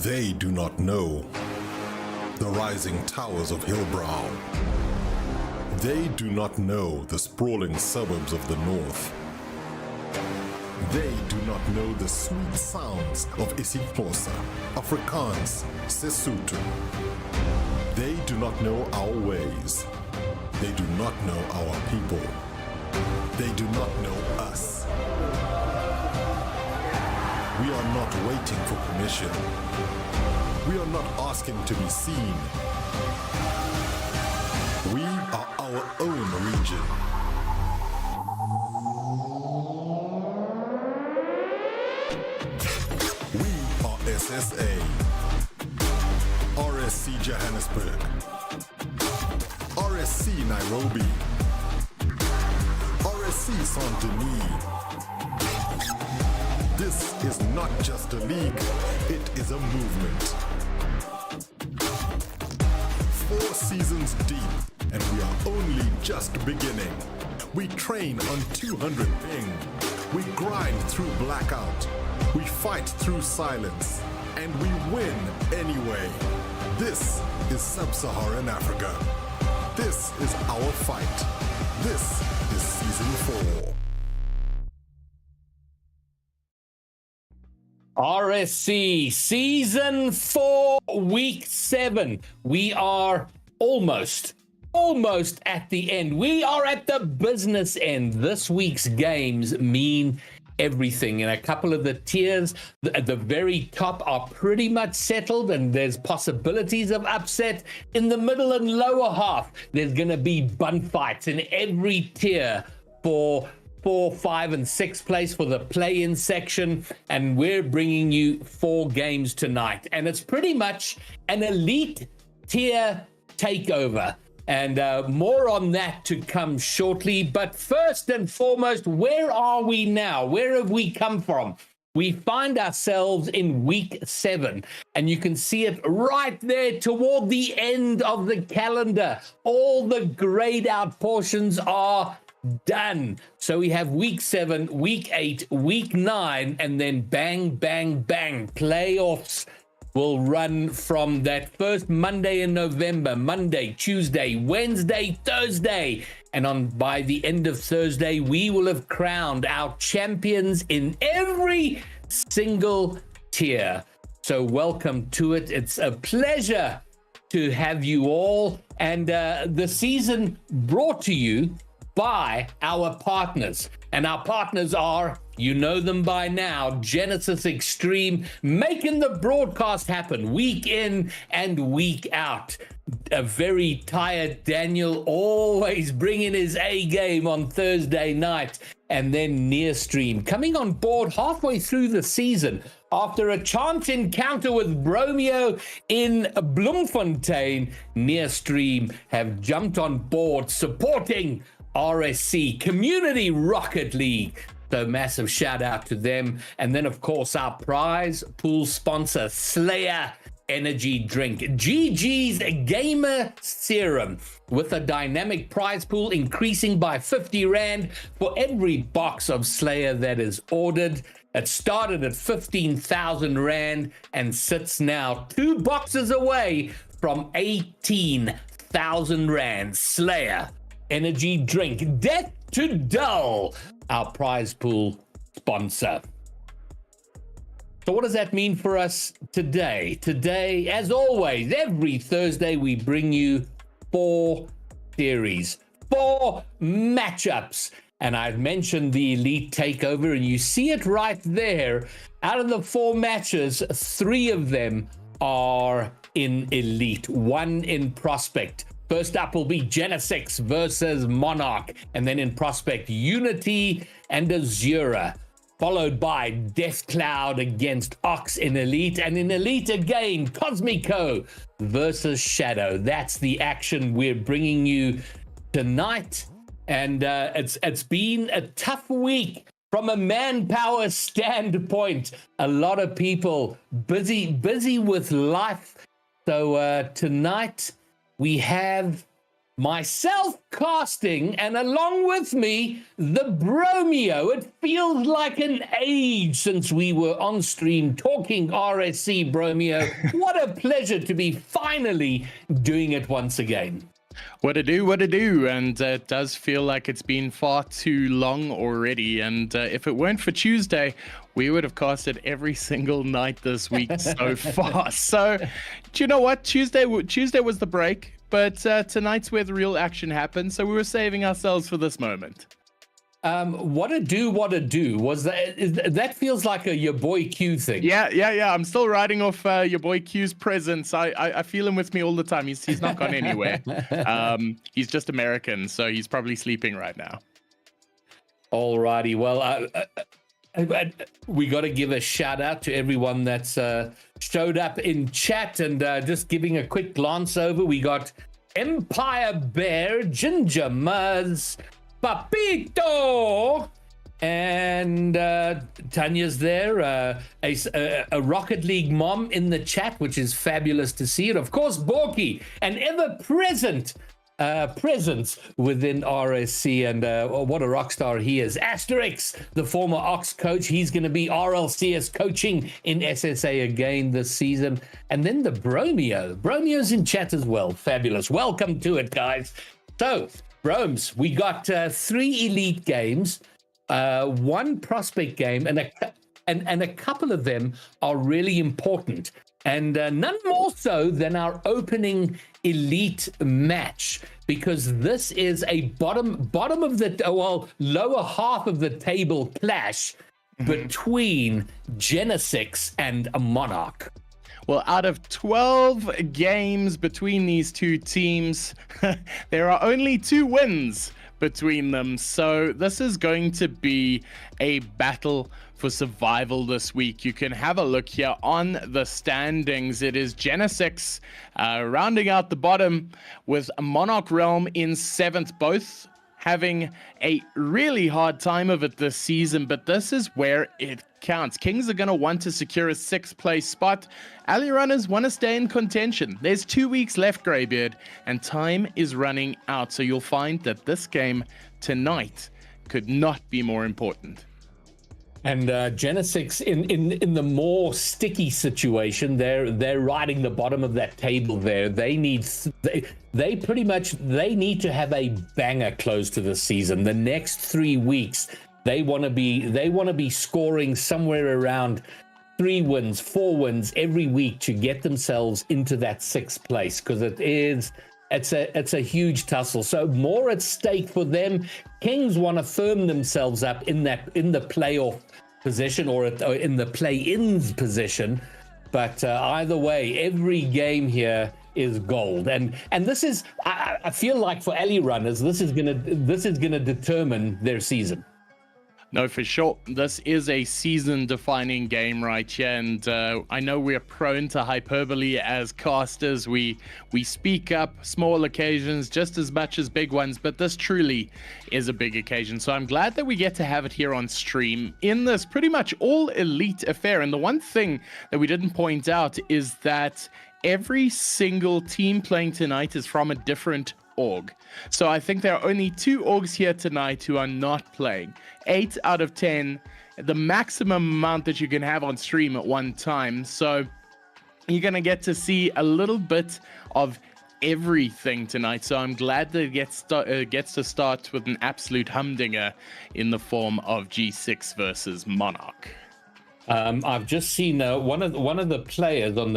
They do not know the rising towers of Hillbrow. They do not know the sprawling suburbs of the north. They do not know the sweet sounds of isiXhosa, Afrikaans, Sesotho. They do not know our ways. They do not know our people. They do not know us. We are not waiting for permission. We are not asking to be seen. We are our own region. We are SSA, RSC Johannesburg, RSC Nairobi, RSC Saint-Denis. This is not just a league, it is a movement. 4 seasons deep, and we are only just beginning. We train on 200 ping. We grind through blackout. We fight through silence. And we win anyway. This is Sub-Saharan Africa. This is our fight. This is Season 4. RSC Season 4, Week 7. We are almost at the end. We are at the business end. This week's games mean everything. And a couple of the tiers at the very top are pretty much settled, and there's possibilities of upset. In the middle and lower half, there's going to be bun fights in every tier for 4, 5, and 6 place for the play-in section, and we're bringing you 4 games tonight, and it's pretty much an elite tier takeover, and more on that to come shortly. But first and foremost, where are we now? Where have we come from? We find ourselves in week 7, and you can see it right there toward the end of the calendar. All the grayed out portions are done. So we have week 7, week 8, week 9, and then bang, bang, bang. Playoffs will run from that first Monday in November, Monday, Tuesday, Wednesday, Thursday. And by the end of Thursday, we will have crowned our champions in every single tier. So welcome to it. It's a pleasure to have you all. And the season brought to you by our partners, and our partners are, you know them by now, Genisus Extreme, making the broadcast happen week in and week out. A very tired Daniel always bringing his A game on Thursday night, and then Nearstream coming on board halfway through the season after a chance encounter with Bromeo in Bloemfontein. Nearstream have jumped on board supporting RSC Community Rocket League. So massive shout out to them. And then of course our prize pool sponsor, Slayer Energy Drink, GG's Gamer Serum, with a dynamic prize pool increasing by 50 Rand for every box of Slayer that is ordered. It started at 15,000 Rand and sits now 2 boxes away from 18,000 Rand. Slayer Energy Drink, Death to Dull, our prize pool sponsor. So what does that mean for us today? Today, as always, every Thursday, we bring you 4 series, 4 matchups. And I've mentioned the Elite Takeover, and you see it right there. Out of the 4 matches, 3 of them are in Elite, 1 in Prospect. First up will be Genisus versus Monarch, and then in Prospect, Unity and Azura, followed by Death Cloud against Ox in Elite, and in Elite again, Cosmico versus Shadow. That's the action we're bringing you tonight, and it's been a tough week from a manpower standpoint. A lot of people busy with life. So tonight we have myself casting, and along with me, the Bromeo. It feels like an age since we were on stream talking RSC, Bromeo. What a pleasure to be finally doing it once again. What to do, and it does feel like it's been far too long already, and if it weren't for Tuesday, we would have casted every single night this week so far. So, do you know what? Tuesday was the break, but tonight's where the real action happened, so we were saving ourselves for this moment. What to do was that feels like a your boy Q thing. Yeah. I'm still riding off your boy Q's presence. I feel him with me all the time. He's not gone anywhere. He's just American, so he's probably sleeping right now. Alrighty, well, we got to give a shout out to everyone that's showed up in chat, and just giving a quick glance over. We got Empire Bear, Ginger Muzz, Papito, and Tanya's there, a Rocket League mom in the chat, which is fabulous to see. And of course, Borky, an ever-present presence within RSC, and what a rock star he is. Asterix, the former Ox coach, he's going to be RLCS coaching in SSA again this season. And then the Bromeo's in chat as well. Fabulous. Welcome to it, guys. So, Bromes, we got 3 elite games, 1 prospect game, and a couple of them are really important, and none more so than our opening elite match, because this is a bottom of the lower half of the table clash between Genisus and a Monarch. Well, out of 12 games between these two teams, there are only 2 wins between them. So this is going to be a battle for survival this week. You can have a look here on the standings. It is Genisus rounding out the bottom with Monarch Realm in 7th, both having a really hard time of it this season, but this is where it counts. Kings are going to want to secure a 6th place spot. Alley Runners want to stay in contention. There's 2 weeks left, Greybeard, and time is running out. So you'll find that this game tonight could not be more important. And Genisus in the more sticky situation, they're riding the bottom of that table there. They need to have a banger close to the season. The next 3 weeks, they want to be scoring somewhere around 3 wins, 4 wins every week to get themselves into that 6th place, because it's a huge tussle. So more at stake for them. Kings want to firm themselves up in the playoff position, or in the play-ins position. But either way, every game here is gold, and this is, I feel like for Alley Runners, this is gonna determine their season. No, for sure. This is a season-defining game right here, and I know we're prone to hyperbole as casters. We speak up small occasions just as much as big ones, but this truly is a big occasion. So I'm glad that we get to have it here on stream in this pretty much all-elite affair. And the one thing that we didn't point out is that every single team playing tonight is from a different org. So I think there are only 2 orgs here tonight who are not playing. 8 out of 10, the maximum amount that you can have on stream at one time. So you're going to get to see a little bit of everything tonight. So I'm glad that it gets to start with an absolute humdinger in the form of G6 versus Monarch. I've just seen one of the players in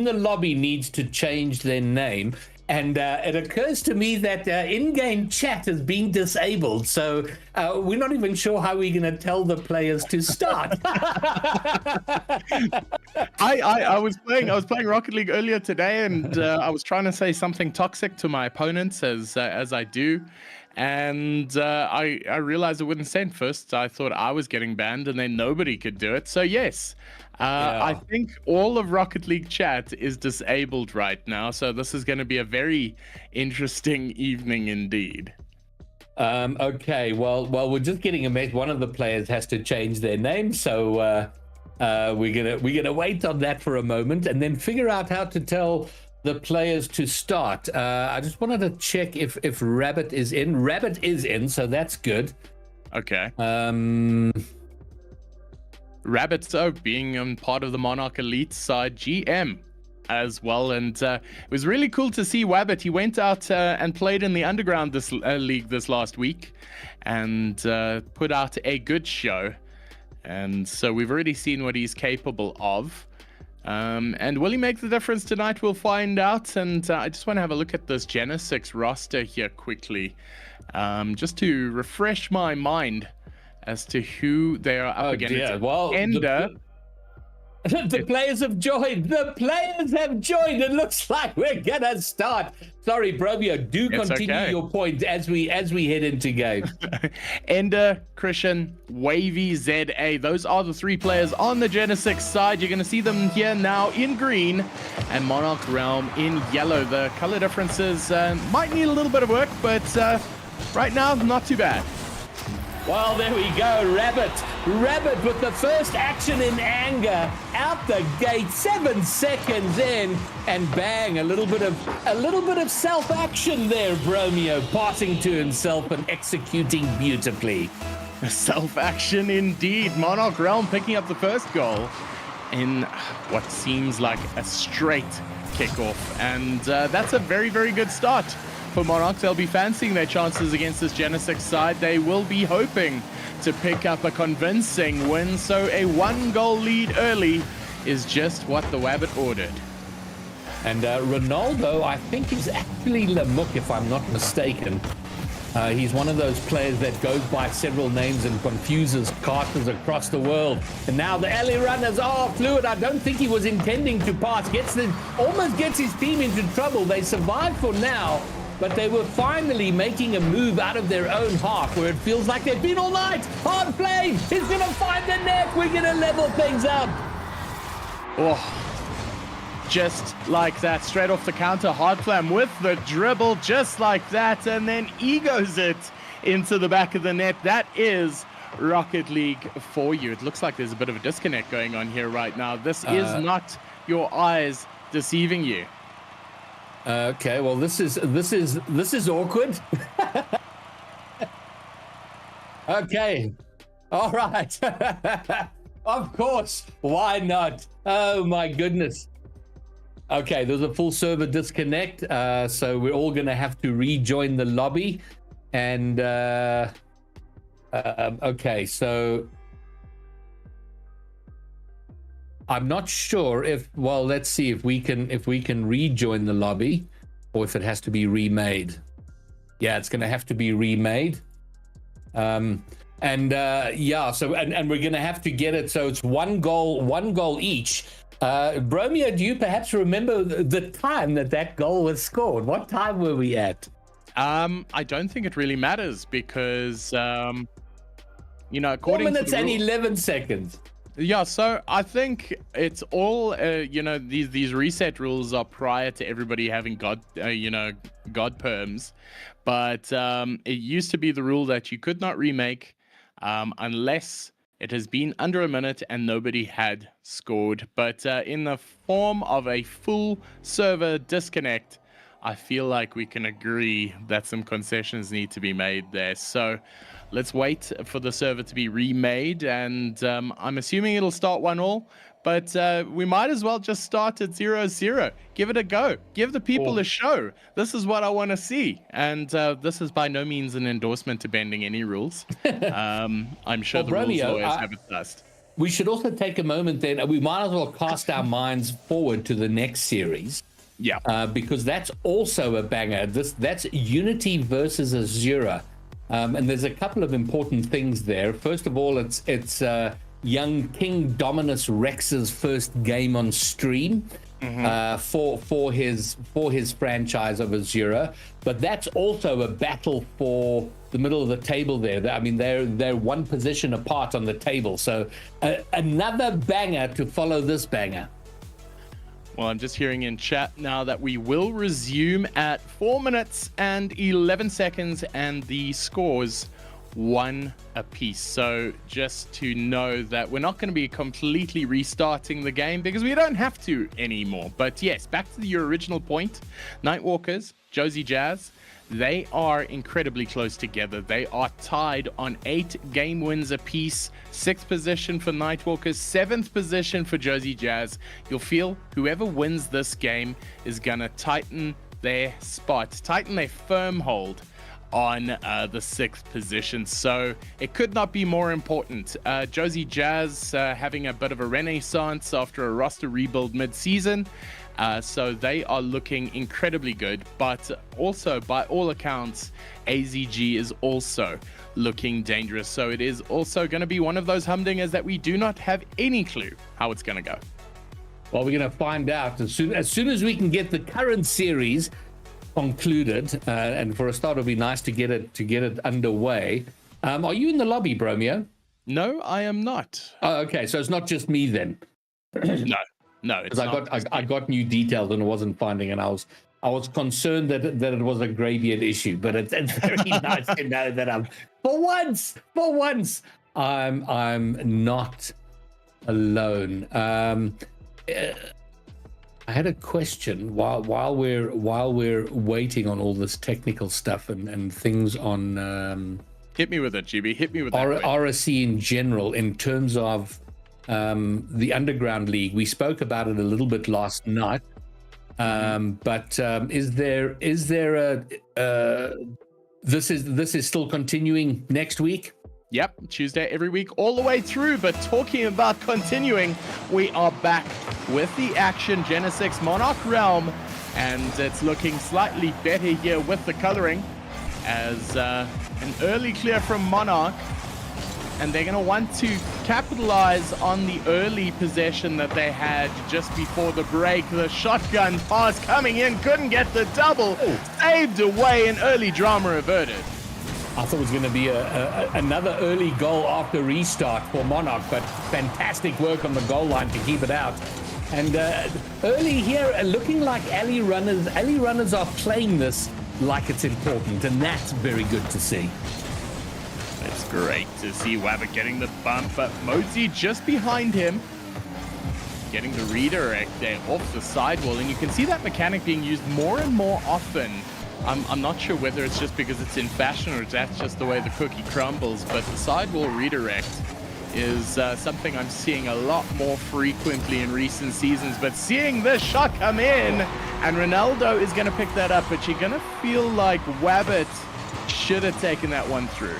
the lobby needs to change their name. And it occurs to me that in-game chat has been disabled, so we're not even sure how we're going to tell the players to start. I was playing Rocket League earlier today, and I was trying to say something toxic to my opponents as I do, and I realized it wouldn't send first. I thought I was getting banned, and then nobody could do it. So yes. I think all of Rocket League chat is disabled right now, so this is going to be a very interesting evening indeed. Okay, well, we're just getting a message. One of the players has to change their name, so we're gonna wait on that for a moment, and then figure out how to tell the players to start. I just wanted to check if Rabbit is in. Rabbit is in, so that's good. Okay. Rabbit, so being part of the Monarch Elite side GM as well, and it was really cool to see Wabbit. He went out and played in the Underground league this last week, and put out a good show. And so we've already seen what he's capable of. And will he make the difference tonight? We'll find out. And I just want to have a look at this Genisus roster here quickly, just to refresh my mind as to who they are up against. Dear. Well, Ender. The players have joined. The players have joined. It looks like we're gonna start. Sorry, Bromio. Do continue your point as we head into game. Ender, Christian, Wavy, ZA. Those are the three players on the Genesis side. You're going to see them here now in green, and Monarch Realm in yellow. The color differences might need a little bit of work, but right now, not too bad. Well, there we go. Rabbit with the first action in anger out the gate, 7 seconds in, and bang, a little bit of self-action there. Bromio passing to himself and executing beautifully. Self-action indeed. Monarch Realm picking up the first goal in what seems like a straight kickoff, and that's a very, very good start for Monarch. They'll be fancying their chances against this Genesis side. They will be hoping to pick up a convincing win, so a 1-goal lead early is just what the Wabbit ordered. And Ronaldo, I think, is actually Lamuk, if I'm not mistaken. He's one of those players that goes by several names and confuses casters across the world. And now the alley runners are fluid. I don't think he was intending to pass. Almost gets his team into trouble. They survive for now, but they were finally making a move out of their own half where it feels like they've been all night. Hard play. He's going to find the net. We're going to level things up. Oh, just like that, straight off the counter, hard flam with the dribble, just like that, and then egos it into the back of the net. That is Rocket League for you. It looks like there's a bit of a disconnect going on here right now. This is not your eyes deceiving you. Okay, well, this is awkward. Okay, all right. Of course, why not? Oh my goodness. Okay, there's a full server disconnect, so we're all gonna have to rejoin the lobby. And okay, so I'm not sure if, well, let's see if we can rejoin the lobby or if it has to be remade. Yeah, it's going to have to be remade. Yeah, so and we're going to have to get it so it's one goal each. Bromio, do you perhaps remember the time that goal was scored? What time were we at? I don't think it really matters because according 4 minutes to the and rule, 11 seconds. Yeah, so I think it's all these reset rules are prior to everybody having god perms, but it used to be the rule that you could not remake unless it has been under a minute and nobody had scored. But in the form of a full server disconnect, I feel like we can agree that some concessions need to be made there. So let's wait for the server to be remade, and I'm assuming it'll start 1-1, but we might as well just start at 0-0. Give it a go. Give the people a show. This is what I want to see, and this is by no means an endorsement to bending any rules. I'm sure the rules lawyers have it first. We should also take a moment then. We might as well cast our minds forward to the next series. Yeah. Because that's also a banger. That's Unity versus Azura. And there's a couple of important things there. First of all, it's young King Dominus Rex's first game on stream for his franchise of Azura. But that's also a battle for the middle of the table there. I mean, they're one position apart on the table. So another banger to follow this banger. Well, I'm just hearing in chat now that we will resume at 4 minutes and 11 seconds, and the scores 1 apiece. So just to know that we're not going to be completely restarting the game because we don't have to anymore. But yes, back to your original point, Nightwalkers, Josie Jazz, they are incredibly close together. They are tied on 8 game wins apiece. 6th position for Nightwalkers, 7th position for Josie Jazz. You'll feel whoever wins this game is going to tighten their spot, tighten their firm hold on the 6th position. So it could not be more important. Josie Jazz having a bit of a renaissance after a roster rebuild mid-season. So they are looking incredibly good, but also by all accounts, AZG is also looking dangerous. So it is also going to be one of those humdingers that we do not have any clue how it's going to go. Well, we're going to find out as soon as we can get the current series concluded, and for a start, it'll be nice to get it underway. Are you in the lobby, Bromeo? No, I am not. Oh, okay. So it's not just me then. No, it's not. I got new details and wasn't finding, and I was concerned that it was a gradient issue. But it's very nice to know that I'm for once I'm not alone. I had a question while we're waiting on all this technical stuff and things on. Hit me with it, GB. Hit me with that. RSC in general, in terms of the Underground League. We spoke about it a little bit last night, but is there a this is still continuing next week? Yep, Tuesday every week all the way through. But talking about continuing, we are back with the action. Genisus Monarch Realm, and it's looking slightly better here with the coloring as an early clear from Monarch. And they're going to want to capitalize on the early possession that they had just before the break. The shotgun pass coming in, couldn't get the double. Saved away, an early drama averted. I thought it was going to be another early goal after restart for Monarch, but fantastic work on the goal line to keep it out. And early here, looking like alley runners are playing this like it's important, and that's very good to see. It's great to see Wabbit getting the bump, but Mosey just behind him, getting the redirect there off the sidewall, and you can see that mechanic being used more and more often. I'm not sure whether it's just because it's in fashion or that's just the way the cookie crumbles, but the sidewall redirect is something I'm seeing a lot more frequently in recent seasons. But seeing this shot come in, and Ronaldo is going to pick that up, but you're going to feel like Wabbit should have taken that one through.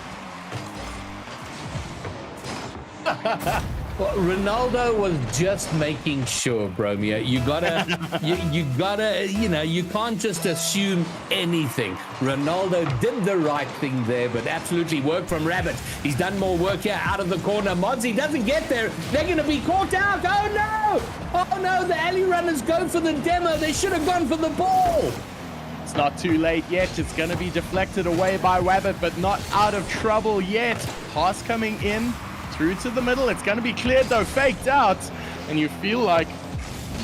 Well, Ronaldo was just making sure, Bromeo. You gotta, you can't just assume anything. Ronaldo did the right thing there, but absolutely work from Rabbit. He's done more work here out of the corner. Modsy doesn't get there. They're going to be caught out. Oh no! Oh no! The alley runners go for the demo. They should have gone for the ball. It's not too late yet. It's going to be deflected away by Wabbit, but not out of trouble yet. Pass coming in. Through to the middle. It's going to be cleared though, faked out, and you feel like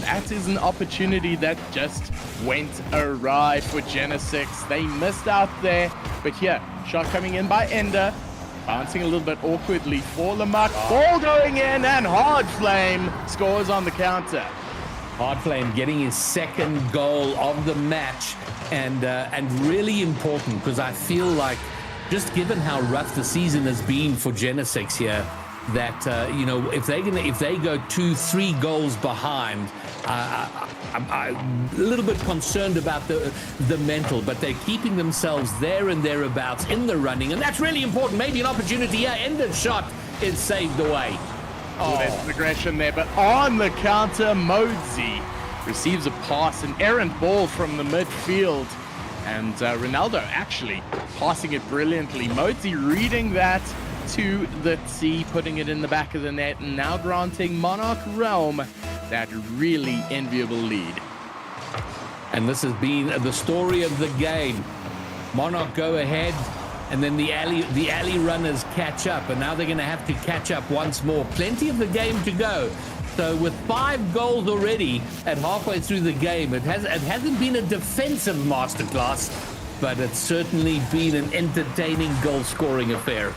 that is an opportunity that just went awry for Genisus. They missed out there, but here, shot coming in by Ender, bouncing a little bit awkwardly for Lamar. Ball going in, and Hard Flame scores on the counter. Hard Flame getting his second goal of the match, and really important because I feel like, just given how rough the season has been for Genisus here, that if they go 2-3 goals behind, I'm a little bit concerned about the mental, but they're keeping themselves there and thereabouts in the running, and that's really important. Maybe an opportunity here. Ended shot is saved away. Oh, there's an aggression there, but on the counter, Mosey receives a pass, an errant ball from the midfield. And Ronaldo actually passing it brilliantly. Mosey reading that to the T, putting it in the back of the net, and now granting Monarch Realm that really enviable lead. And this has been the story of the game. Monarch go ahead, and then the alley runners catch up, and now they're going to have to catch up once more. Plenty of the game to go. So with 5 goals already at halfway through the game, it hasn't been a defensive masterclass. but it's certainly been an entertaining goal-scoring affair.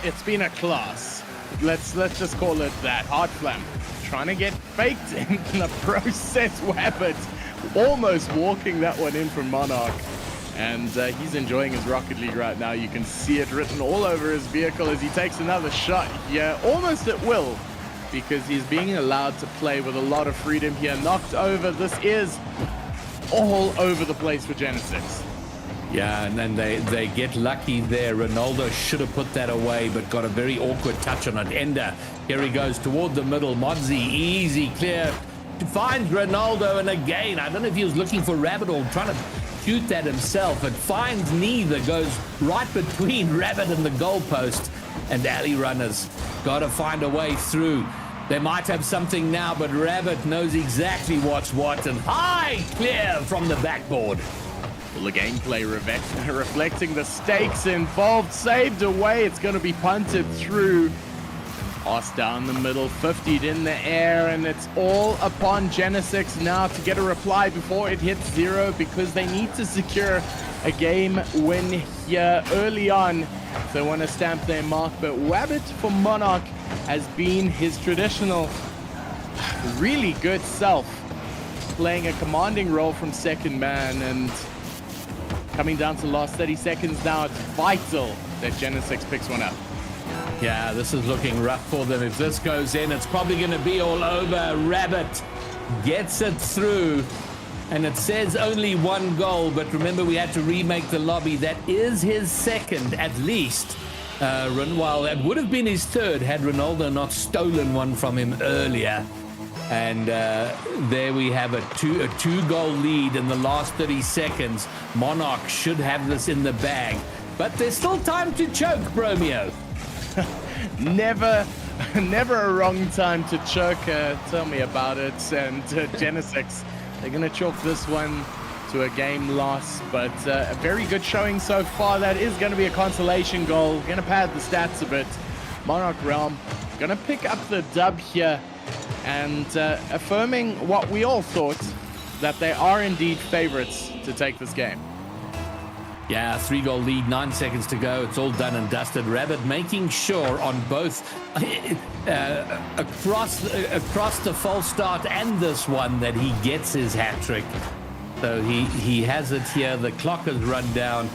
It's been a class. Let's just call it that. Hard flam. Trying to get faked in the process. Wabbit almost walking that one in from Monarch. And he's enjoying his Rocket League right now. You can see it written all over his vehicle as he takes another shot here, almost at will, because he's being allowed to play with a lot of freedom here. Knocked over. This is all over the place for Genisus. Yeah, and then they get lucky there. Ronaldo should have put that away, but got a very awkward touch on it. Ender, here he goes toward the middle. Modzi, easy clear. Finds Ronaldo, and again, I don't know if he was looking for Rabbit or trying to shoot that himself. It finds neither, goes right between Rabbit and the goalpost, and alley runners got to find a way through. They might have something now, but Rabbit knows exactly what's what, and high clear from the backboard. Well, the gameplay reflecting the stakes involved. Saved away. It's going to be punted through. Pass down the middle, 50'd in the air, and it's all upon Genisus now to get a reply before it hits 0, because they need to secure a game win here early on if they want to stamp their mark. But Wabbit for Monarch has been his traditional, really good self, playing a commanding role from second man, and coming down to the last 30 seconds now, it's vital that Genisus picks one up. Yeah, this is looking rough for them. If this goes in, it's probably going to be all over. Rabbit gets it through, and it says only 1 goal, but remember we had to remake the lobby. That is his second, at least. Well, that would have been his third had Ronaldo not stolen one from him earlier. And there we have a two-goal lead in the last 30 seconds. Monarch should have this in the bag, but there's still time to choke, Bromeo. Never a wrong time to choke. Tell me about it. And Genisus, they're going to chalk this one to a game loss, but a very good showing so far. That is going to be a consolation goal. Going to pad the stats a bit. Monarch Realm going to pick up the dub here, and affirming what we all thought, that they are indeed favorites to take this game. Yeah, 3-goal lead, 9 seconds to go. It's all done and dusted. Rabbit making sure on both across the false start and this one that he gets his hat trick. So he has it here. The clock has run down,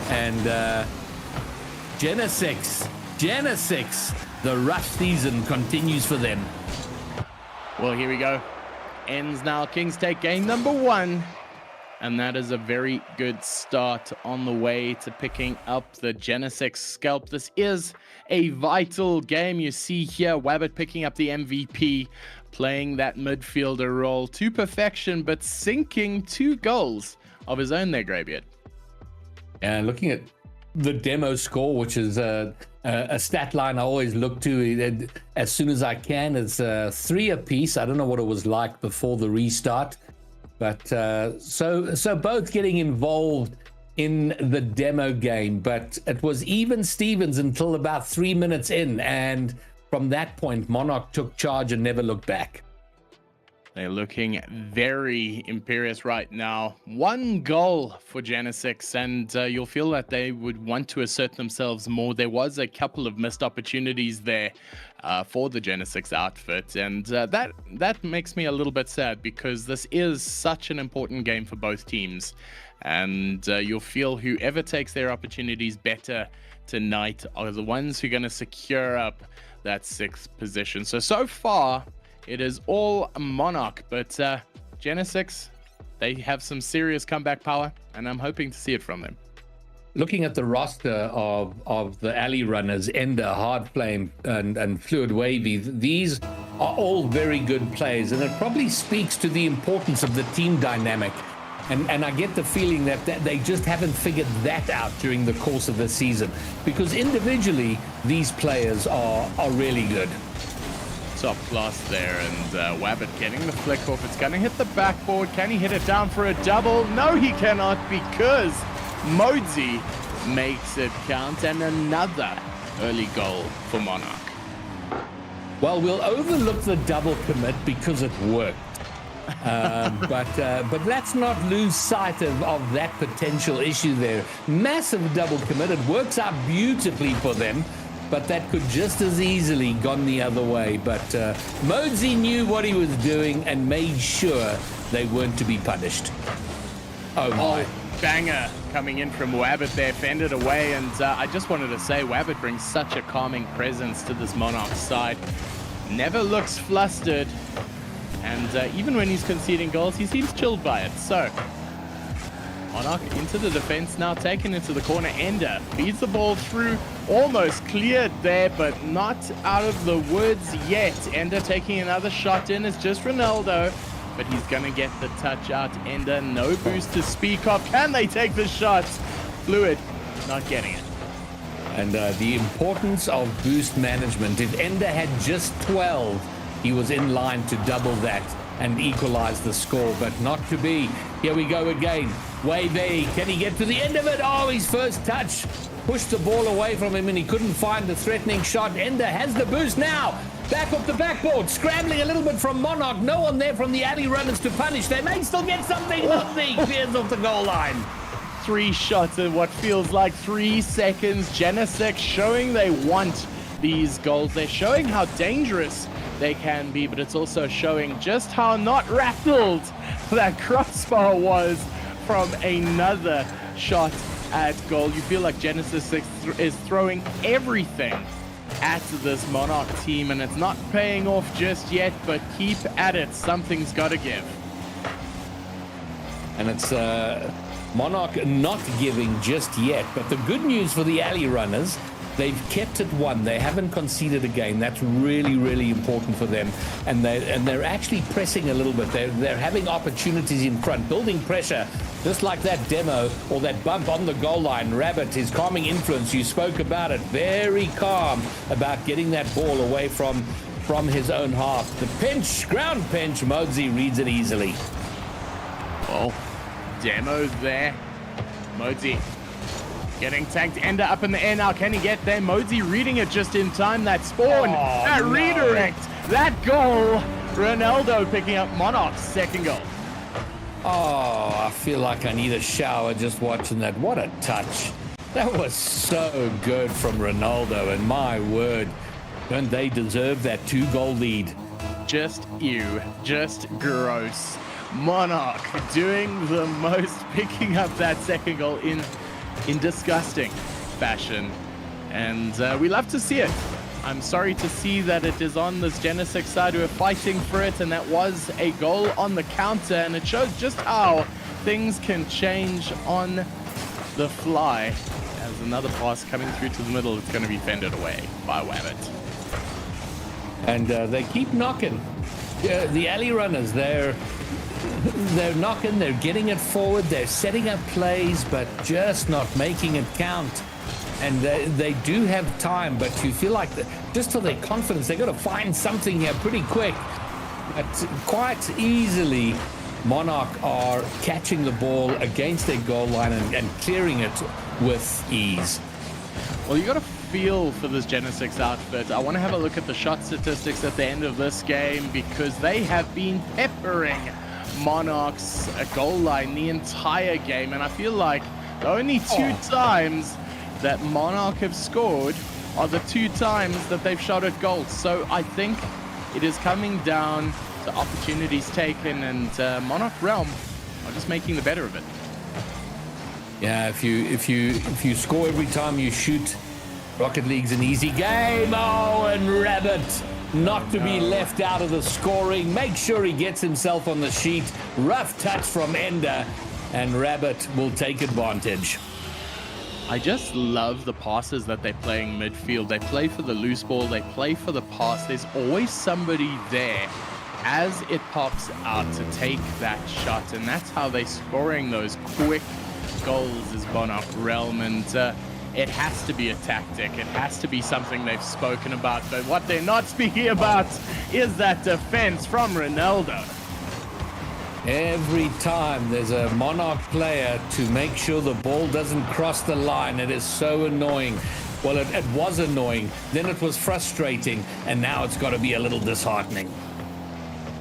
and Genisus, the rush season continues for them. Well, here we go. Ends now. Kings take game number 1. And that is a very good start on the way to picking up the Genisus scalp. This is a vital game. You see here, Wabbit picking up the MVP, playing that midfielder role to perfection, but sinking 2 goals of his own there, Greybeard. And looking at the demo score, which is a stat line I always look to as soon as I can, it's 3 apiece. I don't know what it was like before the restart. But so both getting involved in the demo game, but it was even Stevens until about 3 minutes in, and from that point, Monarch took charge and never looked back. They're looking very imperious right now. 1 goal for Genisus, and you'll feel that they would want to assert themselves more. There was a couple of missed opportunities there for the Genisus outfit, and that makes me a little bit sad, because this is such an important game for both teams, and you'll feel whoever takes their opportunities better tonight are the ones who are going to secure up that 6th position. So far it is all Monarch, but Genisus, they have some serious comeback power, and I'm hoping to see it from them. Looking at the roster of the alley runners, Ender, Hard Flame, and Fluid Wavy, these are all very good players, and it probably speaks to the importance of the team dynamic. And I get the feeling that they just haven't figured that out during the course of the season, because individually these players are really good. Top class there, and Wabbit getting the flick off. It's going to hit the backboard. Can he hit it down for a double? No, he cannot, because Modzi makes it count, and another early goal for Monarch. Well, we'll overlook the double commit because it worked. But let's not lose sight of that potential issue there. Massive double committed, works out beautifully for them, but that could just as easily gone the other way. But Modsy knew what he was doing and made sure they weren't to be punished. Oh my. Banger coming in from Wabbit there, fended away, and I just wanted to say Wabbit brings such a calming presence to this Monarch side. Never looks flustered, and even when he's conceding goals, he seems chilled by it. So Monarch into the defense now, taken into the corner. Ender feeds the ball through, almost cleared there, but not out of the woods yet. Ender taking another shot in. It's just Ronaldo, but he's gonna get the touch out. Ender, no boost to speak of. Can they take the shot? Fluid, not getting it. And the importance of boost management. If Ender had just 12, he was in line to double that and equalize the score, but not to be. Here we go again. Wavy, can he get to the end of it? Oh, his first touch pushed the ball away from him and he couldn't find the threatening shot. Ender has the boost now. Back up the backboard, scrambling a little bit from Monarch. No one there from the alley runners to punish. They may still get something. Nothing clears off the goal line. 3 shots in what feels like 3 seconds. Genesix showing they want these goals. They're showing how dangerous they can be, but it's also showing just how not rattled that crossbar was from another shot at goal. You feel like Genesis is throwing everything at this Monarch team, and it's not paying off just yet, but keep at it. Something's got to give. And it's Monarch not giving just yet, but the good news for the alley runners, they've kept it 1. They haven't conceded a game. That's really, really important for them. And they're actually pressing a little bit. They're having opportunities in front, building pressure, just like that demo or that bump on the goal line. Rabbit, his calming influence, you spoke about it. Very calm about getting that ball away from his own half. The pinch, ground pinch, Modsy reads it easily. Well, demo there. Modsy getting tagged. Ender up in the air now. Can he get there? Modsy reading it just in time. That spawn, that redirect, that goal. Ronaldo picking up Monarch's second goal. Oh, I feel like I need a shower just watching that. What a touch. That was so good from Ronaldo, and my word, don't they deserve that 2-goal lead? Just ew, just gross. Monarch doing the most, picking up that second goal in disgusting fashion, and we love to see it. I'm sorry to see that it is on this Genesix side who are fighting for it, and that was a goal on the counter, and it shows just how things can change on the fly. As another pass coming through to the middle, it's going to be fended away by Wabbit. And they keep knocking. The alley runners, they're knocking, they're getting it forward, they're setting up plays, but just not making it count. And they do have time, but you feel like just for their confidence, they've got to find something here pretty quick. But quite easily, Monarch are catching the ball against their goal line and clearing it with ease. Well, you got to feel for this Genesix outfit. I want to have a look at the shot statistics at the end of this game, because they have been peppering Monarch's goal line the entire game, and I feel like the only 2 times that Monarch have scored are the 2 times that they've shot at goals. So I think it is coming down to opportunities taken, and Monarch Realm are just making the better of it. Yeah, if you score every time you shoot, Rocket League's an easy game. Oh, and Rabbit not to be left out of the scoring. Make sure he gets himself on the sheet. Rough touch from Ender, and Rabbit will take advantage. I just love the passes that they're playing midfield. They play for the loose ball, they play for the pass. There's always somebody there as it pops out to take that shot, and that's how they're scoring those quick goals is Monarch Realm. And it has to be a tactic. It has to be something they've spoken about. But what they're not speaking about is that defense from Ronaldo. Every time there's a Monarch player to make sure the ball doesn't cross the line, it is so annoying. Well, it was annoying, then it was frustrating, and now it's got to be a little disheartening.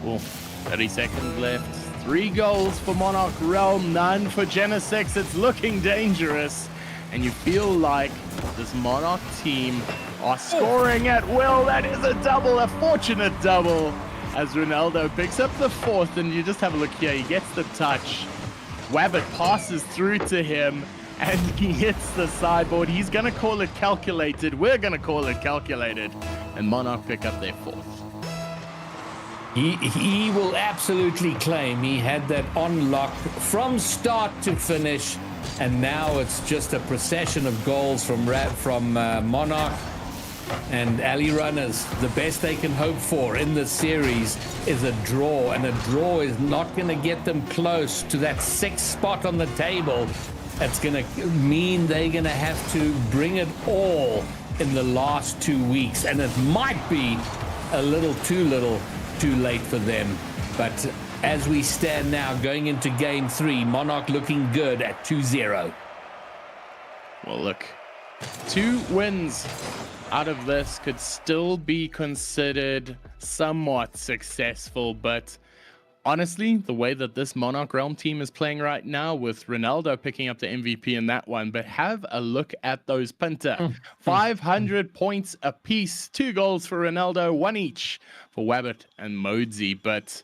Well, 30 seconds left. 3 goals for Monarch Realm, none for Genisus. It's looking dangerous. And you feel like this Monarch team are scoring at will. That is a double, a fortunate double, as Ronaldo picks up the 4th. And you just have a look here. He gets the touch. Wabbit passes through to him, and he hits the sideboard. He's going to call it calculated. We're going to call it calculated. And Monarch pick up their 4th. He will absolutely claim he had that on lock from start to finish, and now it's just a procession of goals from Monarch and Ali Runners. The best they can hope for in this series is a draw, and a draw is not going to get them close to that 6th spot on the table. It's going to mean they're going to have to bring it all in the last 2 weeks, and it might be a little too late for them. But as we stand now going into game 3, Monarch looking good at 2-0. Well, look, 2 wins out of this could still be considered somewhat successful, but honestly, the way that this Monarch Realm team is playing right now, with Ronaldo picking up the MVP in that one, but have a look at those Pinta. 500 points apiece, 2 goals for Ronaldo, 1 each for Wabbit and Modesy. But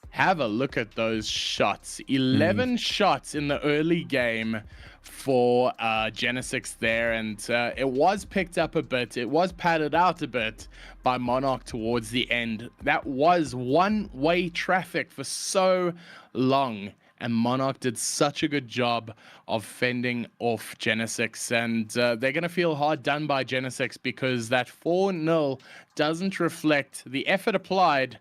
have a look at those shots. 11 shots in the early game for Genisus there, and it was picked up a bit. It was padded out a bit by Monarch towards the end. That was one-way traffic for so long, and Monarch did such a good job of fending off Genisus, and they're going to feel hard done by Genisus, because that 4-0 doesn't reflect the effort applied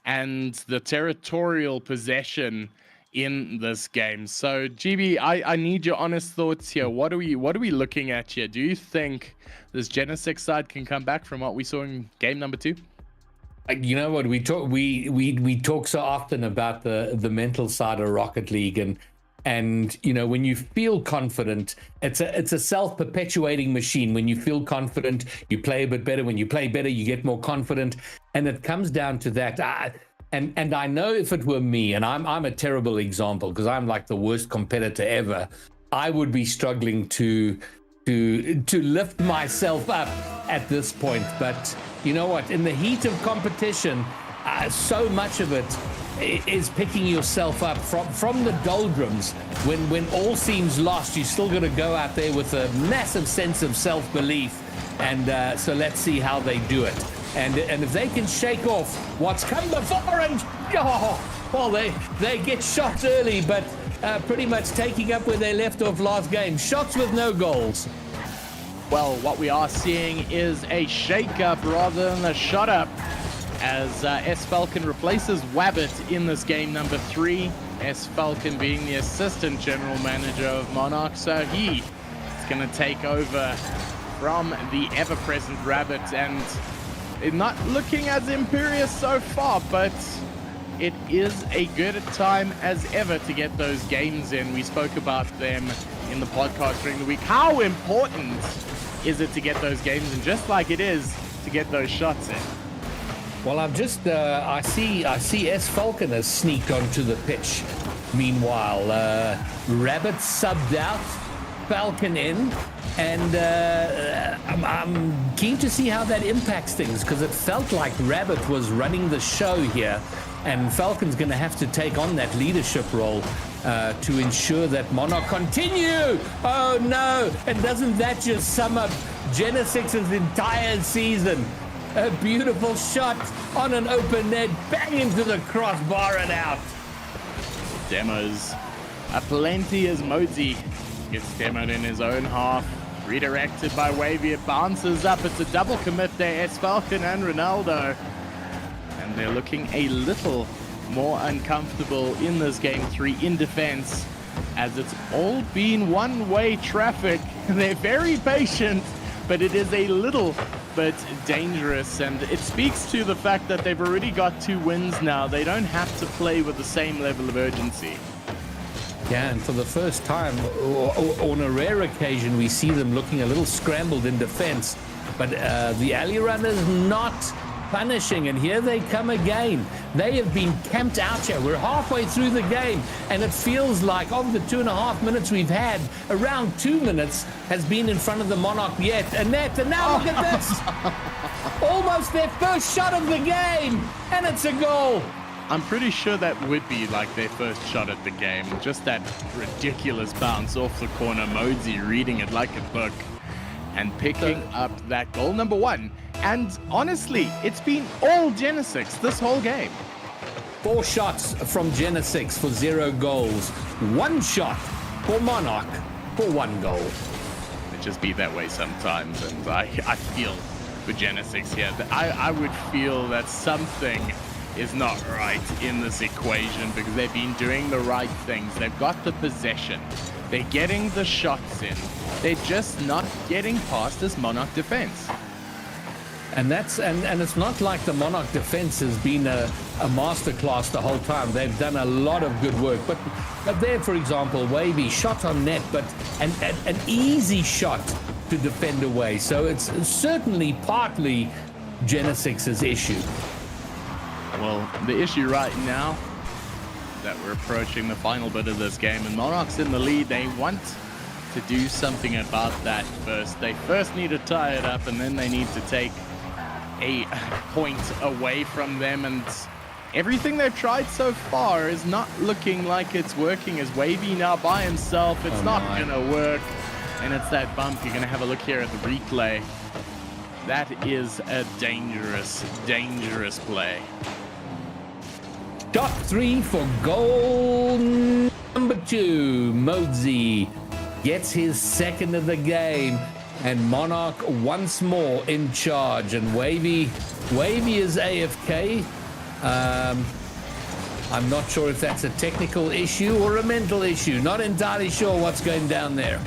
and the territorial possession in this game. So GB, I need your honest thoughts here. What are we looking at here? Do you think this Genisus side can come back from what we saw in game number 2? You know what, we talk so often about the mental side of Rocket League, and you know, when you feel confident, it's a self-perpetuating machine. When you feel confident, you play a bit better. When you play better, you get more confident, and it comes down to that. And I know if it were me, and I'm a terrible example because I'm like the worst competitor ever, I would be struggling to lift myself up at this point. But you know what? In the heat of competition, so much of it is picking yourself up from the doldrums. When all seems lost, you still got to go out there with a massive sense of self-belief. And so let's see how they do it. And if they can shake off what's come before, and well, they get shots early, but pretty much taking up where they left off last game. Shots with no goals. Well, what we are seeing is a shake-up rather than a shut-up, as S Falcon replaces Wabbit in this game number 3. S Falcon being the assistant general manager of Monarch, so he is going to take over from the ever-present Rabbit, and not looking as imperious so far, but it is a good time as ever to get those games in. We spoke about them in the podcast during the week. How important is it to get those games in, just like it is to get those shots in? Well, I've just I see S Falcon has sneaked onto the pitch. Meanwhile, Rabbit subbed out, Falcon in, and I'm keen to see how that impacts things, because it felt like Rabbit was running the show here, and Falcon's going to have to take on that leadership role to ensure that Monarch continue. Oh no! And doesn't that just sum up Genisis's entire season? A beautiful shot on an open net, bang into the crossbar and out. Demos aplenty as Modesy gets demoed in his own half. Redirected by Wavy, it bounces up. It's a double commit there, S Falcon and Ronaldo. And they're looking a little more uncomfortable in this game 3 in defense, as it's all been one-way traffic. They're very patient, but it is a little bit dangerous, and it speaks to the fact that they've already got 2 wins now. They don't have to play with the same level of urgency. Yeah, and for the first time, on a rare occasion, we see them looking a little scrambled in defense. But the alley runners not punishing, and here they come again. They have been camped out here. We're halfway through the game, and it feels like of the 2.5 minutes we've had, around 2 minutes has been in front of the Monarch yet. And now look at this. Almost their first shot of the game, and it's a goal. I'm pretty sure that would be like their first shot at the game. Just that ridiculous bounce off the corner. Mosey reading it like a book and picking up that goal number 1. And honestly, it's been all Genisus this whole game. 4 shots from Genisus for 0 goals. 1 shot for Monarch for 1 goal. It just be that way sometimes, and I feel for Genisus here that I would feel that something is not right in this equation, because they've been doing the right things. They've got the possession. They're getting the shots in. They're just not getting past this Monarch defense. And it's not like the Monarch defense has been a masterclass the whole time. They've done a lot of good work. But there, for example, Wavy shot on net, but an easy shot to defend away. So it's certainly partly Genisus's issue. Well, the issue right now that we're approaching the final bit of this game, and Monarch's in the lead. They want to do something about that first. They first need to tie it up, and then they need to take a point away from them. And everything they've tried so far is not looking like it's working. As Wavy now by himself, it's not gonna work. And it's that bump. You're gonna have a look here at the replay. That is a dangerous, dangerous play. Top 3 for goal number 2. Mosey gets his 2nd of the game, and Monarch once more in charge. And Wavy is AFK. I'm not sure if that's a technical issue or a mental issue. Not entirely sure what's going down there.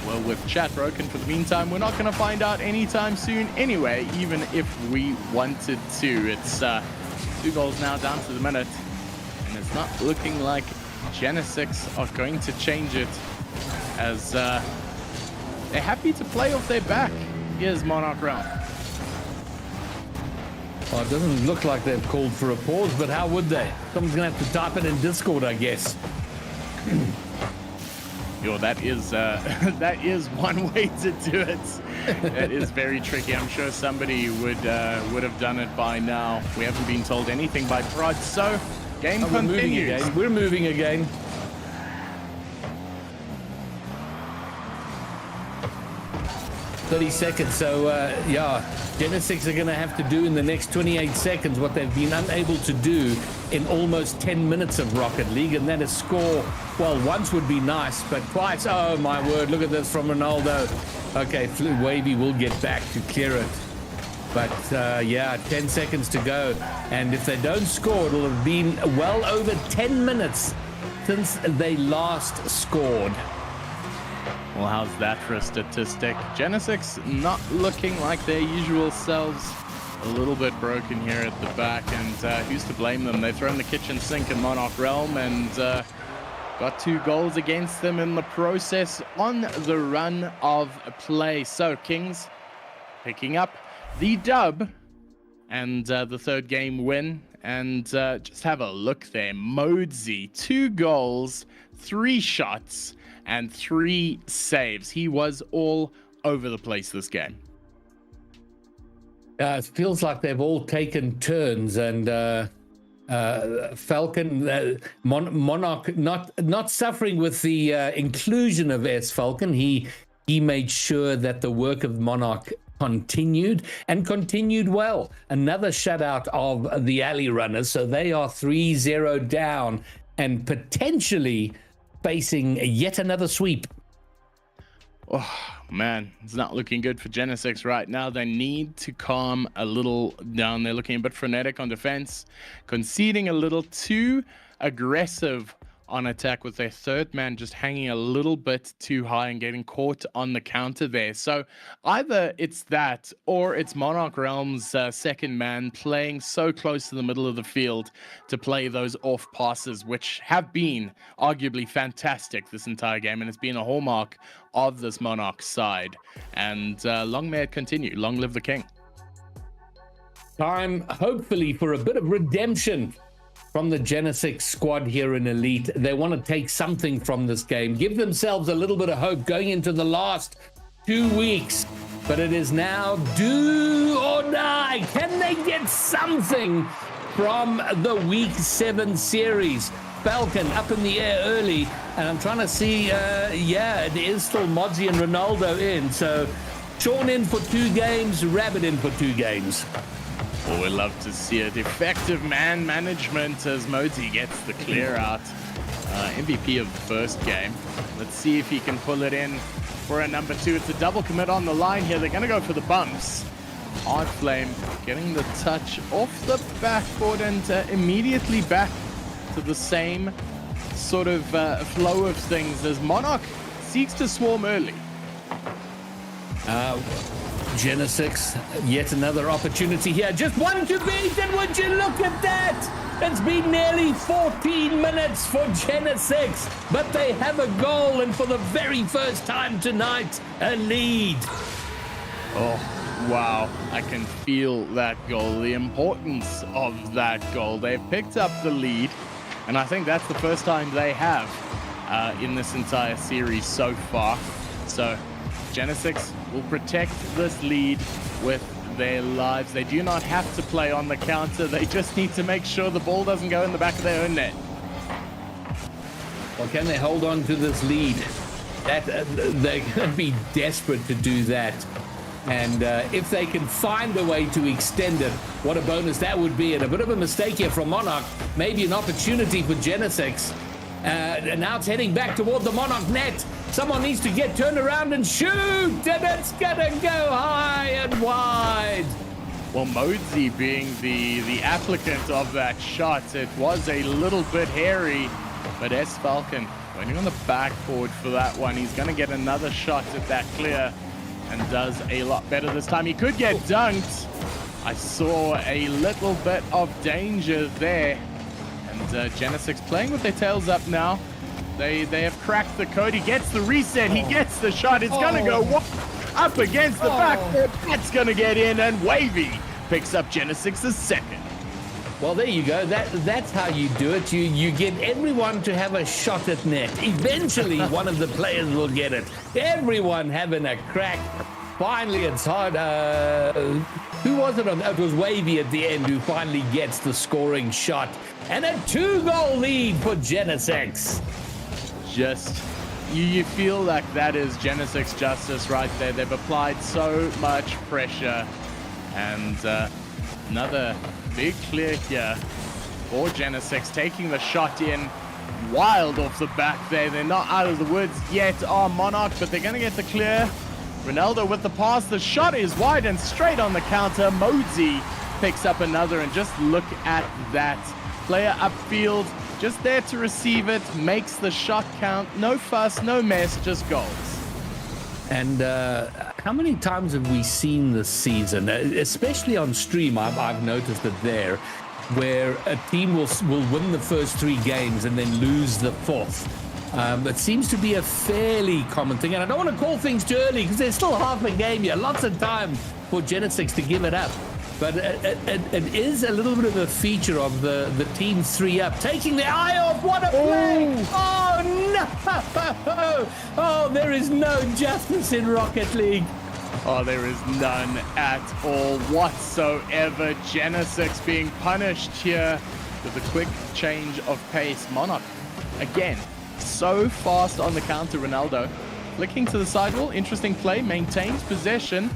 Well, with chat broken for the meantime, we're not going to find out anytime soon anyway, even if we wanted to. It's 2 goals now down to the minute, and it's not looking like Genisus are going to change it, as they're happy to play off their back. Here's Monarch Realm. Well, it doesn't look like they've called for a pause, but how would they? Someone's going to have to type it in Discord, I guess. Yo, that is one way to do it. That is very tricky. I'm sure somebody would have done it by now. We haven't been told anything by Prod, so game continues. We're moving again. "30 seconds, so yeah, Genisus are going to have to do in the next 28 seconds what they've been unable to do in almost 10 minutes of Rocket League, and that is score, well, once would be nice, but twice, oh my word, look at this from Ronaldo. Okay, Wavy will get back to clear it, but yeah, 10 seconds to go, and if they don't score, it'll have been well over 10 minutes since they last scored. Well, how's that for a statistic? Genisus not looking like their usual selves. A little bit broken here at the back, and who's to blame them? They've thrown the kitchen sink in Monarch Realm, and got 2 goals against them in the process on the run of play. So Kings picking up the dub and the 3rd game win. And just have a look there. Mosey, 2 goals, 3 shots, and 3 saves. He was all over the place this game. It feels like they've all taken turns, and Falcon, Monarch, not suffering with the inclusion of S Falcon. He made sure that the work of Monarch continued, and continued well. Another shutout of the alley runners, so they are 3-0 down and potentially facing yet another sweep. Oh man, it's not looking good for Genisus right now. They need to calm a little down. They're looking a bit frenetic on defense, conceding a little too aggressive on attack, with their 3rd man just hanging a little bit too high and getting caught on the counter there. So either it's that, or it's Monarch Realm's 2nd man playing so close to the middle of the field to play those off passes, which have been arguably fantastic this entire game, and it's been a hallmark of this Monarch side. And long may it continue. Long live the king. Time, hopefully, for a bit of redemption from the Genisus squad here in Elite. They want to take something from this game, give themselves a little bit of hope going into the last 2 weeks. But it is now do or die. Can they get something from the Week 7 series? Falcon up in the air early, and I'm trying to see, it is still Modzi and Ronaldo in. So Sean in for 2 games, Rabbit in for 2 games. Well, we love to see it. Effective man management as Modzi gets the clear out. MVP of the first game. Let's see if he can pull it in for a number 2. It's a double commit on the line here. They're going to go for the bumps. Hard Flame getting the touch off the backboard and immediately back to the same sort of flow of things as Monarch seeks to swarm early. Genisus, yet another opportunity here. Just one to beat, and would you look at that? It's been nearly 14 minutes for Genisus, but they have a goal, and for the very first time tonight, a lead. Oh, wow. I can feel that goal, the importance of that goal. They've picked up the lead, and I think that's the first time they have in this entire series so far. So Genisus will protect this lead with their lives. They do not have to play on the counter. They just need to make sure the ball doesn't go in the back of their own net. Well, can they hold on to this lead? That they're going to be desperate to do that. And if they can find a way to extend it, what a bonus that would be. And a bit of a mistake here from Monarch. Maybe an opportunity for Genisus. And now it's heading back toward the Monarch net. Someone needs to get turned around and shoot, and it's gonna go high and wide. Well, Modzi being the applicant of that shot, it was a little bit hairy, but S Falcon waiting on the backboard for that one. He's gonna get another shot at that clear and does a lot better this time. He could get dunked. I saw a little bit of danger there. And Genisus playing with their tails up now. They have cracked the code. He gets the reset. He gets the shot. It's going to go up against the backboard. That's going to get in. And Wavy picks up Genisus' second. Well, there you go. That's how you do it. You get everyone to have a shot at net. Eventually, one of the players will get it. Everyone having a crack. Finally, it's hard. Who was it? It was Wavy at the end who finally gets the scoring shot. And a 2-goal lead for Genisus. Just, you feel like that is Genisus justice right there. They've applied so much pressure. And another big clear here for Genisus, taking the shot in wild off the back there. They're not out of the woods yet, Monarch, but they're going to get the clear. Ronaldo with the pass. The shot is wide and straight on the counter. Modzi picks up another, and just look at that. Player upfield, just there to receive it, makes the shot count. No fuss, no mess, just goals. And how many times have we seen this season, especially on stream, I've noticed it there, where a team will win the first 3 games and then lose the 4th. It seems to be a fairly common thing, and I don't want to call things too early because there's still half a game here. Lots of time for Genisus to give it up. But it is a little bit of a feature of the team 3 up. Taking the eye off, what a play! Oh, no! Oh, there is no justice in Rocket League. Oh, there is none at all whatsoever. Genisus being punished here with a quick change of pace. Monarch, again, so fast on the counter. Ronaldo flicking to the sidewall. Interesting play, maintains possession.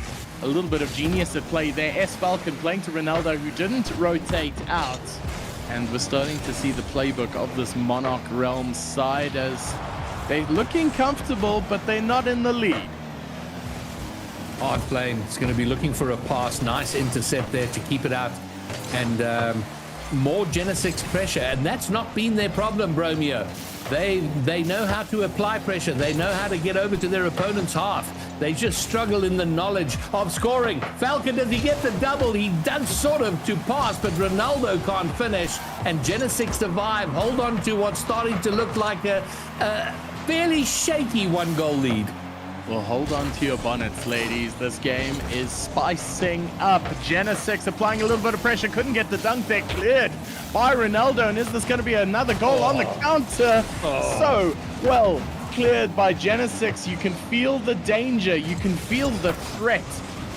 A little bit of genius at play there. S Falcon playing to Ronaldo, who didn't rotate out. And we're starting to see the playbook of this Monarch Realm side as they're looking comfortable, but they're not in the lead. Hard Flame is going to be looking for a pass. Nice intercept there to keep it out. And more Genisus pressure. And that's not been their problem, Bromeo. They know how to apply pressure. They know how to get over to their opponent's half. They just struggle in the knowledge of scoring. Falcon, does he get the double? He does sort of to pass, but Ronaldo can't finish. And Genisus survive, hold on to what's starting to look like a fairly shaky 1-goal lead. Well, hold on to your bonnets, ladies. This game is spicing up. Genisus applying a little bit of pressure. Couldn't get the dunk there. Cleared by Ronaldo. And is this going to be another goal on the counter? So well cleared by Genisus. You can feel the danger. You can feel the threat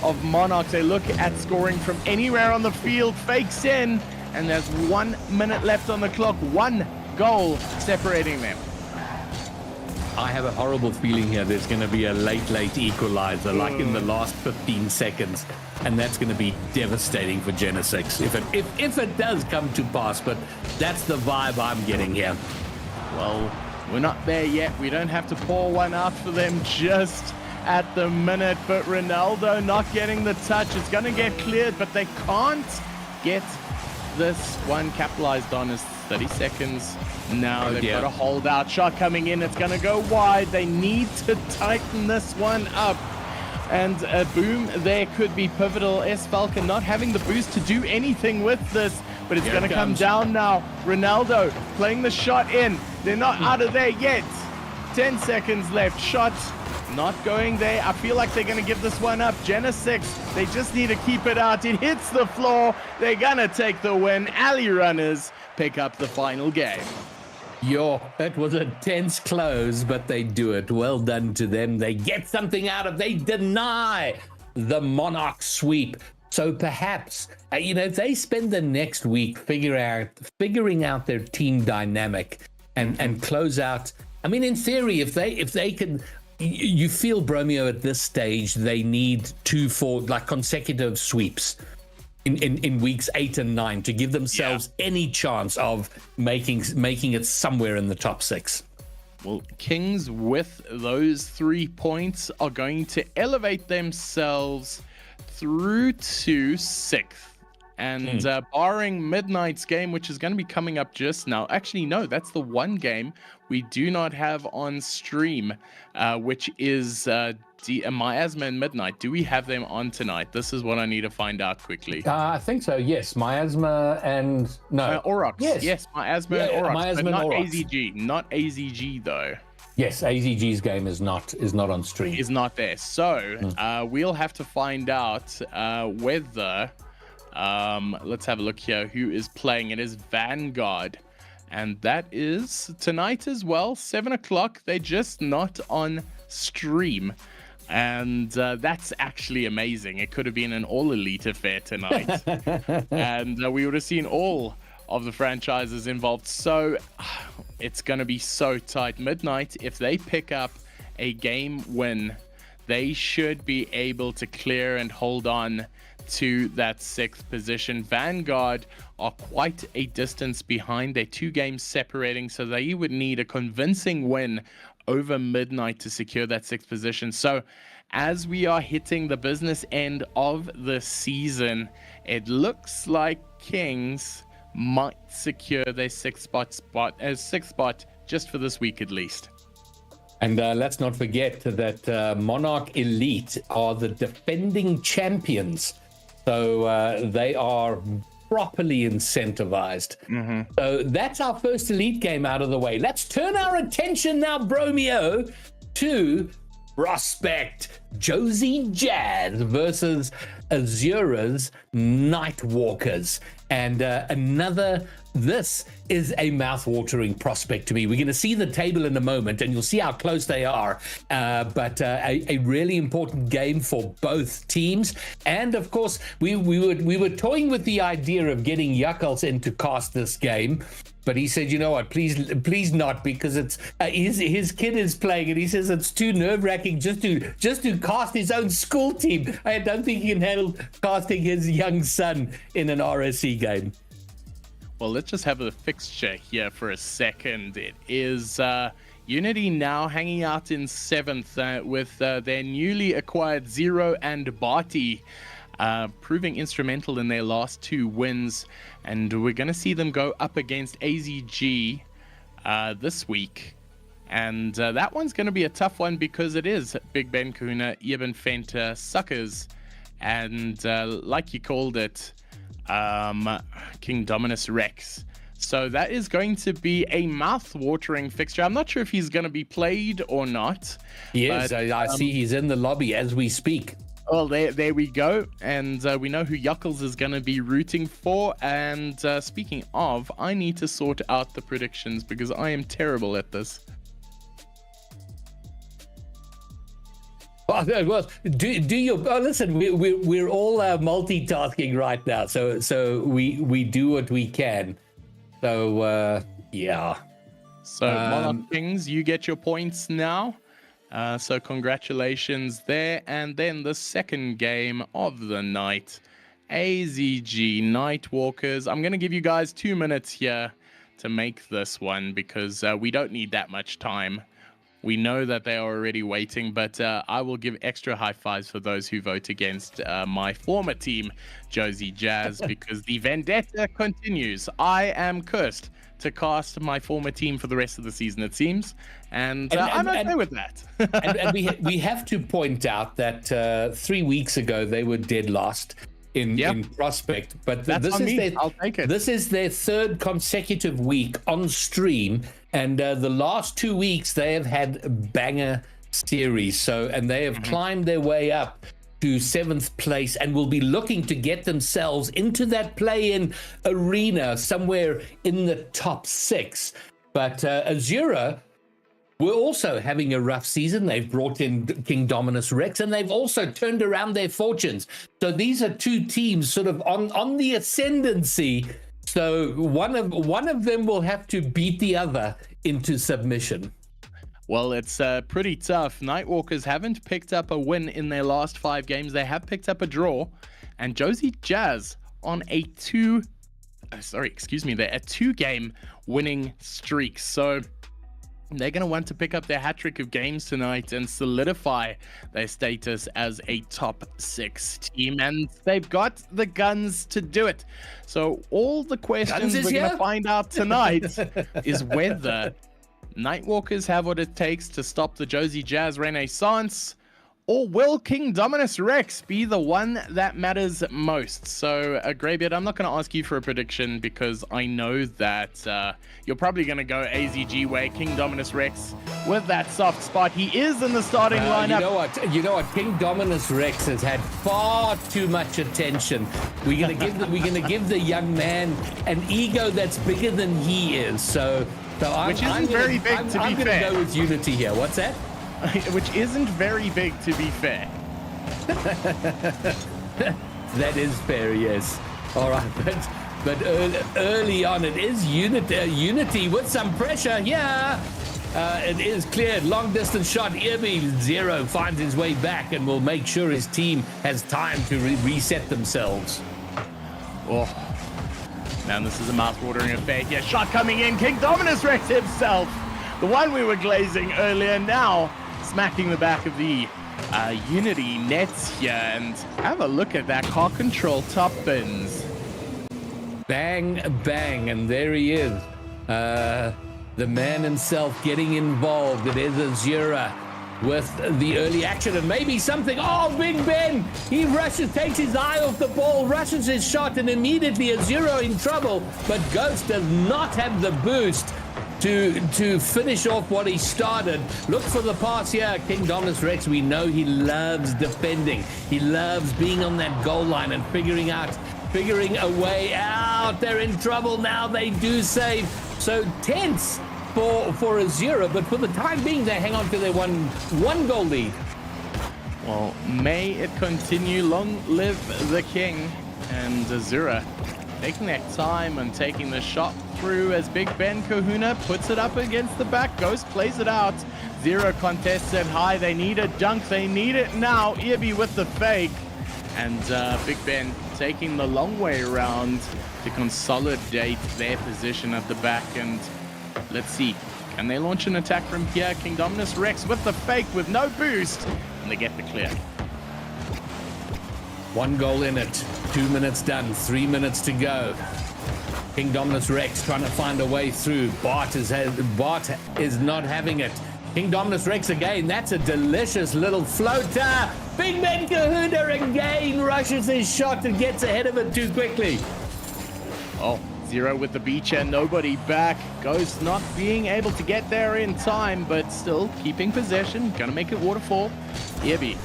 of Monarch. They look at scoring from anywhere on the field. Fakes in. And there's 1 minute left on the clock. One goal separating them. I have a horrible feeling here there's going to be a late equalizer, like in the last 15 seconds, and that's going to be devastating for Genisus if it does come to pass. But that's the vibe I'm getting here. Well, we're not there yet. We don't have to pour one out for them just at the minute, but Ronaldo not getting the touch. It's going to get cleared, but they can't get this one capitalized on. Is 30 seconds. Now they've got a holdout shot coming in. It's going to go wide. They need to tighten this one up. And a boom there could be pivotal. S-Falcon not having the boost to do anything with this, but it's going to come down now. Ronaldo playing the shot in. They're not out of there yet. 10 seconds left. Shot not going there. I feel like they're going to give this one up. Genisus, they just need to keep it out. It hits the floor. They're going to take the win. Alley Runners pick up the final game. It was a tense close, but they do it. Well done to them. They get something out of. They deny the Monarch sweep. So perhaps, if they spend the next week figuring out their team dynamic and close out. I mean, in theory, if they can, you feel Bromeo at this stage, they need 2 consecutive sweeps in weeks 8 and 9 to give themselves any chance of making it somewhere in the top 6. Well, Kings with those 3 points are going to elevate themselves through to 6th. And barring Midnight's game, which is going to be coming up just now. Actually, no, that's the one game we do not have on stream, which is Miasma and Midnight. Do we have them on tonight? This is what I need to find out quickly. I think so, yes. Miasma and... No. Aurochs. Yes, Miasma and Aurochs. Miasma but not and Aurochs. AZG. Not AZG, though. Yes, AZG's game is not on stream. Is not there. So, we'll have to find out whether... let's have a look here. Who is playing? It is Vanguard. And that is tonight as well, 7 o'clock. They're just not on stream. And that's actually amazing. It could have been an all-elite affair tonight. And we would have seen all of the franchises involved. So it's going to be so tight. Midnight, if they pick up a game win, they should be able to clear and hold on to that 6th position. Vanguard are quite a distance behind. They're 2 games separating, so they would need a convincing win over Midnight to secure that 6th position. So as we are hitting the business end of the season, it looks like Kings might secure their 6th spot just for this week at least. And let's not forget that Monarch Elite are the defending champions. So they are properly incentivized. So that's our first Elite game out of the way. Let's turn our attention now, Bromeo, to Prospect Josie Jazz versus Azura's Nightwalkers. And this is a mouth-watering prospect to me. We're going to see the table in a moment, and you'll see how close they are. But a really important game for both teams. And of course, we were toying with the idea of getting Yuckles in to cast this game. But he said, you know what, please not, because it's his kid is playing, and he says it's too nerve-wracking just to cast his own school team. I don't think he can handle casting his young son in an RSC game. Well, let's just have a fixture here for a second. It is Unity now hanging out in 7th with their newly acquired Zero and Barty. Proving instrumental in their last 2 wins, and we're going to see them go up against AZG this week, and that one's going to be a tough one because it is Big Ben Kahuna, Eben Fenter, Suckers, and like you called it, King Dominus Rex So that is going to be a mouth-watering fixture. I'm not sure if he's going to be played or not. Yes, but, I see he's in the lobby as we speak. Well, there we go. And we know who Yuckles is going to be rooting for. And speaking of, I need to sort out the predictions because I am terrible at this. Well, do you listen? We're all multitasking right now, so we do what we can. So yeah. So Monarch Kings, you get your points now. So congratulations there. And then the second game of the night, AZG Nightwalkers. I'm going to give you guys 2 minutes here to make this one because we don't need that much time. We know that they are already waiting, but I will give extra high fives for those who vote against my former team, Josie Jazz, because the vendetta continues. I am cursed to cast my former team for the rest of the season, it seems, and I'm okay with that. and we have to point out that 3 weeks ago they were dead last in Prospect, but I'll take it. This is their third consecutive week on stream, and the last 2 weeks they have had banger series. So, and they have climbed their way up to 7th place and will be looking to get themselves into that play-in arena somewhere in the top 6. But Azura, we're also having a rough season. They've brought in King Dominus Rex, and they've also turned around their fortunes. So these are two teams sort of on the ascendancy. So one of them will have to beat the other into submission. Well, it's pretty tough. Nightwalkers haven't picked up a win in their last 5 games. They have picked up a draw, and Josie Jazz on a 2-game winning streak. So they're going to want to pick up their hat-trick of games tonight and solidify their status as a top 6 team. And they've got the guns to do it. So all the questions we're going to find out tonight is whether Nightwalkers have what it takes to stop the Josie Jazz Renaissance, or will King Dominus Rex be the one that matters most? So, Greybeard, I'm not going to ask you for a prediction because I know that you're probably going to go AZG way. King Dominus Rex with that soft spot. He is in the starting lineup. You know what? King Dominus Rex has had far too much attention. We're going to give the young man an ego that's bigger than he is. Which isn't very big, to be fair. I'm going to go with Unity here. What's that? Which isn't very big, to be fair. That is fair, yes. All right, but early on, it is Unity with some pressure. Yeah, it is cleared. Long distance shot. Zero finds his way back and will make sure his team has time to reset themselves. Oh, man, this is a mouth-watering affair. Yeah, shot coming in. King Dominus Rex himself, the one we were glazing earlier, now smacking the back of the Unity nets here. And have a look at that car control top bins. Bang, bang, and there he is. The man himself getting involved. It is Azura with the early action and maybe something. Oh, Big Ben! He rushes, takes his eye off the ball, rushes his shot, and immediately Azura in trouble. But Ghost does not have the boost to finish off what he started. Look for the pass here. King Dominus Rex, we know he loves defending. He loves being on that goal line and figuring a way out. They're in trouble now. They do save. So tense for Azura, but for the time being, they hang on to their one goal lead. Well, may it continue. Long live the king. And Azura taking their time and taking the shot through as Big Ben Kahuna puts it up against the back. Ghost plays it out. Zero contested high. They need a dunk. They need it now. Irby with the fake. And Big Ben taking the long way around to consolidate their position at the back. And let's see. Can they launch an attack from here? King Dominus Rex with the fake with no boost. And they get the clear. 1 goal in it. 2 minutes done. 3 minutes to go. King Dominus Rex trying to find a way through. Bart is not having it. King Dominus Rex again. That's a delicious little floater. Big Ben Kahuna again rushes his shot and gets ahead of it too quickly. Oh, Zero with the beacher, nobody back. Ghost not being able to get there in time, but still keeping possession. Gonna make it waterfall. Irby.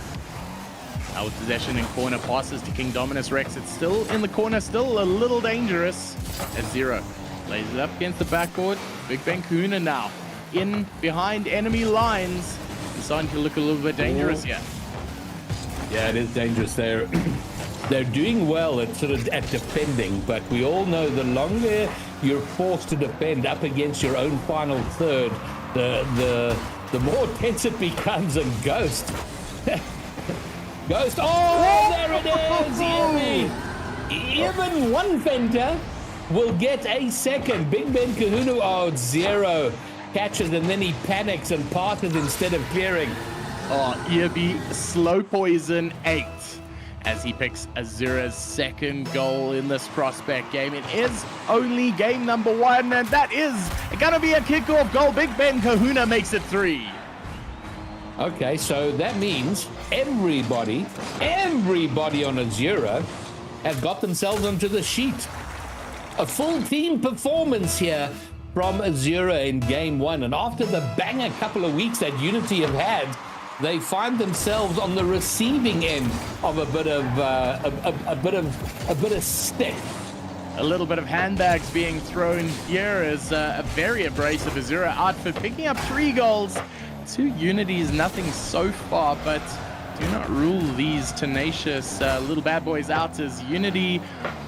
Now with possession in corner, passes to King Dominus Rex. It's still in the corner, still a little dangerous. As Zero lays it up against the backboard. Big Ben Kahuna now in behind enemy lines. It's starting to look a little bit dangerous here. Yeah, it is dangerous. They're doing well at at defending, but we all know the longer you're forced to defend up against your own final third, the more tense it becomes. And Ghost, Ghost, oh, there it is! Even one vendor will get a second. Big Ben Kahuna, oh, Zero catches and then he panics and passes instead of clearing. Oh, Irby, slow poison 8 as he picks Azura's second goal in this prospect game. It is only game number 1, and that is gonna be a kickoff goal. Big Ben Kahuna makes it 3. Okay, so that means everybody on Azura have got themselves onto the sheet. A full team performance here from Azura in game 1, and after the banger couple of weeks that Unity have had, they find themselves on the receiving end of a bit of stick. A little bit of handbags being thrown here as a very abrasive Azura outfit, picking up 3 goals. 2 Unities, nothing so far, but do not rule these tenacious little bad boys out, as Unity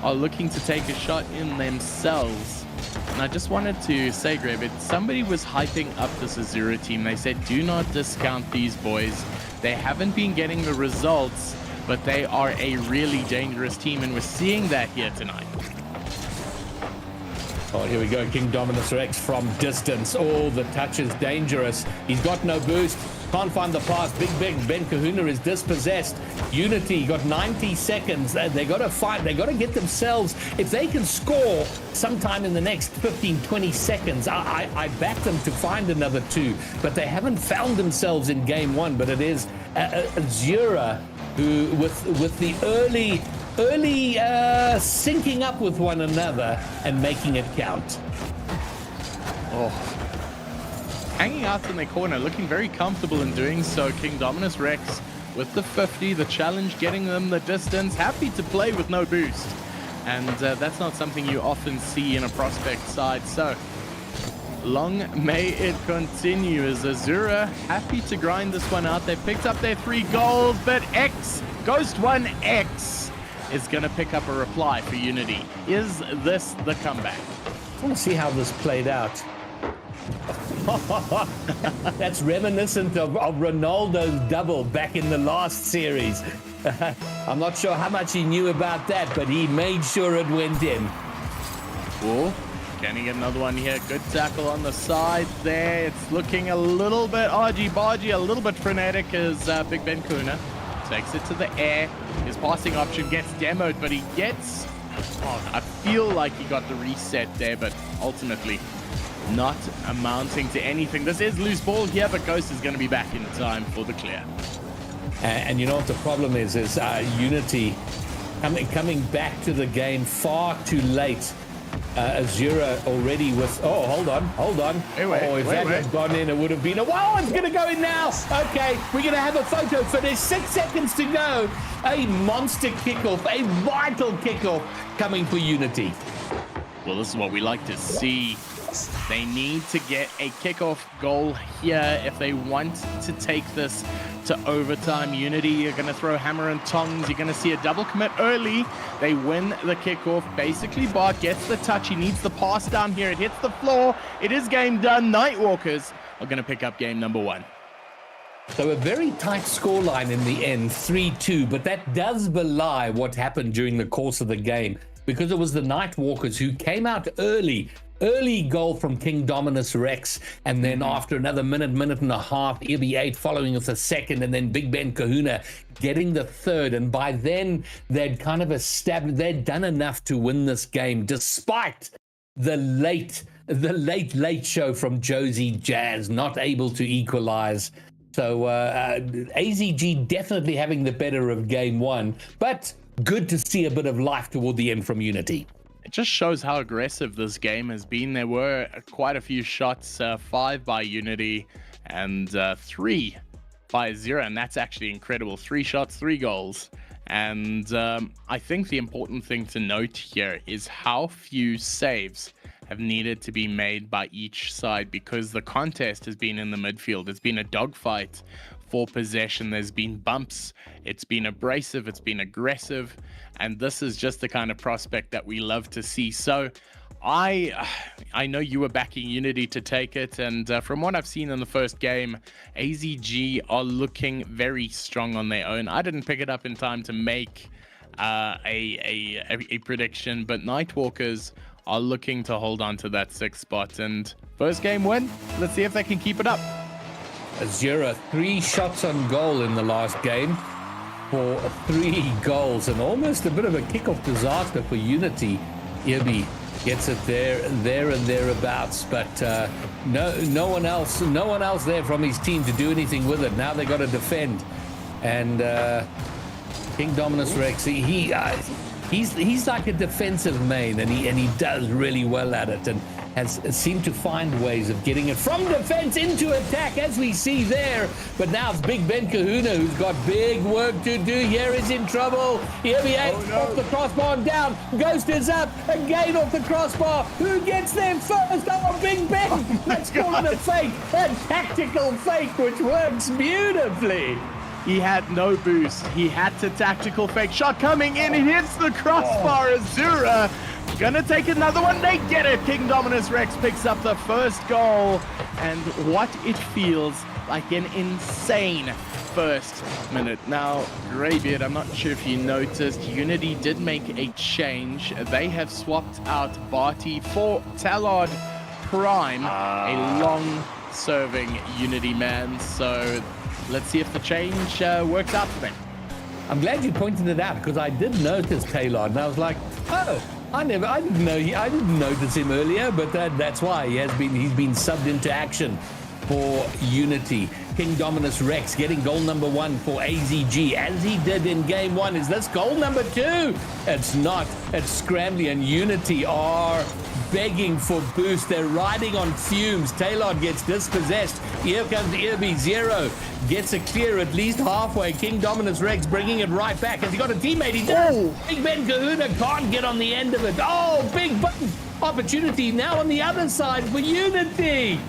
are looking to take a shot in themselves. And I just wanted to say, Greg, somebody was hyping up this Azura team. They said, do not discount these boys. They haven't been getting the results, but they are a really dangerous team, and we're seeing that here tonight. Oh, here we go. King Dominus Rex from distance. Oh, the touch is dangerous. He's got no boost. Can't find the pass. Big Ben Kahuna is dispossessed. Unity got 90 seconds. They got to fight. They got to get themselves. If they can score sometime in the next 15, 20 seconds, I back them to find another 2. But they haven't found themselves in game 1. But it is Azura who, with the early syncing up with one another and making it count. Oh, hanging out in their corner, looking very comfortable in doing so. King Dominus Rex with the 50, the challenge getting them the distance, happy to play with no boost, and that's not something you often see in a prospect side. So long may it continue, as Azura happy to grind this one out. They've picked up their 3 goals, but Ghost 1X is going to pick up a reply for Unity. Is this the comeback? I want to see how this played out. That's reminiscent of Ronaldo's double back in the last series. I'm not sure how much he knew about that, but he made sure it went in. Cool. Can he get another one here? Good tackle on the side there. It's looking a little bit argy-bargy, a little bit frenetic as Big Ben Kahuna takes it to the air. His passing option gets demoed, but he gets... Oh, I feel like he got the reset there, but ultimately not amounting to anything. This is loose ball here, but Ghost is going to be back in time for the clear. And you know what the problem is Unity coming back to the game far too late. Azura already with... Oh, hold on. If that had gone in, it would have been a... Wow, it's going to go in now. Okay, we're going to have a photo finish. 6 seconds to go. A monster kickoff, a vital kickoff coming for Unity. Well, this is what we like to see. They need to get a kickoff goal here if they want to take this to overtime. Unity, you're going to throw hammer and tongs. You're going to see a double commit early. They win the kickoff. Basically, Bart gets the touch. He needs the pass down here. It hits the floor. It is game done. Nightwalkers are going to pick up game number 1. So a very tight scoreline in the end, 3-2, but that does belie what happened during the course of the game, because it was the Nightwalkers who came out early goal from King Dominus Rex, and then after another minute and a half, EB8 following with a second, and then Big Ben Kahuna getting the third. And by then, they'd kind of established, they'd done enough to win this game, despite the late show from Josie Jazz, not able to equalize. So AZG definitely having the better of game 1, but good to see a bit of life toward the end from Unity. it just shows how aggressive this game has been. There were quite a few shots, 5 by Unity and 3 by Zero, and that's actually incredible. 3 shots, 3 goals. And I think the important thing to note here is how few saves have needed to be made by each side, because the contest has been in the midfield. It's been a dogfight for possession. There's been bumps. It's been abrasive. It's been aggressive. And this is just the kind of prospect that we love to see. So I know you were backing Unity to take it, and from what I've seen in the first game, AZG are looking very strong on their own. I didn't pick it up in time to make a prediction, but Nightwalkers are looking to hold on to that 6th spot. And first game win, let's see if they can keep it up. Azura, 3 shots on goal in the last game for 3 goals, and almost a bit of a kickoff disaster for Unity. Irby gets it there and thereabouts, but no one else there from his team to do anything with it. Now they got to defend, and King Dominus Rex, he's like a defensive main, and he does really well at it, and has seemed to find ways of getting it from defense into attack, as we see there. But now it's Big Ben Kahuna, who's got big work to do. Here is in trouble. Off the crossbar and down. Ghost is up. Again off the crossbar. Who gets there first? Oh, Big Ben. Let's call it a fake. A tactical fake, which works beautifully. He had no boost. He had to tactical fake. Shot coming in. It hits the crossbar. Azura gonna take another one. They get it. King Dominus Rex picks up the first goal. And what it feels like an insane first minute. Now, Greybeard, I'm not sure if you noticed, Unity did make a change. They have swapped out Barty for Talard Prime, a long-serving Unity man. So let's see if the change works out for them. I'm glad you pointed it out, because I did notice Taylor, and I was like, oh, I didn't notice him earlier, but that's why he's been subbed into action for Unity. King Dominus Rex getting goal number 1 for AZG, as he did in game 1. Is this goal number 2? It's not. It's Scrambly, and Unity are begging for boost. They're riding on fumes. Taylor gets dispossessed. Here comes Irby. Zero gets a clear at least halfway. King Dominus Rex bringing it right back. Has he got a teammate? He does. Oh. Big Ben Kahuna can't get on the end of it. Oh, big button opportunity now on the other side for Unity.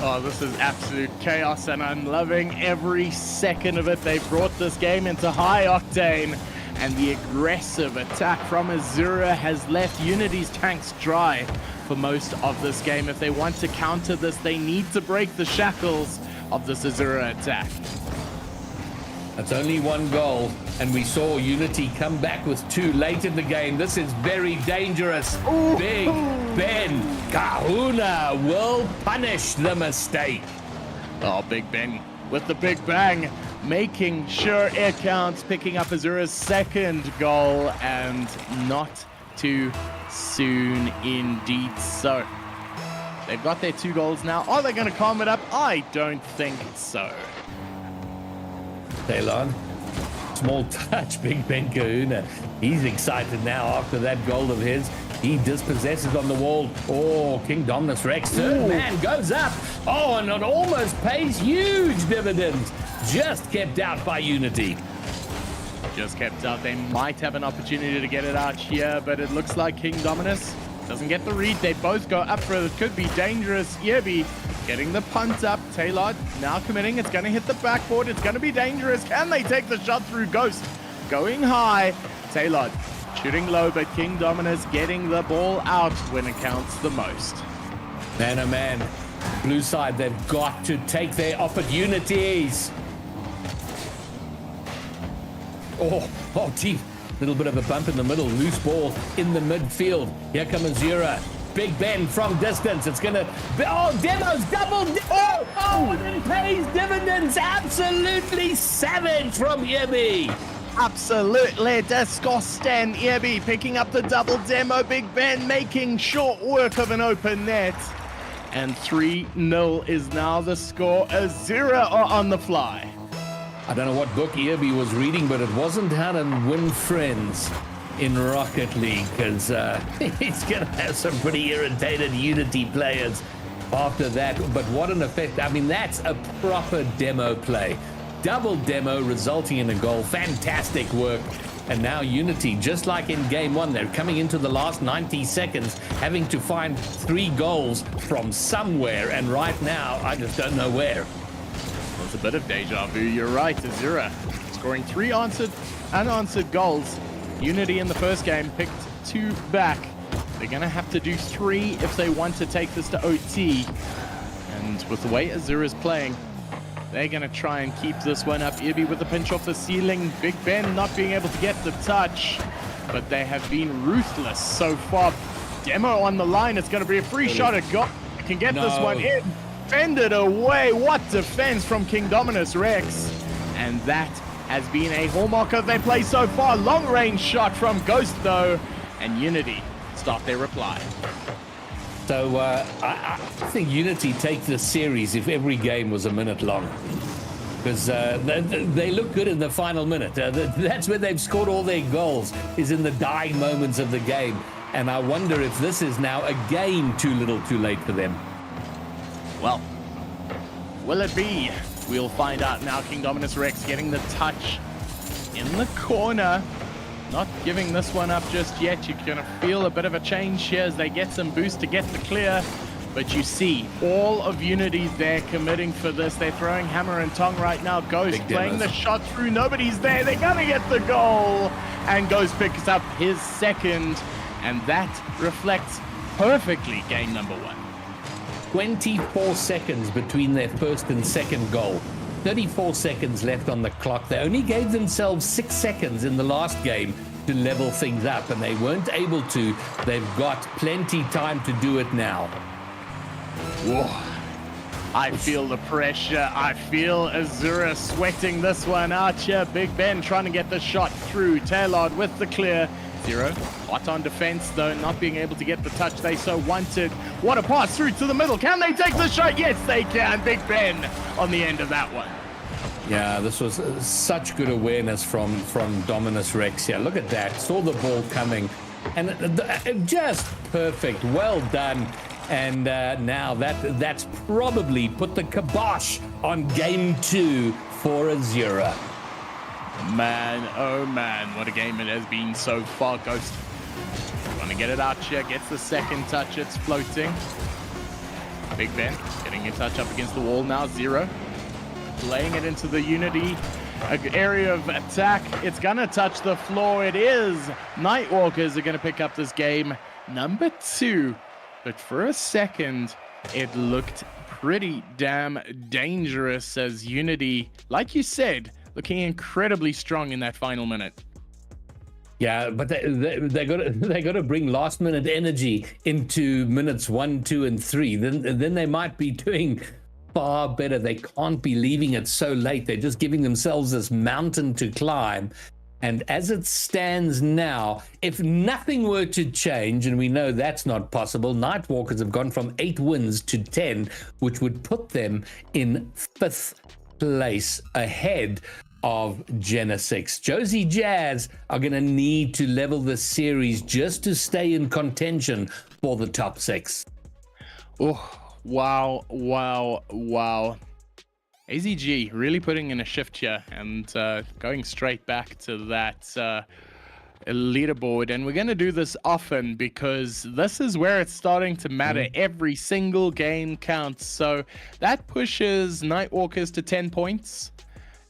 Oh, this is absolute chaos, and I'm loving every second of it. They brought this game into high octane, and the aggressive attack from Azura has left Unity's tanks dry for most of this game. If they want to counter this, they need to break the shackles of this Azura attack. That's only 1 goal, and we saw Unity come back with 2 late in the game. This is very dangerous. Ooh. Big Ben Kahuna will punish the mistake. Oh, Big Ben with the big bang, making sure it counts, picking up Azura's 2nd goal, and not too soon indeed. So they've got their 2 goals now. Are they going to calm it up? I don't think so. Taylor, small touch, Big Ben Kahuna. He's excited now after that goal of his. He dispossesses on the wall. Oh, King Dominus Rex, 3rd man goes up. Oh, and it almost pays huge dividends. Just kept out by Unity. Just kept out. They might have an opportunity to get it out here, but it looks like King Dominus doesn't get the read. They both go up for it. It could be dangerous. Irby getting the punt up. Taylor now committing. It's going to hit the backboard. It's going to be dangerous. Can they take the shot through? Ghost going high. Taylor shooting low, but King Dominus getting the ball out when it counts the most. Man, oh man. Blue side, they've got to take their opportunities. Oh, gee. Little bit of a bump in the middle. Loose ball in the midfield. Here comes Azura. Big Ben from distance. It's going to... Oh, Demo's double... Oh, and it pays dividends. Absolutely savage from Irby. Absolutely disgusting. Irby picking up the double demo. Big Ben making short work of an open net. And 3-0 is now the score. Azura are on the fly. I don't know what book Irby was reading, but it wasn't How to Win Friends. in Rocket League, because he's going to have some pretty irritated Unity players after that. But what an effect. I mean, that's a proper demo play. Double demo resulting in a goal. Fantastic work. And now Unity, just like in game one, they're coming into the last 90 seconds, having to find 3 goals from somewhere. And right now, I just don't know where. Well, it's a bit of deja vu. You're right, Azura scoring 3 unanswered goals. Unity in the first game picked 2 back. They're going to have to do 3 if they want to take this to OT. And with the way Azura's playing, they're going to try and keep this one up. Irby with the pinch off the ceiling. Big Ben not being able to get the touch. But they have been ruthless so far. Demo on the line. It's going to be a free shot at goal. Can get this one in. Fended away. What defense from King Dominus Rex. And that has been a hallmark of their play so far. Long range shot from Ghost though. And Unity start their reply. So I think Unity take this series if every game was a minute long, because they look good in the final minute. That's where they've scored all their goals, is in the dying moments of the game. And I wonder if this is now again too little too late for them. Well, will it be? We'll find out now. King Dominus Rex getting the touch in the corner. Not giving this one up just yet. You're going to feel a bit of a change here as they get some boost to get the clear. But you see all of Unity there committing for this. They're throwing hammer and tongue right now. Ghost playing the shot through. Nobody's there. They're going to get the goal. And Ghost picks up his second. And that reflects perfectly game number 1. 24 seconds between their first and second goal. 34 seconds left on the clock. They only gave themselves 6 seconds in the last game to level things up, and they weren't able to. They've got plenty time to do it now. Whoa. I feel the pressure. I feel Azura sweating this one out here. Big Ben trying to get the shot through. Taylor with the clear. Zero. Hot on defense, though, not being able to get the touch they so wanted. What a pass through to the middle. Can they take the shot? Yes, they can. Big Ben on the end of that one. Yeah, this was such good awareness from Dominus Rex here. Look at that. Saw the ball coming. And just perfect. Well done. And now that's probably put the kibosh on game 2 for Azura. Man, oh man, what a game it has been so far. Ghost trying to get it out here, gets the second touch, it's floating. Big Ben getting a touch up against the wall now. Zero laying it into the Unity area of attack. It's gonna touch the floor. It is. Nightwalkers are gonna pick up this game number 2. But for a second, it looked pretty damn dangerous as Unity, like you said, looking incredibly strong in that final minute. Yeah, but they got to bring last minute energy into minutes 1, 2, and 3. Then they might be doing far better. They can't be leaving it so late. They're just giving themselves this mountain to climb. And as it stands now, if nothing were to change, and we know that's not possible, Nightwalkers have gone from 8 wins to 10, which would put them in 5th place ahead of Genisus. Josie Jazz are going to need to level the series just to stay in contention for the top 6. Oh, wow. AZG really putting in a shift here and going straight back to that leaderboard. And we're going to do this often because this is where it's starting to matter. Every single game counts. So that pushes Nightwalkers to 10 points.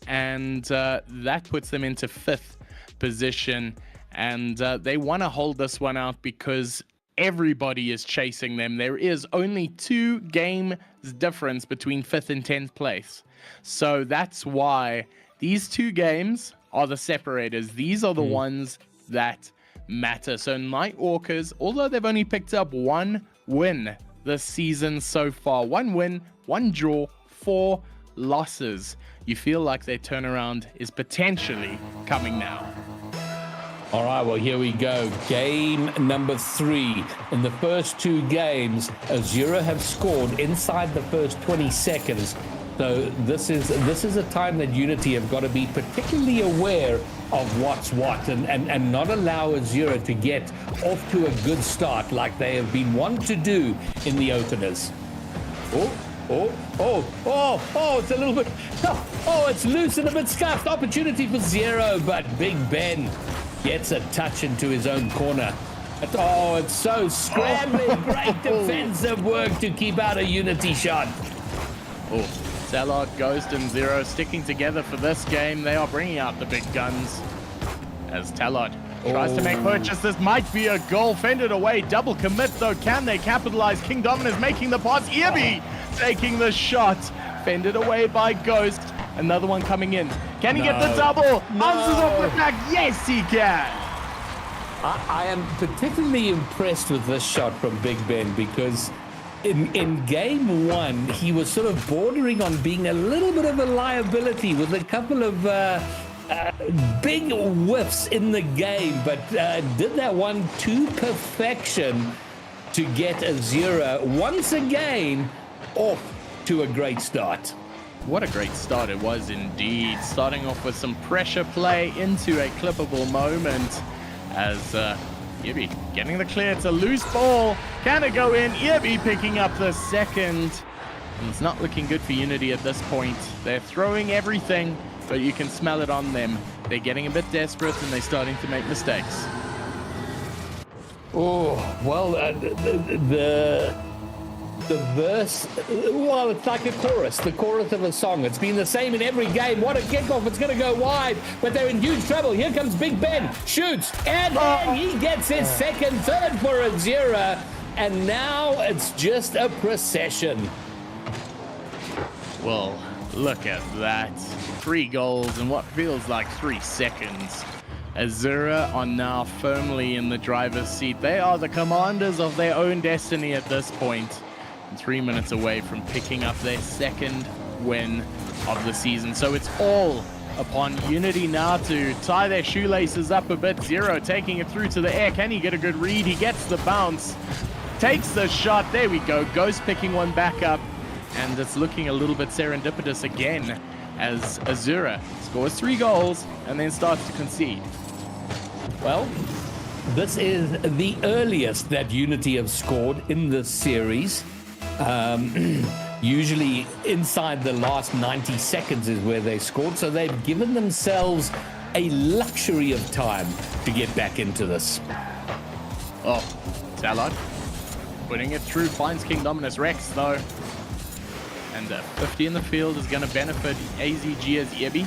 And that puts them into 5th position. And they want to hold this one out because everybody is chasing them. There is only 2 games difference between 5th and 10th place. So that's why these 2 games are the separators. These are the ones that matter. So Nightwalkers, although they've only picked up 1 win this season so far, 1 win, 1 draw, 4 losses, you feel like their turnaround is potentially coming now. All right, well, here we go. Game number 3. In the first 2 games, Azura have scored inside the first 20 seconds. So this is a time that Unity have got to be particularly aware of what's what and not allow Azura to get off to a good start like they have been wont to do in the openers. It's a little bit, it's loose and a bit scuffed. Opportunity for Zero, but Big Ben gets a touch into his own corner. It's so scrambling. Great defensive work to keep out a Unity shot. Salad, Ghost, and Zero sticking together for this game. They are bringing out the big guns as Talot tries to make purchase. This might be a goal. Fended away. Double commit, though. Can they capitalize? King Dominus making the pass. Irby taking the shot. Fended away by Ghost. Another one coming in. Can he get the double? Answers off the back. Yes, he can. I am particularly impressed with this shot from Big Ben because in game one, he was sort of bordering on being a little bit of a liability with a couple of big whiffs in the game, but did that one to perfection to get Azura once again off to a great start. What a great start it was indeed. Starting off with some pressure play into a clippable moment as Irby getting the clear. It's a loose ball. Can it go in? Irby picking up the second. And it's not looking good for Unity at this point. They're throwing everything, but you can smell it on them. They're getting a bit desperate and they're starting to make mistakes. The verse, well, it's like a chorus, the chorus of a song. It's been the same in every game. What a kickoff. It's going to go wide, but they're in huge trouble. Here comes Big Ben, shoots, and then he gets his second, third for Azura, and now it's just a procession. Well, look at that. 3 goals in what feels like 3 seconds. Azura are now firmly in the driver's seat. They are the commanders of their own destiny at this point. 3 minutes away from picking up their second win of the season. So it's all upon Unity now to tie their shoelaces up a bit. Zero taking it through to the air. Can he get a good read? He gets the bounce, takes the shot. There we go. Ghost picking one back up, and it's looking a little bit serendipitous again as Azura scores 3 goals and then starts to concede. Well, this is the earliest that Unity have scored in this series. Usually inside the last 90 seconds is where they scored, so they've given themselves a luxury of time to get back into this. Salad putting it through, finds King Dominus Rex though, and 50 in the field is going to benefit AZG as Irby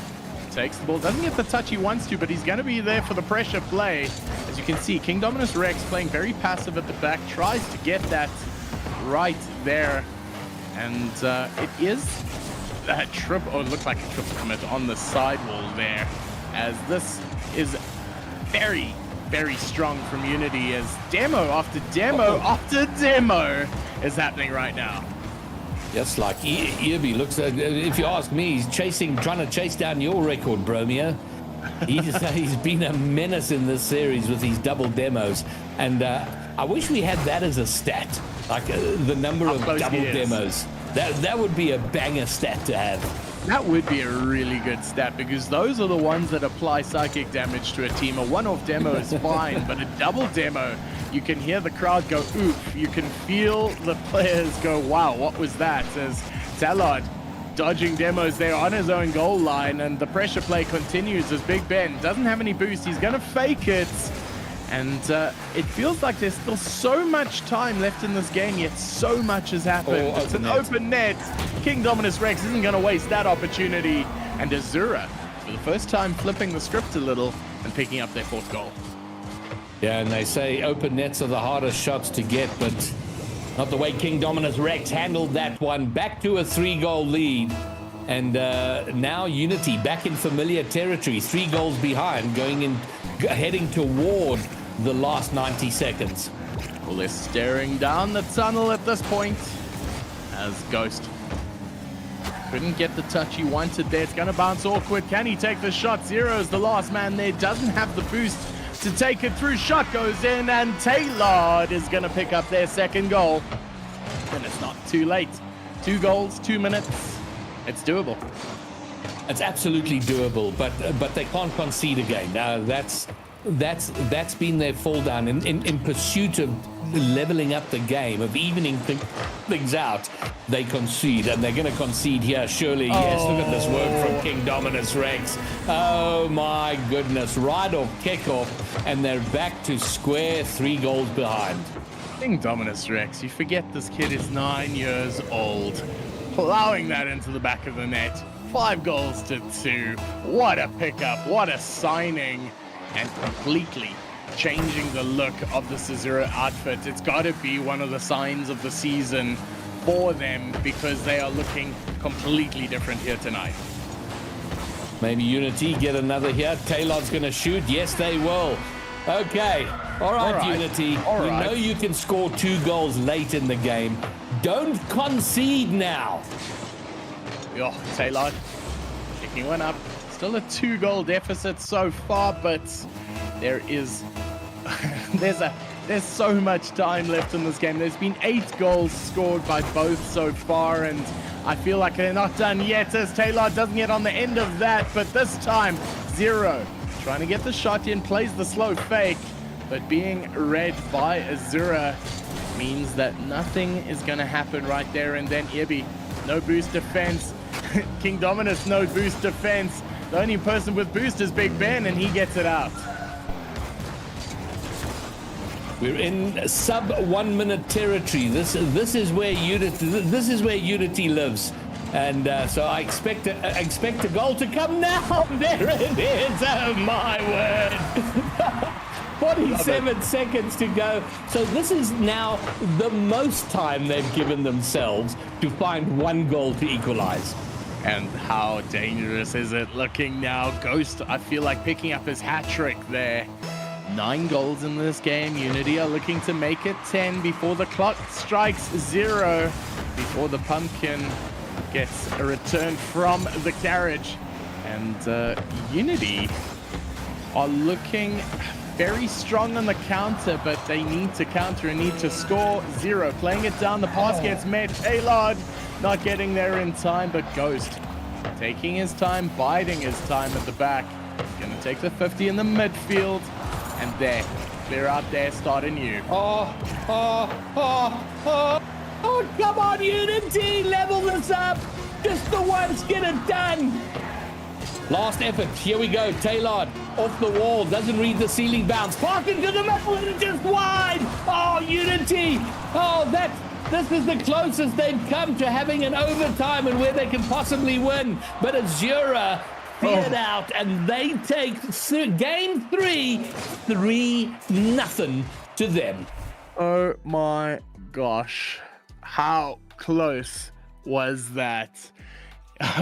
takes the ball, doesn't get the touch he wants to, but he's going to be there for the pressure play. As you can see, King Dominus Rex playing very passive at the back, tries to get that right there, and it is a triple, it looked like a triple commit on the sidewall there, as this is very, very strong from Unity, as demo after demo after demo is happening right now. Just like Irby looks, if you ask me, he's trying to chase down your record, Bromeo. He's been a menace in this series with these double demos, and I wish we had that as a stat, like the number of double demos. That would be a banger stat to have. That would be a really good stat, because those are the ones that apply psychic damage to a team. A one-off demo is fine, but a double demo, you can hear the crowd go oof. You can feel the players go, wow, what was that? As Talot dodging demos there on his own goal line, and the pressure play continues as Big Ben doesn't have any boost. He's going to fake it, and it feels like there's still so much time left in this game, yet so much has happened. It's an open net. King Dominus Rex isn't going to waste that opportunity, and Azura, for the first time, flipping the script a little and picking up their 4th goal. Yeah, and they say open nets are the hardest shots to get, but not the way King Dominus Rex handled that one. Back to a 3-goal lead. And now Unity back in familiar territory, 3 goals behind, heading toward the last 90 seconds. Well, they're staring down the tunnel at this point as Ghost couldn't get the touch he wanted there. It's going to bounce awkward. Can he take the shot? Zero's the last man there. Doesn't have the boost to take it through. Shot goes in, and Taylor is going to pick up their 2nd goal. And it's not too late. 2 goals, 2 minutes. It's doable. It's absolutely doable, but they can't concede again. That's been their fall down in pursuit of leveling up the game, of evening things out. They concede, and they're going to concede here, surely. Yes, look at this work from King Dominus Rex. Oh my goodness, right off kickoff, and they're back to square 3 goals behind. King Dominus Rex, you forget this kid is 9 years old, plowing that into the back of the net. 5 goals to 2. What a pickup, what a signing, and completely changing the look of the Caesura outfit. It's got to be one of the signs of the season for them, because they are looking completely different here tonight. Maybe Unity get another here. Taylor's going to shoot. Yes, they will. Okay. All right, Unity. We know you can score 2 goals late in the game. Don't concede now. Oh, Taylor picking one up. Still a 2-goal deficit so far, but there is there's so much time left in this game. There's been 8 goals scored by both so far, and I feel like they're not done yet, as Taylor doesn't get on the end of that. But this time, 0 trying to get the shot in, plays the slow fake, but being read by Azura means that nothing is going to happen right there. And then Ibi, no boost defense. King Dominus, no boost defense. The only person with boost is Big Ben, and he gets it out. We're in sub 1 minute territory. This is where Unity lives, and so I expect a goal to come now. There it is! Oh my word! 47 seconds to go. So this is now the most time they've given themselves to find 1 goal to equalize. And how dangerous is it looking now? Ghost, I feel like picking up his hat trick there. 9 goals in this game. Unity are looking to make it 10 before the clock strikes 0, before the pumpkin gets a return from the carriage. And Unity are looking very strong on the counter, but they need to counter and need to score. 0 playing it down, the pass gets met. Taylor not getting there in time, but Ghost taking his time, biding his time at the back. Gonna take the 50 in the midfield, and there, clear out there, start anew. Oh, come on, Unity, level this up. Just the once, get it done. Last effort, here we go. Taylor off the wall, doesn't read the ceiling bounce. Pass into the middle, and it's just wide. Oh, Unity. Oh, this is the closest they've come to having an overtime and where they can possibly win. But Azura feared out, and they take game 3, 3-0 to them. Oh my gosh. How close was that?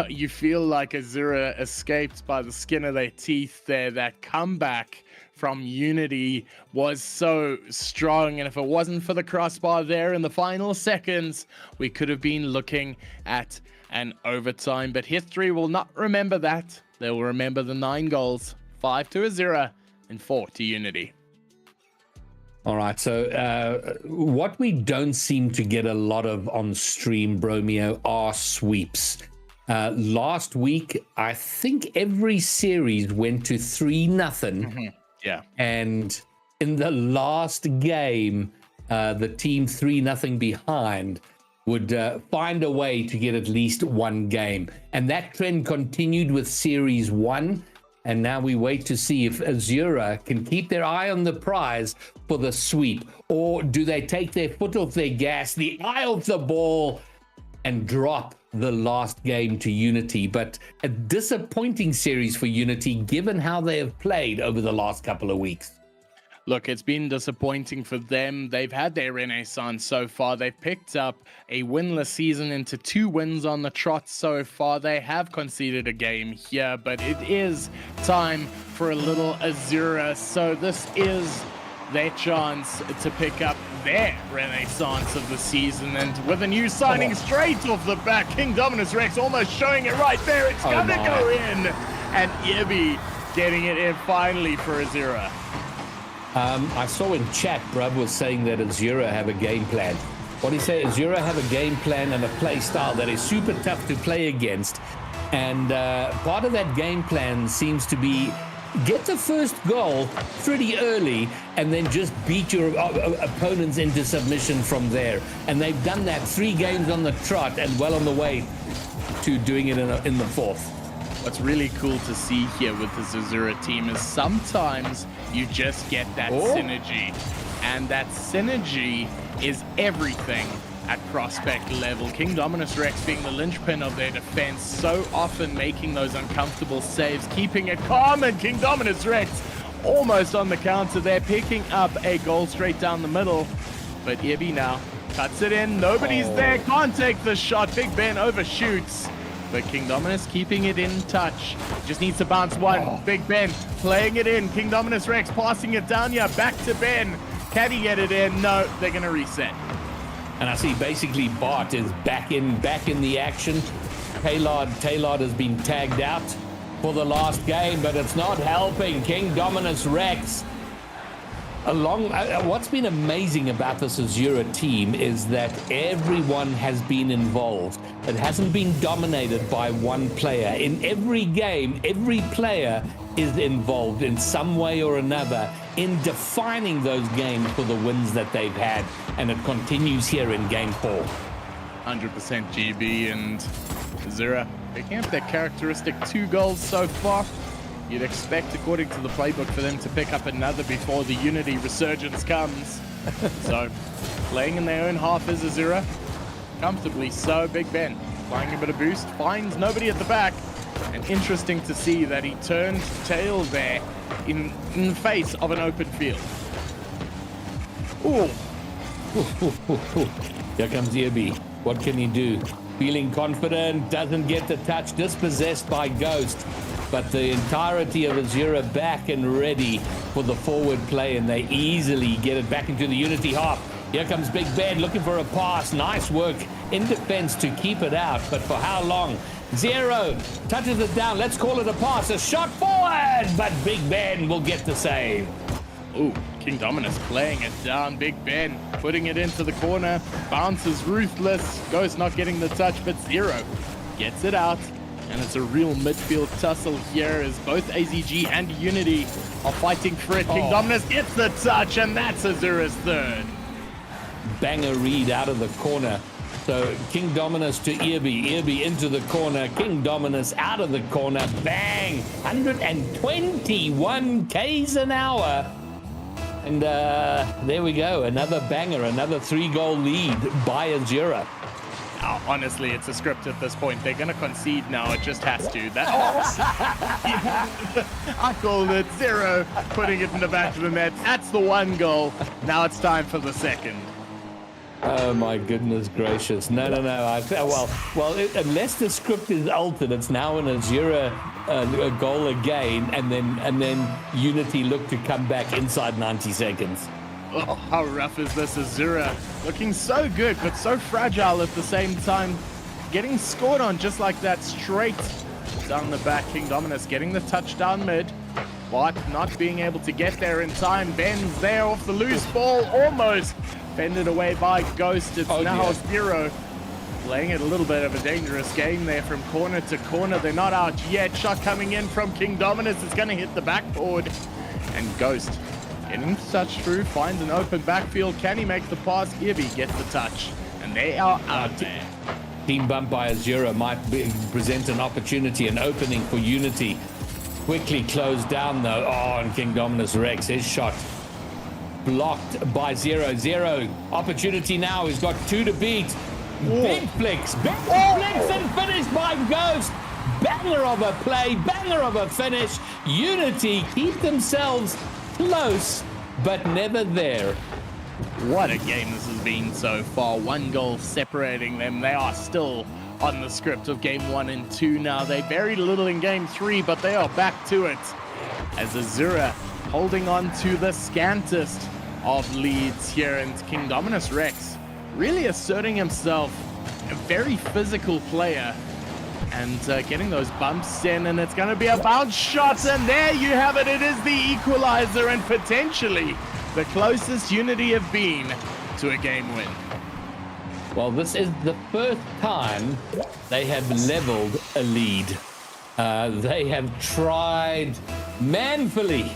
You feel like Azura escaped by the skin of their teeth there. That comeback from Unity was so strong, and if it wasn't for the crossbar there in the final seconds, we could have been looking at an overtime. But history will not remember that. They will remember the 9 goals, 5 to Azura and 4 to Unity. All right, so what we don't seem to get a lot of on stream, Bromeo, are sweeps. Last week, I think every series went to 3-0. Mm-hmm. Yeah. And in the last game, the team 3-0 behind would find a way to get at least 1 game. And that trend continued with Series 1. And now we wait to see if Azura can keep their eye on the prize for the sweep. Or do they take their foot off their gas, the eye off the ball, and drop the last game to Unity? But a disappointing series for Unity, given how they have played over the last couple of weeks. Look, it's been disappointing for them. They've had their renaissance so far. They've picked up a winless season into 2 wins on the trot so far. They have conceded a game here, but it is time for a little Azura. So this is their chance to pick up their renaissance of the season. And with a new signing straight off the back, King Dominus Rex almost showing it right there. It's going to go in. And Ibi getting it in finally for Azura. I saw in chat, Brub was saying that Azura have a game plan. What he said, Azura have a game plan and a play style that is super tough to play against. And part of that game plan seems to be get the first goal pretty early and then just beat your opponents into submission from there. And they've done that 3 games on the trot and well on the way to doing it in the 4th. What's really cool to see here with the Zazura team is sometimes you just get that synergy. And that synergy is everything at prospect level. King Dominus Rex being the linchpin of their defense, so often making those uncomfortable saves, keeping it calm, and King Dominus Rex almost on the counter there, picking up a goal straight down the middle. But Irby now cuts it in, nobody's there, can't take the shot, Big Ben overshoots. But King Dominus keeping it in touch. Just needs to bounce one. Big Ben playing it in. King Dominus Rex passing it down here, back to Ben. Can he get it in? No, they're gonna reset. And I see basically Bart is back in the action. Taylor has been tagged out for the last game, but it's not helping King Dominus Rex. What's been amazing about this Azura team is that everyone has been involved. It hasn't been dominated by one player. In every game, every player is involved in some way or another in defining those games for the wins that they've had, and it continues here in game 4. 100% GB and Azura picking up their characteristic 2 goals so far. You'd expect, according to the playbook, for them to pick up another before the Unity resurgence comes. So, playing in their own half is Azura. Comfortably so. Big Ben applying a bit of boost, finds nobody at the back. And interesting to see that he turned tail there in the face of an open field. Ooh. Here comes Irby. What can he do? Feeling confident, doesn't get the touch, dispossessed by Ghost. But the entirety of Azura back and ready for the forward play, and they easily get it back into the Unity half. Here comes Big Ben looking for a pass. Nice work in defense to keep it out, but for how long? Zero touches it down. Let's call it a pass. A shot forward, but Big Ben will get the save. Ooh, King Dominus playing it down. Big Ben putting it into the corner. Bounces ruthless. Ghost not getting the touch, but Zero gets it out. And it's a real midfield tussle here as both AZG and Unity are fighting for it. King Dominus gets the touch, and that's Azura's 3rd. Banger read out of the corner. So King Dominus to Irby. Irby into the corner. King Dominus out of the corner. Bang! 121 Ks an hour. And there we go. Another banger. Another 3-goal lead by Azura. Oh, honestly, it's a script at this point. They're going to concede now. It just has to. I called it. Zero putting it in the back of the net. That's the 1 goal. Now it's time for the 2nd. Oh my goodness gracious! No. Unless the script is altered, it's now an Azura a goal again, and then Unity look to come back inside 90 seconds. Oh, how rough is this Azura? Looking so good, but so fragile at the same time. Getting scored on just like that, straight down the back. King Dominus getting the touchdown mid, but not being able to get there in time. Ben's there off the loose ball, almost fended away by Ghost. It's now Zero playing it a little bit of a dangerous game there from corner to corner. They're not out yet. Shot coming in from King Dominus. It's going to hit the backboard, and Ghost getting the touch through, finds an open backfield. Can he make the pass? Irby gets the touch, and they are out there. Team bump by Azura might present an opportunity, an opening for Unity. Quickly closed down though. Oh, and King Dominus Rex, his shot blocked by Zero. Zero, opportunity now. He's got 2 to beat. Big flicks and finished by Ghost. Banger of a play, banger of a finish. Unity keep themselves close, but never there. What a game this has been so far. 1 goal separating them. They are still on the script of game 1 and 2 now. They buried a little in game 3, but they are back to it. As Azura holding on to the scantest of leads here, and King Dominus Rex really asserting himself, a very physical player, and getting those bumps in, and it's going to be a bounce shot, and there you have it. It is the equalizer, and potentially the closest Unity have been to a game win. Well, this is the first time they have leveled a lead. They have tried manfully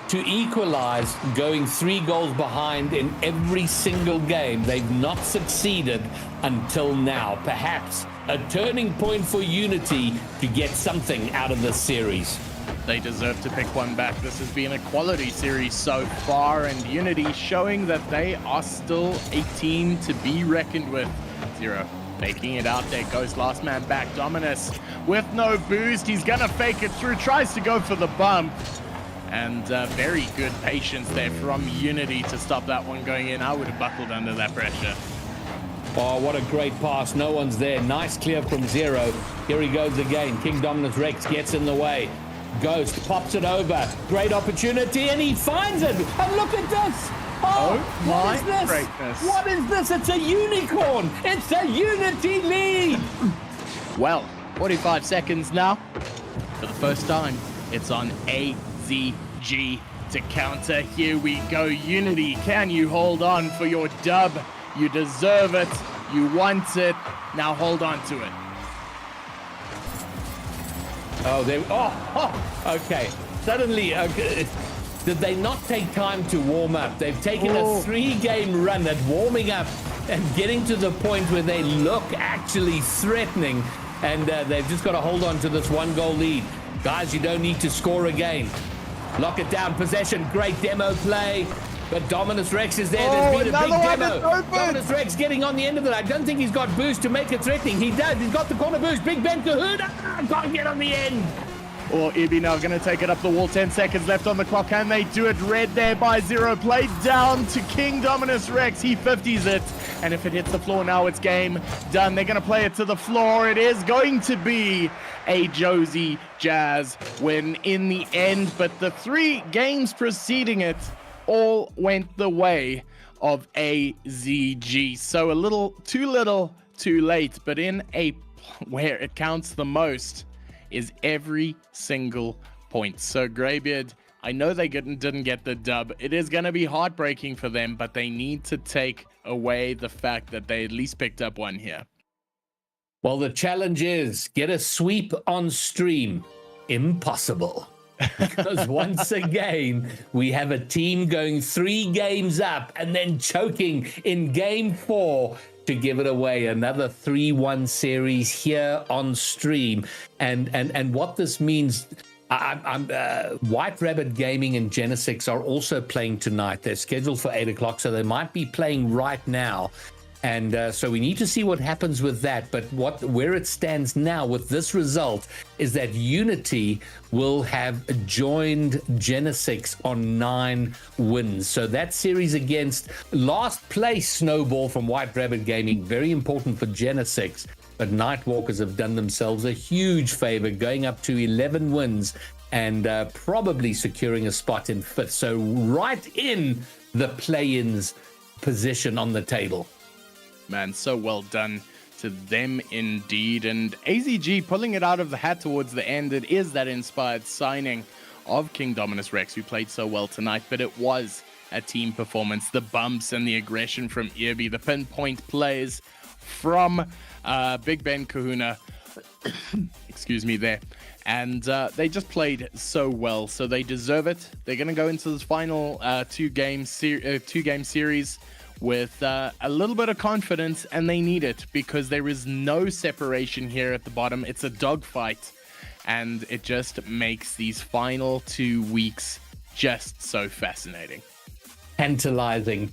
to equalize, going 3 goals behind in every single game. They've not succeeded until now. Perhaps a turning point for Unity to get something out of this series. They deserve to pick one back. This has been a quality series so far, and Unity showing that they are still a team to be reckoned with. Zero making it out there, goes last man back. Dominus with no boost. He's gonna fake it through, tries to go for the bump. And very good patience there from Unity to stop that one going in. I would have buckled under that pressure. Oh, what a great pass. No one's there. Nice clear from Zero. Here he goes again. King Dominus Rex gets in the way. Ghost pops it over. Great opportunity, and he finds it. And look at this. Oh, my what is this? greatness. What is this? It's a unicorn. It's a Unity lead. Well, 45 seconds now. For the first time, it's on AZG to counter. Here we go. Unity, can you hold on for your dub? You deserve it. You want it. Now hold on to it. Oh, okay. Suddenly, did they not take time to warm up? They've taken a 3-game run at warming up and getting to the point where they look actually threatening, and they've just got to hold on to this 1-goal lead. Guys, you don't need to score again. Lock it down, possession, great demo play. But Dominus Rex is there. There's been a big demo. Dominus Rex getting on the end of it. I don't think he's got boost to make it threatening. He does. He's got the corner boost. Big Ben Kahuna. Can't get on the end. Or Ibi now going to take it up the wall. 10 seconds left on the clock. Can they do it? Red there by Zero. Played down to King Dominus Rex. He 50s it. And if it hits the floor now, it's game done. They're going to play it to the floor. It is going to be a Josie Jazz win in the end. But the 3 games preceding it all went the way of AZG. So a little, too late. But in a where it counts the most is every single point. So Greybeard, I know they didn't get the dub. It is going to be heartbreaking for them, but they need to take away the fact that they at least picked up one here. Well, the challenge is get a sweep on stream. Impossible. Because once again, we have a team going 3 games up and then choking in game 4 to give it away. Another 3-1 series here on stream. And what this means, White Rabbit Gaming and Genisus are also playing tonight. They're scheduled for 8 o'clock, so they might be playing right now. And so we need to see what happens with that. But where it stands now with this result is that Unity will have joined Genisus on 9 wins. So that series against last place Snowball from White Rabbit Gaming, very important for Genisus. But Nightwalkers have done themselves a huge favor, going up to 11 wins and probably securing a spot in 5th. So right in the play-ins position on the table. Man, so well done to them indeed. And AZG pulling it out of the hat towards the end. It is that inspired signing of King Dominus Rex, who played so well tonight, but it was a team performance. The bumps and the aggression from Irby, the pinpoint plays from Big Ben Kahuna, excuse me there. And they just played so well, so they deserve it. They're going to go into this final 2-game series with a little bit of confidence, and they need it because there is no separation here at the bottom. It's a dogfight, and it just makes these final 2 weeks just so fascinating. Tantalizing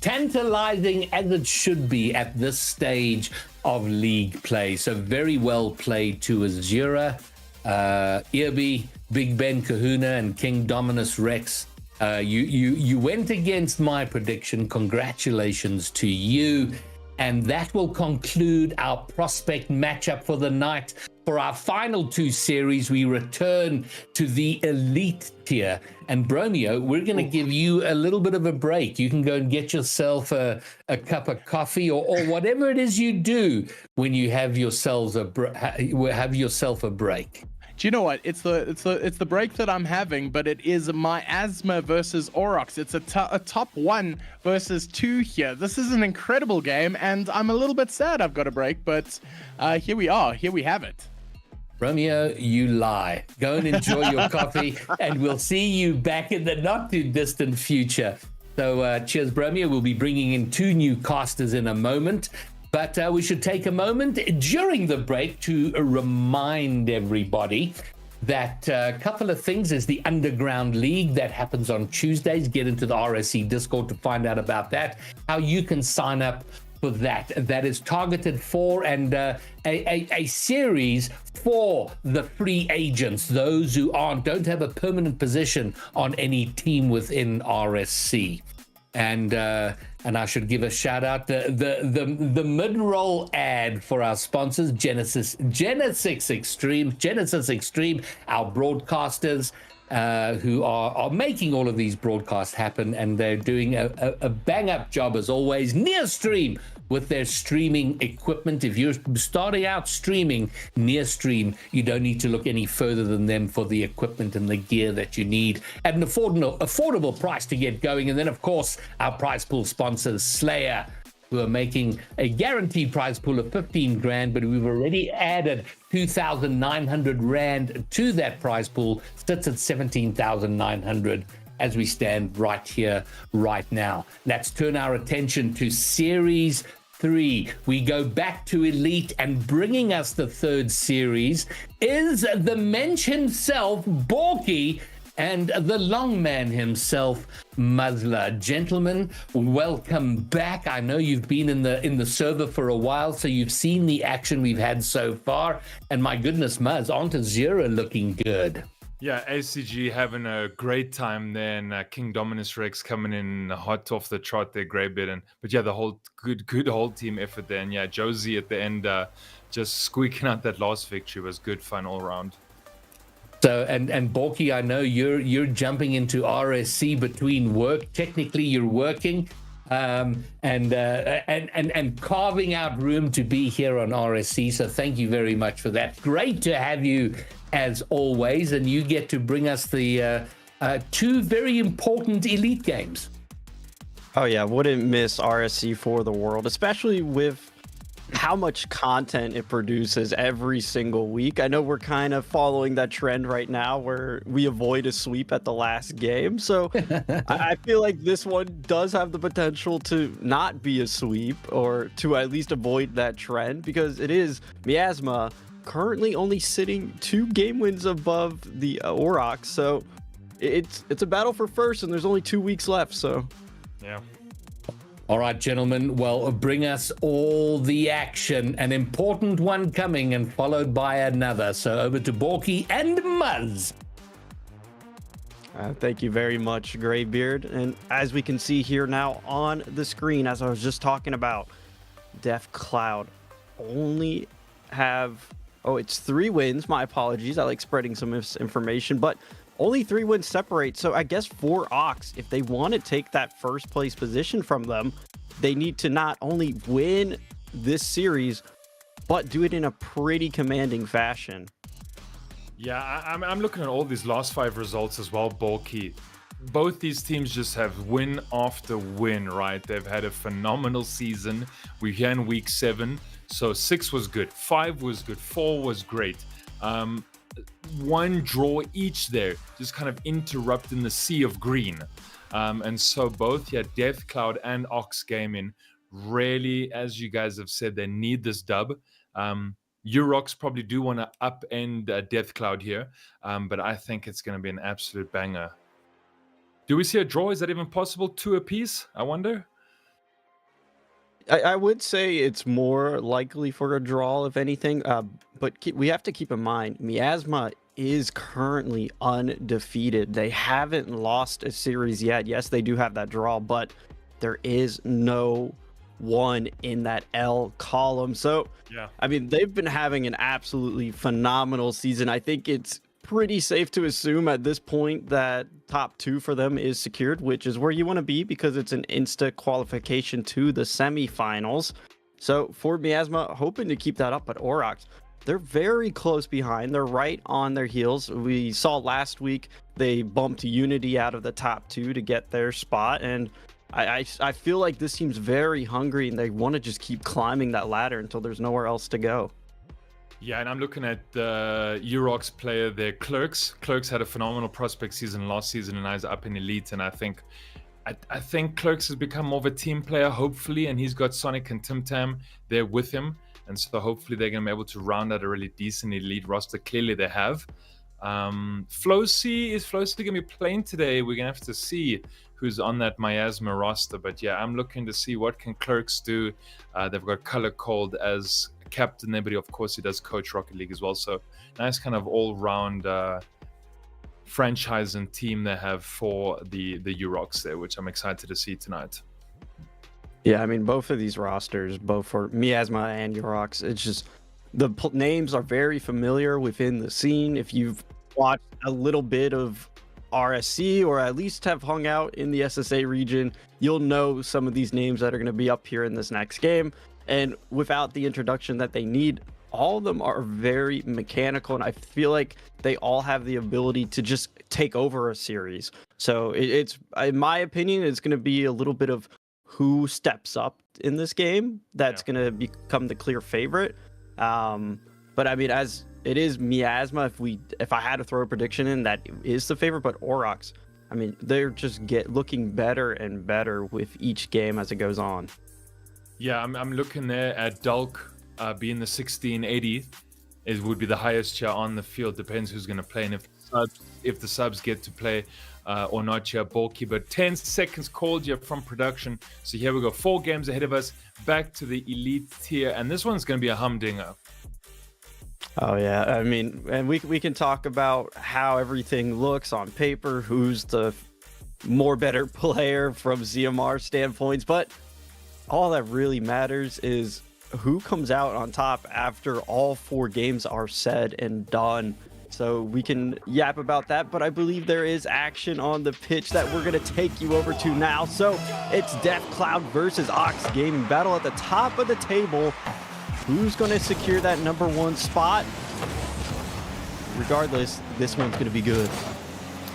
as it should be at this stage of league play. So very well played to Azura, Irby, Big Ben Kahuna, and King Dominus Rex. You went against my prediction. Congratulations to you. And that will conclude our prospect matchup for the night. For our final 2 series, we return to the elite tier. And Bromeo, we're going to give you a little bit of a break. You can go and get yourself a cup of coffee or whatever it is you do when you have yourself a break. Do you know what? It's the break that I'm having, but it is Miasma versus Aurochs. It's a top 1 versus 2 here. This is an incredible game, and I'm a little bit sad I've got a break, but here we are. Here we have it. Romeo, you lie. Go and enjoy your coffee, and we'll see you back in the not too distant future. So cheers, Romeo. We'll be bringing in 2 new casters in a moment. But we should take a moment during the break to remind everybody that a couple of things. Is the Underground League that happens on Tuesdays. Get into the RSC Discord to find out about that, how you can sign up for that. That is targeted for and a series for the free agents, those who don't have a permanent position on any team within RSC. And I should give a shout out the mid-roll ad for our sponsors, Genisus Extreme, our broadcasters who are making all of these broadcasts happen, and they're doing a bang-up job as always. Nearstream with their streaming equipment. If you're starting out streaming, Nearstream, you don't need to look any further than them for the equipment and the gear that you need at an affordable price to get going. And then, of course, our prize pool sponsors, Slayer, who are making a guaranteed prize pool of 15 grand, but we've already added 2,900 rand to that prize pool. Sits at 17,900 as we stand right here, right now. Let's turn our attention to Series 3. We go back to Elite, and bringing us the 3rd series is the mensch himself, Borky, and the long man himself, Muzzler. Gentlemen, welcome back. I know you've been in the server for a while, so you've seen the action we've had so far. And my goodness, Muzz, aren't Azura looking good? Yeah, ACG having a great time there, and King Dominus Rex coming in hot off the trot there, Greybeard. But yeah, the whole good whole team effort there. And yeah, Josie at the end just squeaking out that last victory was good fun all around. So and Borky, I know you're jumping into RSC between work. Technically, you're working, and carving out room to be here on RSC. So thank you very much for that. Great to have you as always, and you get to bring us the 2 very important Elite games. Oh yeah, wouldn't miss RSC for the world, especially with how much content it produces every single week. I know we're kind of following that trend right now where we avoid a sweep at the last game. So I feel like this one does have the potential to not be a sweep, or to at least avoid that trend, because it is Miasma currently only sitting 2 game wins above the Aurochs. So it's a battle for first, and there's only 2 weeks left. So yeah. All right, gentlemen, well, bring us all the action. An important one coming, and followed by another. So over to Borky and Muzz. Thank you very much, Greybeard. And as we can see here now on the screen, as I was just talking about, Death Cloud only have, it's 3 wins. My apologies. I like spreading some misinformation, but only 3 wins separate. So I guess for Ox, if they want to take that first place position from them, they need to not only win this series, but do it in a pretty commanding fashion. Yeah, I'm looking at all these last 5 results as well, Bulky. Both these teams just have win after win, right? They've had a phenomenal season. We're here in week 7. So 6 was good, 5 was good, 4 was great. 1 draw each there, just kind of interrupting the sea of green. And so both, Death Cloud and Ox Gaming really, as you guys have said, they need this dub. Urox probably do want to upend Death Cloud here, but I think it's going to be an absolute banger. Do we see a draw? Is that even possible? 2 apiece, I wonder? I would say it's more likely for a draw, if anything, but we have to keep in mind, Miasma is currently undefeated. They haven't lost a series yet. Yes, they do have that draw, but there is no one in that L column. So, yeah, I mean, they've been having an absolutely phenomenal season. I think it's pretty safe to assume at this point that top 2 for them is secured, which is where you want to be because it's an insta qualification to the semifinals. So for Miasma, hoping to keep that up, but Aurochs, they're very close behind. They're right on their heels. We saw last week they bumped Unity out of the top 2 to get their spot, and I feel like this team's very hungry and they want to just keep climbing that ladder until there's nowhere else to go. Yeah, and I'm looking at the Urox player there, Clerks. Clerks had a phenomenal prospect season last season and is up in Elite, and I think Clerks has become more of a team player, hopefully, and he's got Sonic and Tim Tam there with him, and so hopefully they're going to be able to round out a really decent Elite roster. Clearly they have. Flocy, is Flocy going to be playing today? We're going to have to see who's on that Miasma roster, but yeah, I'm looking to see what can Clerks do. They've got Color Cold as captain there, but of course he does coach Rocket League as well, so nice kind of all-round franchise and team they have for the Urox there, which I'm excited to see tonight. Yeah, I mean, both of these rosters, both for Miasma and Urox, it's just the names are very familiar within the scene. If you've watched a little bit of RSC or at least have hung out in the SSA region, you'll know some of these names that are going to be up here in this next game. And without the introduction that they need, all of them are very mechanical, and I feel like they all have the ability to just take over a series. So it's, in my opinion, it's going to be a little bit of who steps up in this game that's going to become the clear favorite. But I mean, as it is Miasma, if I had to throw a prediction in, that is the favorite. But Urox, I mean, they're just looking better and better with each game as it goes on. Yeah, I'm looking there at Dulk being the 1680. It would be the highest here on the field. Depends who's going to play and if the subs get to play or not here. Bulky, but 10 seconds called here from production. So here we go. 4 games ahead of us. Back to the elite tier, and this one's going to be a humdinger. Oh yeah, I mean, and we can talk about how everything looks on paper, who's the more better player from ZMR standpoints, but all that really matters is who comes out on top after all 4 games are said and done. So we can yap about that, but I believe there is action on the pitch that we're going to take you over to now. So it's Death Cloud versus Ox Gaming, battle at the top of the table. Who's going to secure that #1 spot? Regardless, this one's going to be good.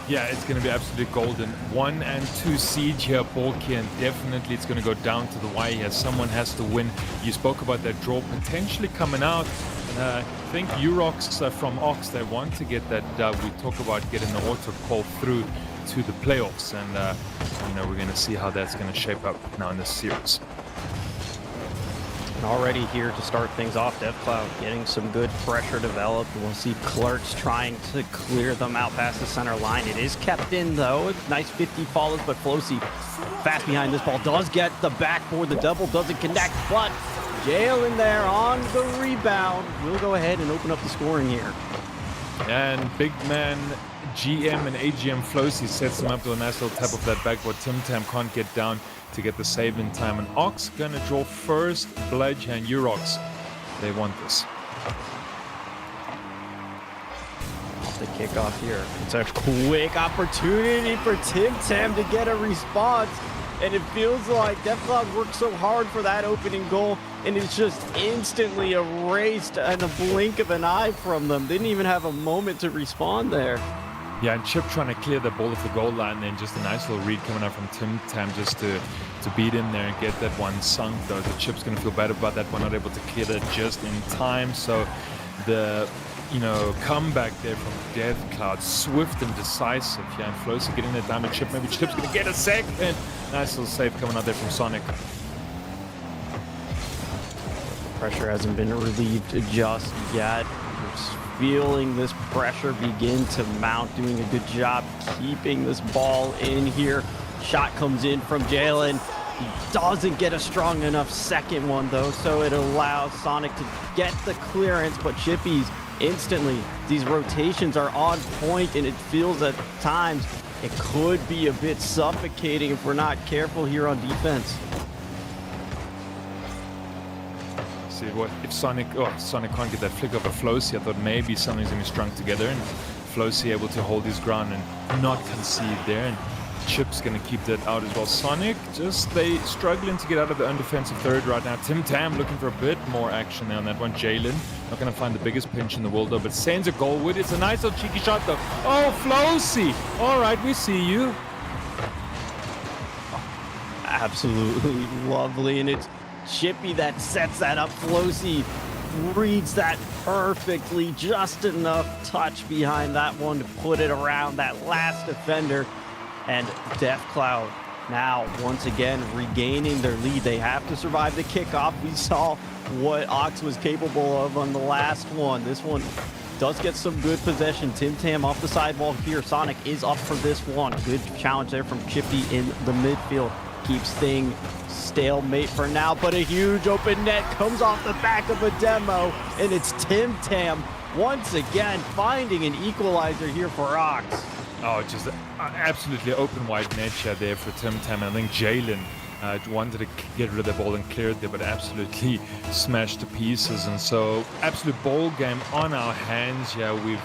Yeah, it's going to be absolutely golden. 1 and 2 siege here, Bulky, and definitely it's going to go down to the wire here. Someone has to win. You spoke about that draw potentially coming out. And I think Urox from Ox, they want to get that dub. We talk about getting the auto call through to the playoffs, and we're going to see how that's going to shape up now in this series. Already here to start things off, Death Cloud getting some good pressure developed. We'll see Clerks trying to clear them out past the center line. It is kept in though. Nice 50 follows, but Flocy fast behind this ball does get the backboard. The double doesn't connect, but Jail in there on the rebound. We'll go ahead and open up the scoring here. And big man GM and AGM Flocy sets him up to a nice little tap of that backboard. Tim Tam can't get down to get the save in time, and Ox gonna draw first blood here, and Urox, they want this. Off the kickoff here. It's a quick opportunity for Tim Tam to get a response, and it feels like Death Cloud worked so hard for that opening goal, and it's just instantly erased in a blink of an eye from them. Didn't even have a moment to respond there. Yeah, and Chip trying to clear the ball at the goal line, and then just a nice little read coming out from Tim Tam just to beat him there and get that one sunk, though. The Chip's going to feel bad about that one, not able to clear that just in time. So the comeback there from Death Cloud, swift and decisive. Yeah, and Flocy getting that diamond Chip. Maybe Chip's going to get a second. Nice little save coming out there from Sonic. Pressure hasn't been relieved just yet. Feeling this pressure begin to mount, doing a good job keeping this ball in here. Shot comes in from Jalen. He doesn't get a strong enough second one though, so it allows Sonic to get the clearance, but Chippy's instantly, these rotations are on point, and it feels at times it could be a bit suffocating if we're not careful here on defense. See what if Sonic can't get that flick over Flocy. I thought maybe something's gonna be strung together, and Flocy able to hold his ground and not concede there, and Chip's going to keep that out as well. Sonic, they struggling to get out of the undefensive third right now. Tim Tam looking for a bit more action there on that one. Jalen, not going to find the biggest pinch in the world though, but sends a goal with. It's a nice little cheeky shot though. Oh, Flossy. All right, we see you. Absolutely lovely, and it's Chippy that sets that up. Flossy reads that perfectly, just enough touch behind that one to put it around that last defender. And Death Cloud now once again regaining their lead. They have to survive the kickoff. We saw what Ox was capable of on the last one. This one does get some good possession. Tim Tam off the sidewall here. Sonic is up for this one. Good challenge there from Chippy in the midfield. Keeps thing stalemate for now, but a huge open net comes off the back of a demo, and it's Tim Tam once again finding an equalizer here for Ox. Oh, just absolutely open wide net shot there for Tim Tam. I think Jalen wanted to get rid of the ball and clear it there, but absolutely smashed to pieces. And so, absolute ball game on our hands here. We've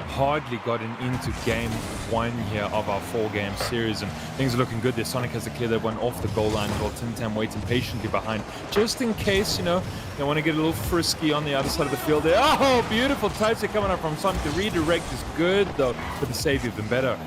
hardly gotten into game one here of our 4-game series, and things are looking good there. Sonic has to clear that one off the goal line while Tim Tam waiting patiently behind, just in case, they want to get a little frisky on the other side of the field there. Oh, beautiful touch there coming up from Sonic. The redirect is good though, but the save even better.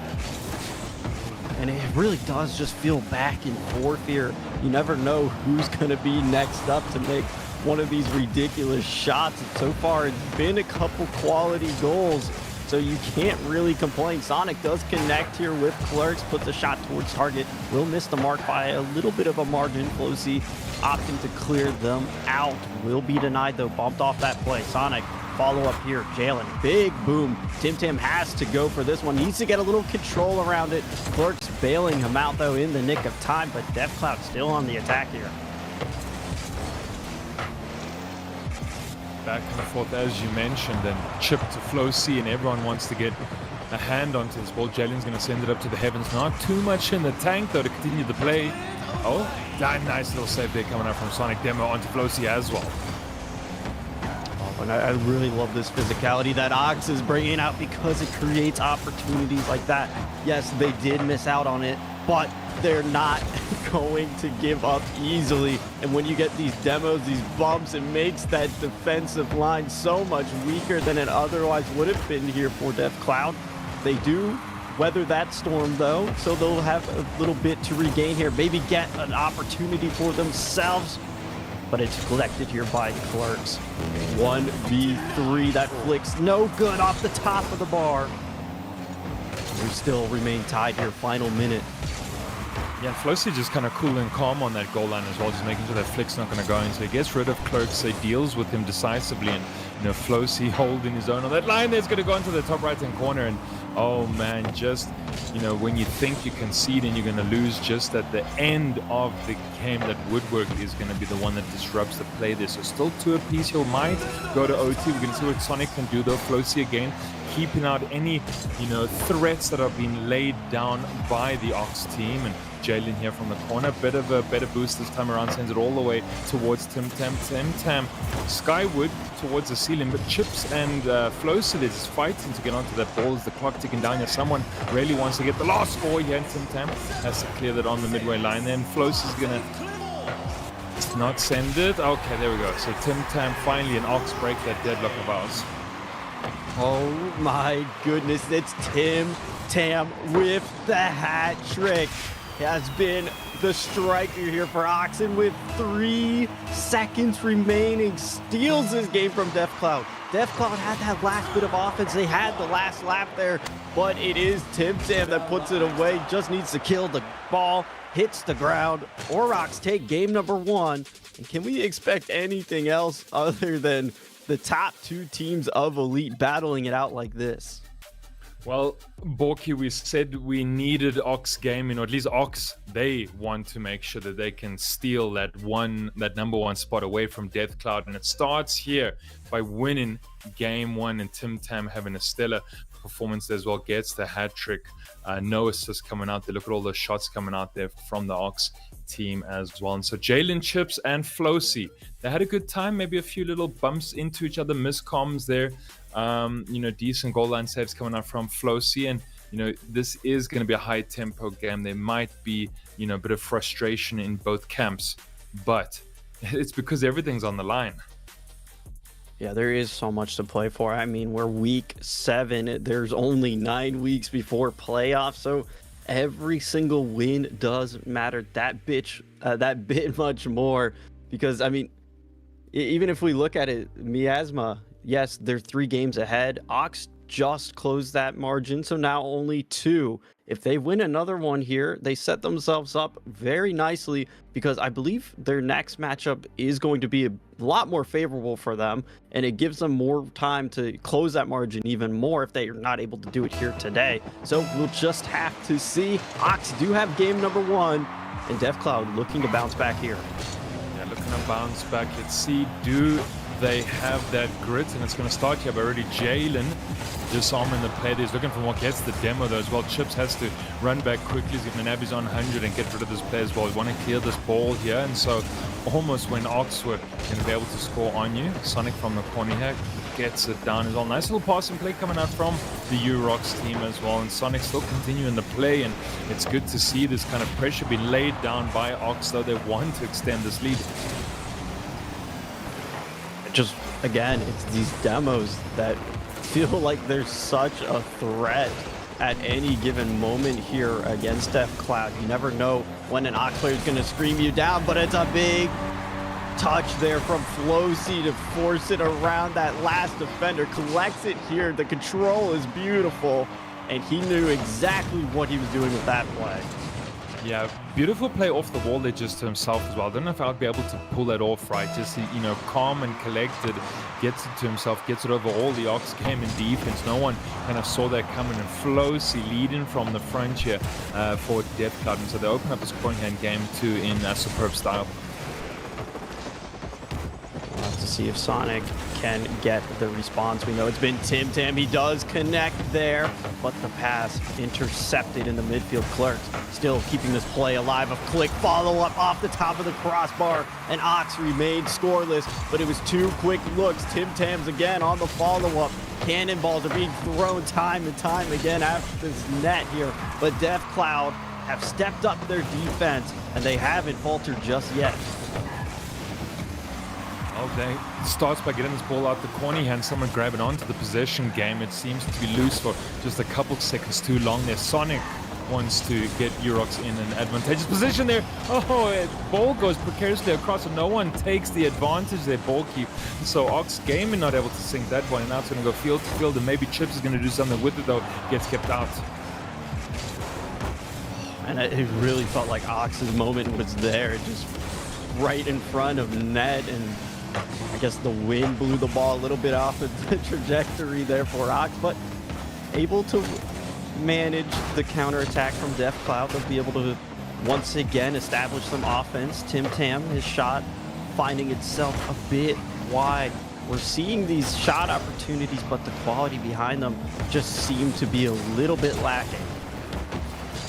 And it really does just feel back and forth here. You never know who's going to be next up to make one of these ridiculous shots. And so far, it's been a couple quality goals, so you can't really complain. Sonic does connect here with Clerks, puts a shot towards target, will miss the mark by a little bit of a margin. Flossy opting to clear them out, will be denied though, bumped off that play. Sonic follow up here. Jalen, big boom. Tim Tam has to go for this one. Needs to get a little control around it. Clerks bailing him out though in the nick of time, but Death Cloud still on the attack here. Back and forth as you mentioned, and chip to Flossy, and everyone wants to get a hand onto this ball. Jalen's going to send it up to the heavens. Not too much in the tank though to continue the play. Oh, nice little save there coming out from Sonic. Demo onto Flossy as well. And I really love this physicality that Ox is bringing out because it creates opportunities like that. Yes, they did miss out on it, but they're not going to give up easily. And when you get these demos, these bumps, it makes that defensive line so much weaker than it otherwise would have been here for Death Cloud. They do weather that storm though, so they'll have a little bit to regain here, maybe get an opportunity for themselves. But it's collected here by Clerks. 1v3, that flicks no good off the top of the bar. We still remain tied here, final minute. Yeah, Flossy just kind of cool and calm on that goal line as well, just making sure that flick's not going to go in. So he gets rid of Clerks, so he deals with him decisively, and Flossy holding his own on that line there's going to go into the top right hand corner. And oh man, just when you think you concede and you're going to lose, just at the end of the game, that woodwork is going to be the one that disrupts the play there. So still 2 apiece. He might go to OT. We're going to see what Sonic can do though. Flossy again keeping out any threats that are being laid down by the Ox team. And Jalen here from the corner, bit of a better boost this time around, sends it all the way towards Tim Tam. Tim Tam skyward towards the ceiling, but Chips and Flossy is fighting to get onto that ball as the clock ticking down here. Someone really wants to get the last score here, and Tim Tam has to clear that on the midway line. Then Flossy is gonna not send it. Okay, there we go. So Tim Tam finally an Ox break that deadlock of ours. Oh my goodness, it's Tim Tam with the hat trick. Has been the striker here for Oxen with 3 seconds remaining. Steals this game from Death Cloud. Death Cloud had that last bit of offense. They had the last lap there, but it is Tim Tam that puts it away. Just needs to kill the ball, hits the ground. Orox take game number 1. And can we expect anything else other than the top 2 teams of Elite battling it out like this? Well, Borky, we said we needed Ox Gaming, or at least Ox, they want to make sure that they can steal that number 1 spot away from Death Cloud. And it starts here by winning game 1, and Tim Tam having a stellar performance as well, gets the hat trick. No assists coming out there. Look at all those shots coming out there from the Ox team as well. And so Jalen, Chips, and Flossy, they had a good time. Maybe a few little bumps into each other, miscoms there. Decent goal line saves coming out from Flossy, and this is going to be a high tempo game. There might be, a bit of frustration in both camps, but it's because everything's on the line. Yeah, there is so much to play for. I mean, we're week 7. There's only 9 weeks before playoffs, so every single win does matter that bit much more. Because, I mean, even if we look at it, Miasma, yes, they're 3 games ahead. Ox just closed that margin, so now only 2. If they win another one here, they set themselves up very nicely, because I believe their next matchup is going to be a lot more favorable for them, and it gives them more time to close that margin even more if they are not able to do it here today. So we'll just have to see. Ox do have game number 1, and DevCloud looking to bounce back here. Yeah, looking to bounce back. Let's see, do they have that grit? And it's going to start here, but already Jalen disarming the play. He's looking for more, gets the demo though as well. Chips has to run back quickly. Manabi's on 100 and get rid of this play as well. We want to clear this ball here, and so almost when Ox were going to be able to score on you, Sonic from the corner here gets it down as well. Nice little passing play coming out from the Urox team as well, and Sonic still continuing the play, and it's good to see this kind of pressure being laid down by Ox, though they want to extend this lead. Just, again, it's these demos that feel like there's such a threat at any given moment here against DevCloud. You never know when an Ox player is going to scream you down, but it's a big touch there from Flocy to force it around that last defender. Collects it here. The control is beautiful, and he knew exactly what he was doing with that play. Yeah, beautiful play off the wall there just to himself as well. I don't know if I'd be able to pull that off right. Just, calm and collected, gets it to himself, gets it over all the Ox game in defense. No one kind of saw that coming, and Flocy leading from the front here for DevCloud. And so they open up a scoring hand game 2 in superb style. We'll have to see if Sonic can get the response. We know it's been Tim Tam. He does connect there, but the pass intercepted in the midfield. Clerks still keeping this play alive. A click follow-up off the top of the crossbar, and Ox remained scoreless, but it was 2 quick looks. Tim Tams again on the follow-up. Cannonballs are being thrown time and time again after this net here, but DevCloud have stepped up their defense, and they haven't faltered just yet. They starts by getting this ball out the corner here, and someone grabbing onto the possession game. It seems to be loose for just a couple seconds too long there. Sonic wants to get Urox in an advantageous position there. Ball goes precariously across, and no one takes the advantage there, ball keep. So Ox Gaming not able to sink that one, and now it's going to go field to field, and maybe Chips is going to do something with it, though. Gets kept out. And it really felt like Ox's moment was there, just right in front of net, and I guess the wind blew the ball a little bit off the trajectory there for Ox, but able to manage the counterattack from DevCloud. They'll be able to once again establish some offense. Tim Tam, his shot finding itself a bit wide. We're seeing these shot opportunities, but the quality behind them just seem to be a little bit lacking.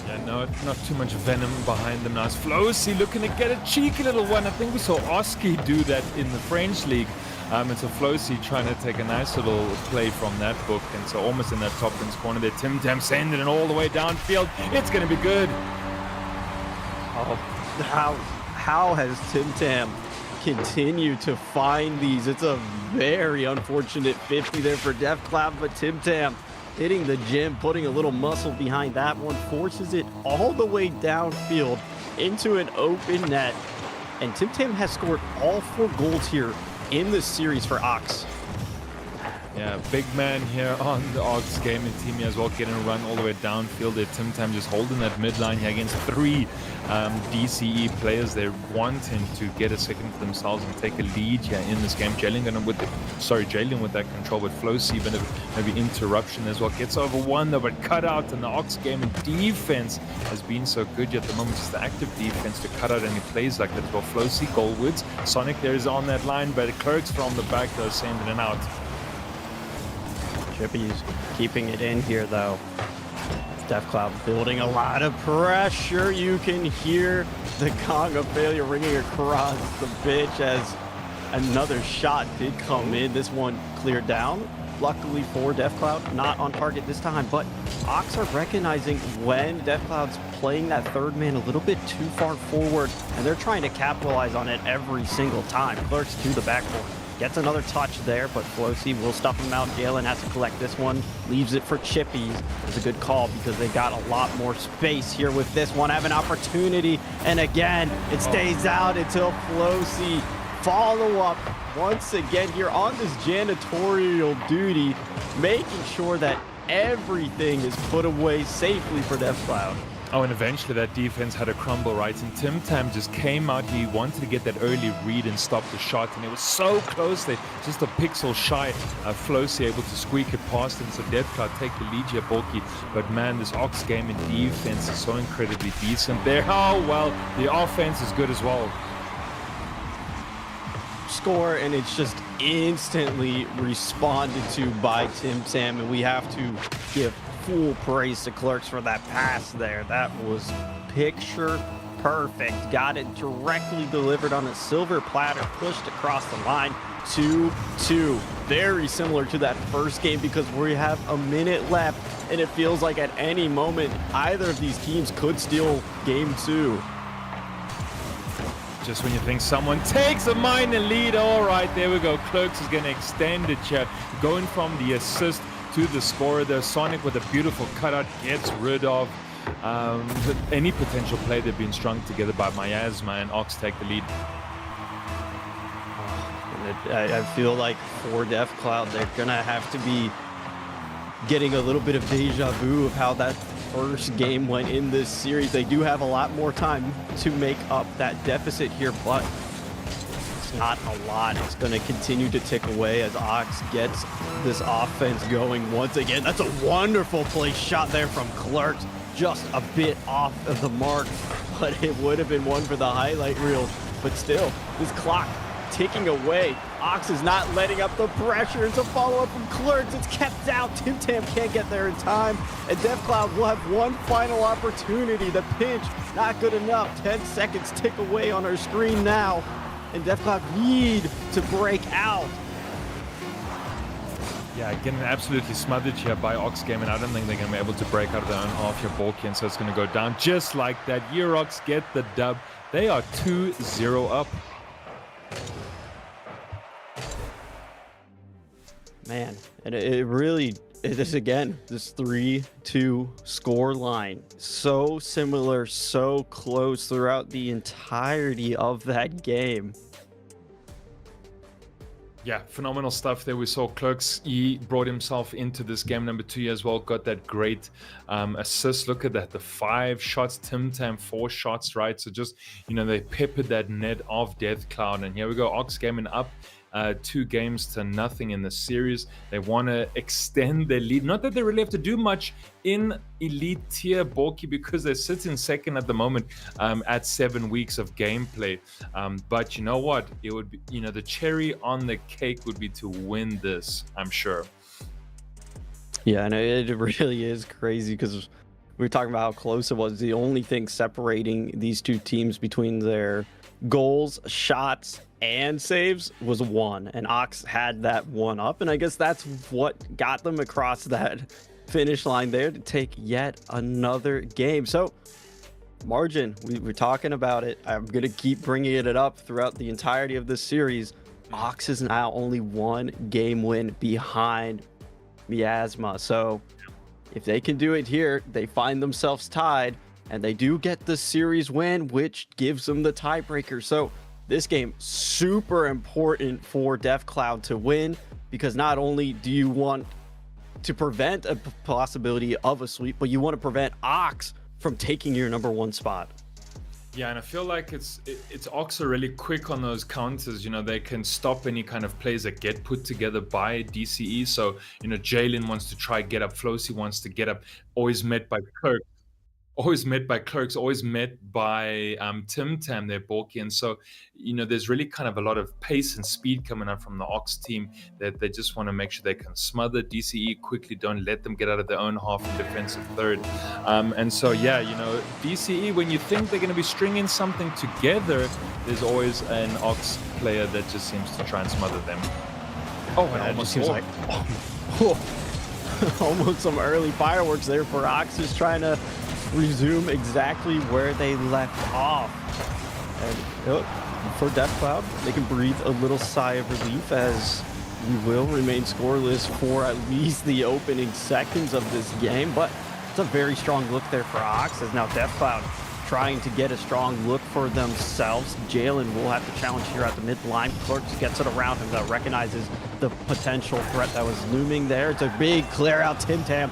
Yeah, no, not too much venom behind them now. It's Flocy looking to get a cheeky little one. I think we saw Oski do that in the French league. And so Flocy trying to take a nice little play from that book. And so almost in that top ends corner there, Tim Tam sending it all the way downfield. It's going to be good. Oh, how has Tim Tam continued to find these? It's a very unfortunate 50 there for DevCloud, but Tim Tam hitting the gym, putting a little muscle behind that one, forces it all the way downfield into an open net. And Tim Tam has scored all 4 goals here in this series for Ox. Yeah, big man here on the Ox gaming team as well, getting a run all the way downfield there. Tim Tam just holding that midline here against 3 DCE players. They're wanting to get a second for themselves and take a lead here in this game. Jalen with that control, but Flocy even maybe interruption as well. Gets over one though, but cut out, and the Ox gaming defense has been so good yet at the moment. Just the active defense to cut out any plays like that as well. Flocy, Goldwoods, Sonic there is on that line, but Clerks from the back though, sending it out. Chippy's keeping it in here, though. DevCloud building a lot of pressure. You can hear the gong of failure ringing across the pitch as another shot did come in. This one cleared down. luckily for DefCloud, not on target this time, but Ox are recognizing when DefCloud's playing that third man a little bit too far forward, and they're trying to capitalize on it every single time. Clerks to the backboard. Gets another touch there, but Flosi will stuff him out. Jalen has to collect this one, leaves it for Chippies. It's a good call because they got a lot more space here with this one. Have an opportunity, and again, it stays out until Flosi follow up once again here on this janitorial duty, making sure that everything is put away safely for DefCloud. Oh, and eventually that defense had a crumble, right? And Tim Tam just came out. He wanted to get that early read and stop the shot, and it was so close. They just a pixel shy. Flosi able to squeak it past him, so DefCloud take the lead here, Bulky. But man, this Ox game in defense is so incredibly decent there. Oh, well, the offense is good as well. Score, and it's just instantly responded to by Tim Tam, and we have to give full praise to Clerks for that pass there. That was picture perfect. Got it directly delivered on a silver platter, pushed across the line. 2-2. Very similar to that first game because we have a minute left, and it feels like at any moment either of these teams could steal game 2. Just when you think someone takes a minor lead, all right, there we go. Clerks is going to extend it here, going from the assist to the scorer there. Sonic with a beautiful cutout gets rid of any potential play that had been strung together by Miasma, and Ox take the lead. I feel like for DefCloud, they're going to have to be getting a little bit of deja vu of how that first game went in this series. They do have a lot more time to make up that deficit here, but it's not a lot. It's going to continue to tick away as Ox gets this offense going once again. That's a wonderful play shot there from Clerks. Just a bit off of the mark, but it would have been one for the highlight reel. But still, this clock ticking away. Ox is not letting up the pressure. It's a follow-up from Clerks. It's kept out. Tim Tam can't get there in time. And DefCloud will have one final opportunity. The pinch, not good enough. 10 seconds tick away on our screen now. And DefCloud need to break out. Yeah, getting absolutely smothered here by Ox game, and I don't think they're going to be able to break out of their own half here, Balky, and so it's going to go down just like that. Eurox get the dub. They are 2-0 up. Man, and it really is, again, this 3-2 score line. So similar, so close throughout the entirety of that game. Yeah, phenomenal stuff there. We saw Clerks, he brought himself into this game number 2 as well, got that great assist. Look at that, the 5 shots, Tim Tam 4 shots, right? So just, they peppered that net of DefCloud, and here we go, Ox gaming up 2-0 in the series. They want to extend their lead. Not that they really have to do much in elite tier, Borky, because they're sitting second at the moment at 7 weeks of gameplay. But you know what? It would be, the cherry on the cake would be to win this, I'm sure. Yeah, and it really is crazy because we were talking about how close it was. The only thing separating these two teams between their goals, shots, and saves was 1, and Ox had that 1 up, and I guess that's what got them across that finish line there to take yet another game. So margin, we were talking about it. I'm gonna keep bringing it up throughout the entirety of this series. Ox is now only 1 game win behind Miasma, so if they can do it here, they find themselves tied, and they do get the series win, which gives them the tiebreaker. So this game, super important for DefCloud to win, because not only do you want to prevent a possibility of a sweep, but you want to prevent Ox from taking your number 1 spot. Yeah, and I feel like it's Ox are really quick on those counters. They can stop any kind of plays that get put together by DCE. So, Jalen wants to try get up, Flosi wants to get up, always met by Kirk. Always met by Clerks, always met by Tim Tam, their Borky. And so, there's really kind of a lot of pace and speed coming up from the Ox team that they just want to make sure they can smother DCE quickly, don't let them get out of their own half in defensive third. And so, yeah, DCE, when you think they're going to be stringing something together, there's always an Ox player that just seems to try and smother them. Oh, and Yeah, it almost just seems all. like almost some early fireworks there for Ox, just trying to resume exactly where they left off. And for Death Cloud, they can breathe a little sigh of relief as we will remain scoreless for at least the opening seconds of this game. But it's a very strong look there for Ox, as now Death Cloud trying to get a strong look for themselves. Jalen will have to challenge here at the mid line. Clerks gets it around him, that recognizes the potential threat that was looming there. It's a big clear out. Tim Tam,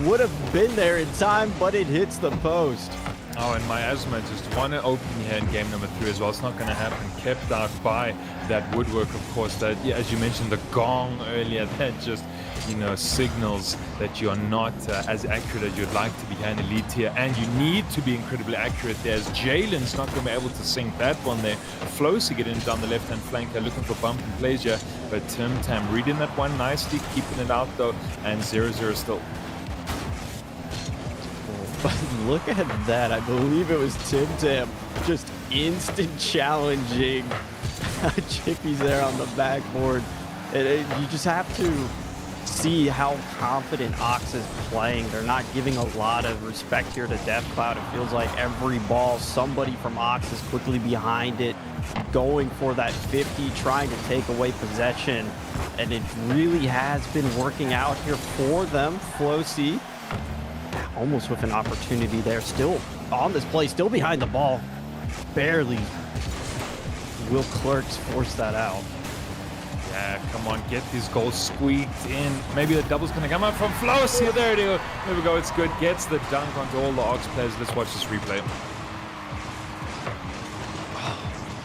would have been there in time, but it hits the post. Oh, and Miasma just won an open here in game number 3 as well. It's not going to happen. Kept out by that woodwork, of course. That, yeah, as you mentioned, the gong earlier, that just, you know, signals that you are not as accurate as you'd like to be behind elite here. And you need to be incredibly accurate there, as Jalen's not going to be able to sink that one there. Flosi getting down the left-hand flank, looking for bump and plays here. But Tim Tam reading that one nicely, keeping it out though, and 0-0 still. But look at that. I believe it was Tim Tam just instant challenging Chickies there on the backboard. You just have to see how confident Ox is playing. They're not giving a lot of respect here to Death Cloud. It feels like every ball, somebody from Ox is quickly behind it, going for that 50, trying to take away possession. And it really has been working out here for them. Flosi almost with an opportunity there, still on this play, still behind the ball. Barely will Clerks force that out. Yeah, come on, get these goals squeaked in. Maybe the double's going to come up from Flosi. There it is. There we go, it's good. Gets the dunk onto all the Ox players. Let's watch this replay.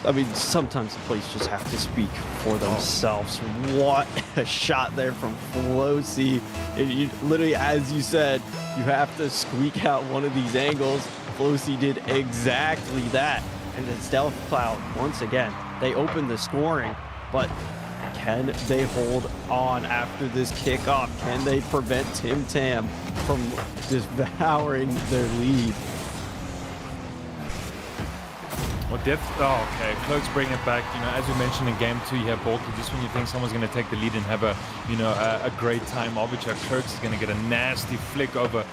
I mean, sometimes the plays just have to speak for themselves. What a shot there from Flosi. You, literally, as you said, you have to squeak out one of these angles. Flosi did exactly that. And then Death Cloud, once again, they open the scoring, but can they hold on after this kickoff? Can they prevent Tim Tam from devouring their lead? Well, okay. Clerks bring it back. You know, as we mentioned in game 2, you have Bulky. Just when you think someone's going to take the lead and have a great time, obviously Clerks is going to get a nasty flick over,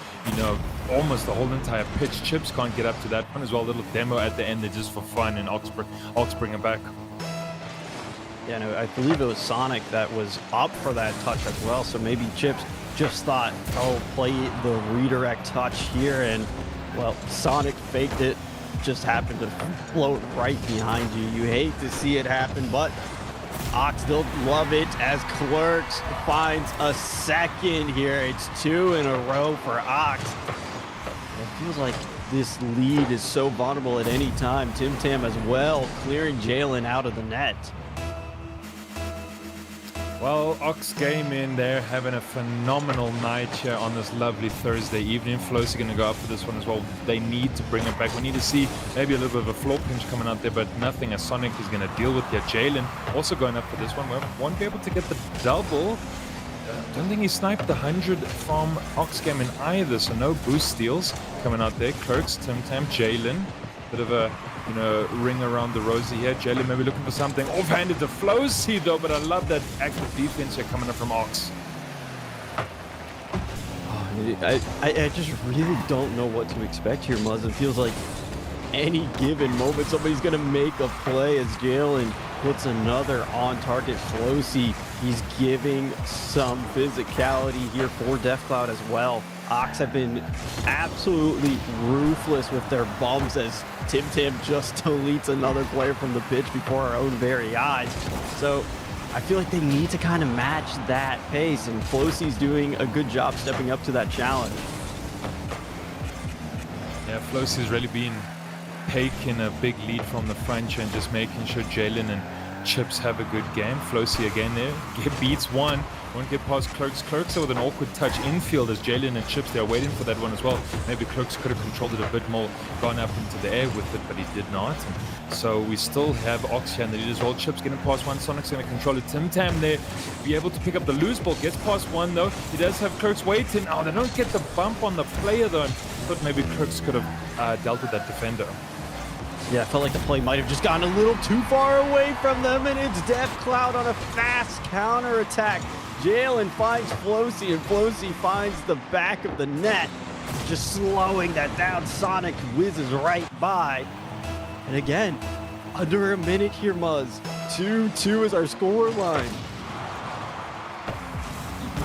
almost the whole entire pitch. Chips can't get up to that one as well. A little demo at the end, there just for fun, and Ox bring it back. Yeah, no, I believe it was Sonic that was up for that touch as well. So maybe Chips just thought, play the redirect touch here, and well, Sonic faked it. Just happened to float right behind you. You hate to see it happen, but Ox still love it as Clerks finds a second here. It's 2 in a row for Ox. It feels like this lead is so vulnerable at any time. Tim Tam as well, clearing Jalen out of the net. Well, Ox Gaming, they're having a phenomenal night here on this lovely Thursday evening. Flosi going to go up for this one as well. They need to bring it back. We need to see maybe a little bit of a floor pinch coming out there, but nothing as Sonic is going to deal with here. Jalen also going up for this one. Won't be able to get the double. Don't think he sniped the 100 from Ox Gaming either, so no boost steals coming out there. Clerks, Tim Tam, Jalen. Bit of a ring around the rosy here. Jalen maybe looking for something offhanded to Flosi though, but I love that active defense here coming up from Ox. I just really don't know what to expect here, Muzz. It feels like any given moment somebody's going to make a play as Jalen puts another on target. Flosi, he's giving some physicality here for Death Cloud as well. Ox have been absolutely ruthless with their bumps as Tim Tam just deletes another player from the pitch before our own very eyes. So I feel like they need to kind of match that pace, and Flosi's doing a good job stepping up to that challenge. Yeah, Flosi's really been taking a big lead from the front and just making sure Jalen and Chips have a good game. Flosi again there, beats one. Won't get past Clerks. Clerks with an awkward touch infield as Jalen and Chips, they're waiting for that one as well. Maybe Clerks could have controlled it a bit more, gone up into the air with it, but he did not. And so we still have Ox here in the lead as well. Chips getting past one. Sonic's going to control it. Tim Tam there, be able to pick up the loose ball. Gets past one though. He does have Clerks waiting. Oh, they don't get the bump on the player though. I thought maybe Clerks could have dealt with that defender. Yeah, I felt like the play might have just gone a little too far away from them, and it's Def Cloud on a fast counter attack. Jalen finds Flosi, and Flosi finds the back of the net, just slowing that down. Sonic whizzes right by. And again, under a minute here, Muzz. 2-2 is our score line.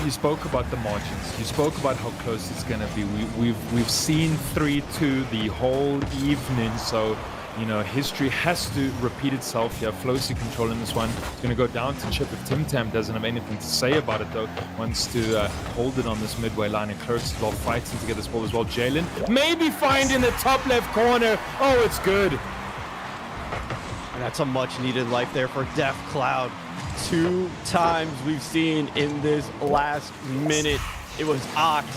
You spoke about the margins. You spoke about how close it's going to be. We've seen 3-2 the whole evening, so you know history has to repeat itself here. Flosi controlling this one. It's going to go down to Chip if Tim Tam doesn't have anything to say about it though. Wants to hold it on this midway line, and Clerks as well fighting to get this ball as well. Jalen maybe find in the top left corner. Oh, it's good. And that's a much needed life there for Def Cloud. 2 times we've seen in this last minute. It was Ox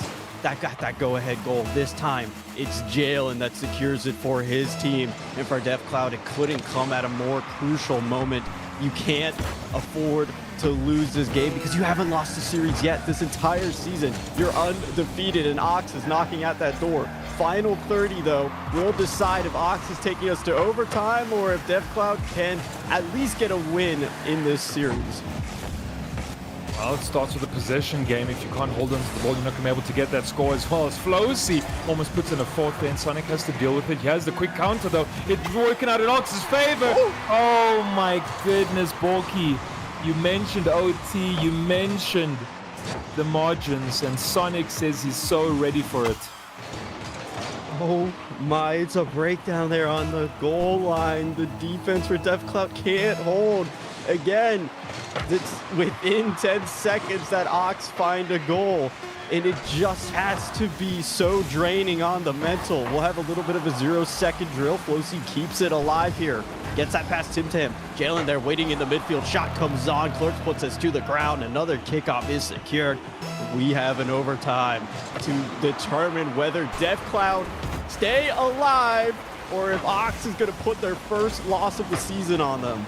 that got that go-ahead goal. This time, it's Jalen that secures it for his team. And for Def Cloud, it couldn't come at a more crucial moment. You can't afford to lose this game because you haven't lost the series yet this entire season. You're undefeated, and Ox is knocking at that door. Final 30, though, will decide if Ox is taking us to overtime or if Def Cloud can at least get a win in this series. Well, it starts with a possession game. If you can't hold on to the ball, you're not going to be able to get that score as well. As Flosi almost puts in a fourth there, and Sonic has to deal with it. He has the quick counter, though. It's working out in Ox's favor. Oh, my goodness, Borky. You mentioned OT. You mentioned the margins, and Sonic says he's so ready for it. Oh my, it's a breakdown there on the goal line. The defense for Def Cloud can't hold. Again, it's within 10 seconds that Ox find a goal, and it just has to be so draining on the mental. We'll have a little bit of a 0-second drill. Flosi keeps it alive here. Gets that past Tim Tam. Jalen there waiting in the midfield. Shot comes on. Clerks puts us to the ground. Another kickoff is secured. We have an overtime to determine whether Def Cloud stay alive or if Ox is going to put their first loss of the season on them.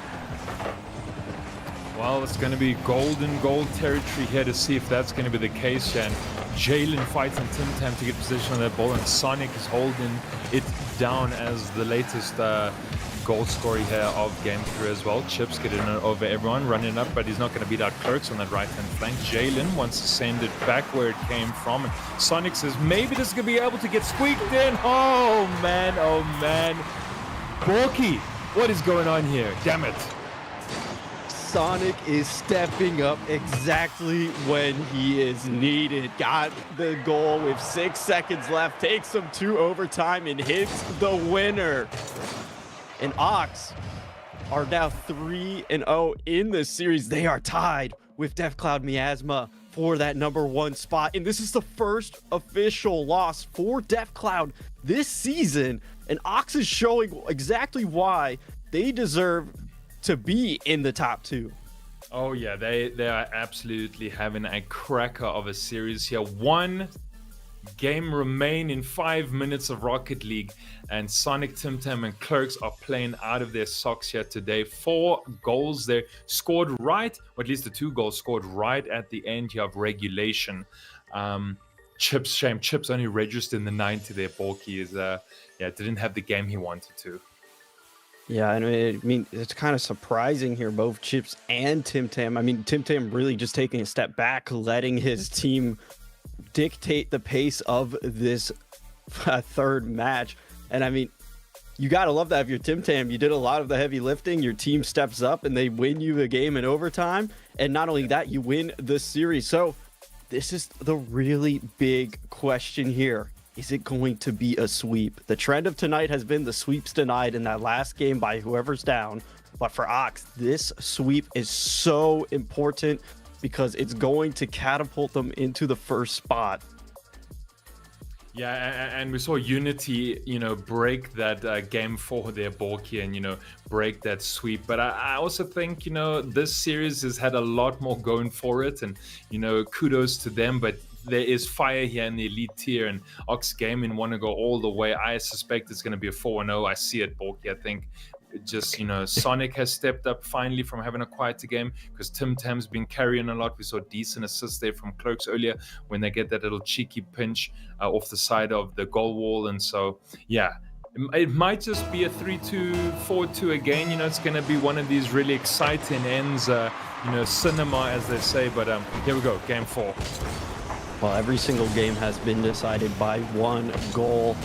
Well, it's going to be golden goal territory here to see if that's going to be the case. And Jalen fighting Tim Tam to get position on that ball, and Sonic is holding it down as the latest goal scorer here of game 3 as well. Chips getting it over everyone, running up, but he's not going to beat out Clerks on that right-hand flank. Jalen wants to send it back where it came from, and Sonic says maybe this is going to be able to get squeaked in. Oh, man. Borky, what is going on here? Damn it. Sonic is stepping up exactly when he is needed. Got the goal with 6 seconds left, takes them to overtime and hits the winner. And Ox are now 3-0 in this series. They are tied with Def Cloud Miasma for that #1 spot. And this is the first official loss for Def Cloud this season. And Ox is showing exactly why they deserve to be in the top 2. Oh yeah, they are absolutely having a cracker of a series here. 1 game remain in 5 minutes of Rocket League, and Sonic, Tim Tam, and Clerks are playing out of their socks here today. 4 goals there scored right, or at least the 2 goals scored right at the end here of regulation. Chips, shame. Chips only registered in the 90 there. Borky is didn't have the game he wanted to. Yeah, I mean, it's kind of surprising here, both Chips and Tim Tam. I mean, Tim Tam really just taking a step back, letting his team dictate the pace of this third match. And I mean, you got to love that if you're Tim Tam. You did a lot of the heavy lifting. Your team steps up and they win you the game in overtime. And not only that, you win the series. So this is the really big question here. Is it going to be a sweep? The trend of tonight has been the sweeps denied in that last game by whoever's down. But for Ox, this sweep is so important because it's going to catapult them into the first spot. Yeah, and we saw Unity, break that game 4 there, Borky, and, break that sweep. But I also think, this series has had a lot more going for it. And, kudos to them. But there is fire here in the elite tier, and Ox Gaming want to go all the way. I suspect it's going to be a 4-0. I see it, Borky. I think just, Sonic has stepped up finally from having a quieter game because Tim Tam's been carrying a lot. We saw decent assists there from Clerks earlier when they get that little cheeky pinch off the side of the goal wall. And so, yeah, It might just be a 3-2, 4-2 again. It's going to be one of these really exciting ends, cinema, as they say. But here we go, game 4. Well, every single game has been decided by one goal.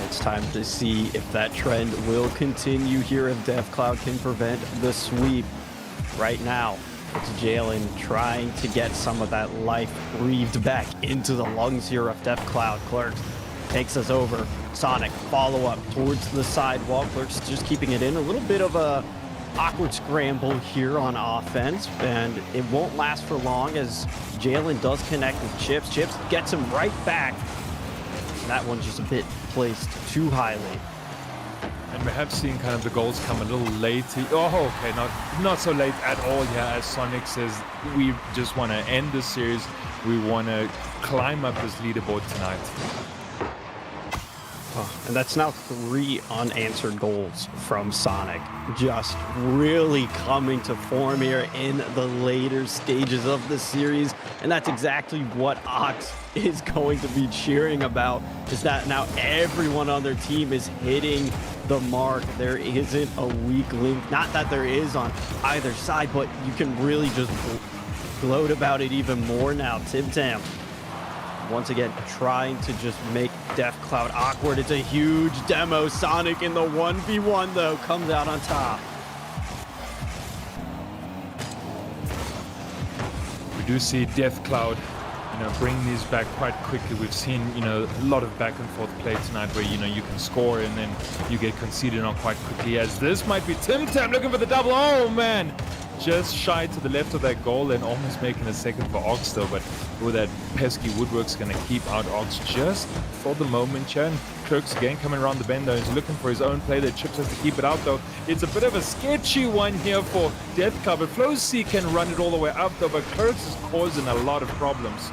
It's time to see if that trend will continue here, if DevCloud can prevent the sweep. Right now, it's Jalen trying to get some of that life breathed back into the lungs here of DevCloud. Clerks takes us over. Sonic follow-up towards the sidewall. Clerks just keeping it in. A little bit of a awkward scramble here on offense, and it won't last for long as Jalen does connect with Chips. Chips gets him right back. That one's just a bit placed too highly. And we have seen kind of the goals come a little late. Oh, okay, not so late at all. Yeah, as Sonic says, we just want to end the series. We want to climb up this leaderboard tonight. And that's now 3 unanswered goals from Sonic. Just really coming to form here in the later stages of the series. And that's exactly what Ox is going to be cheering about, is that now everyone on their team is hitting the mark. There isn't a weak link. Not that there is on either side, but you can really just gloat about it even more now. Tim Tam once again trying to just make DevCloud awkward. It's a huge demo. Sonic in the 1v1 though comes out on top. We do see DevCloud, bring these back quite quickly. We've seen, a lot of back and forth play tonight where, you can score and then you get conceded on quite quickly, as this might be Tim Tam looking for the double. Oh man, just shy to the left of that goal and almost making a second for Ox though, but with that pesky woodwork's going to keep out Ox just for the moment. Chan Kirk's again coming around the bend though. He's looking for his own play. That Chips has to keep it out though. It's a bit of a sketchy one here for DevCloud, but FlowC can run it all the way up though, but Kirk's is causing a lot of problems.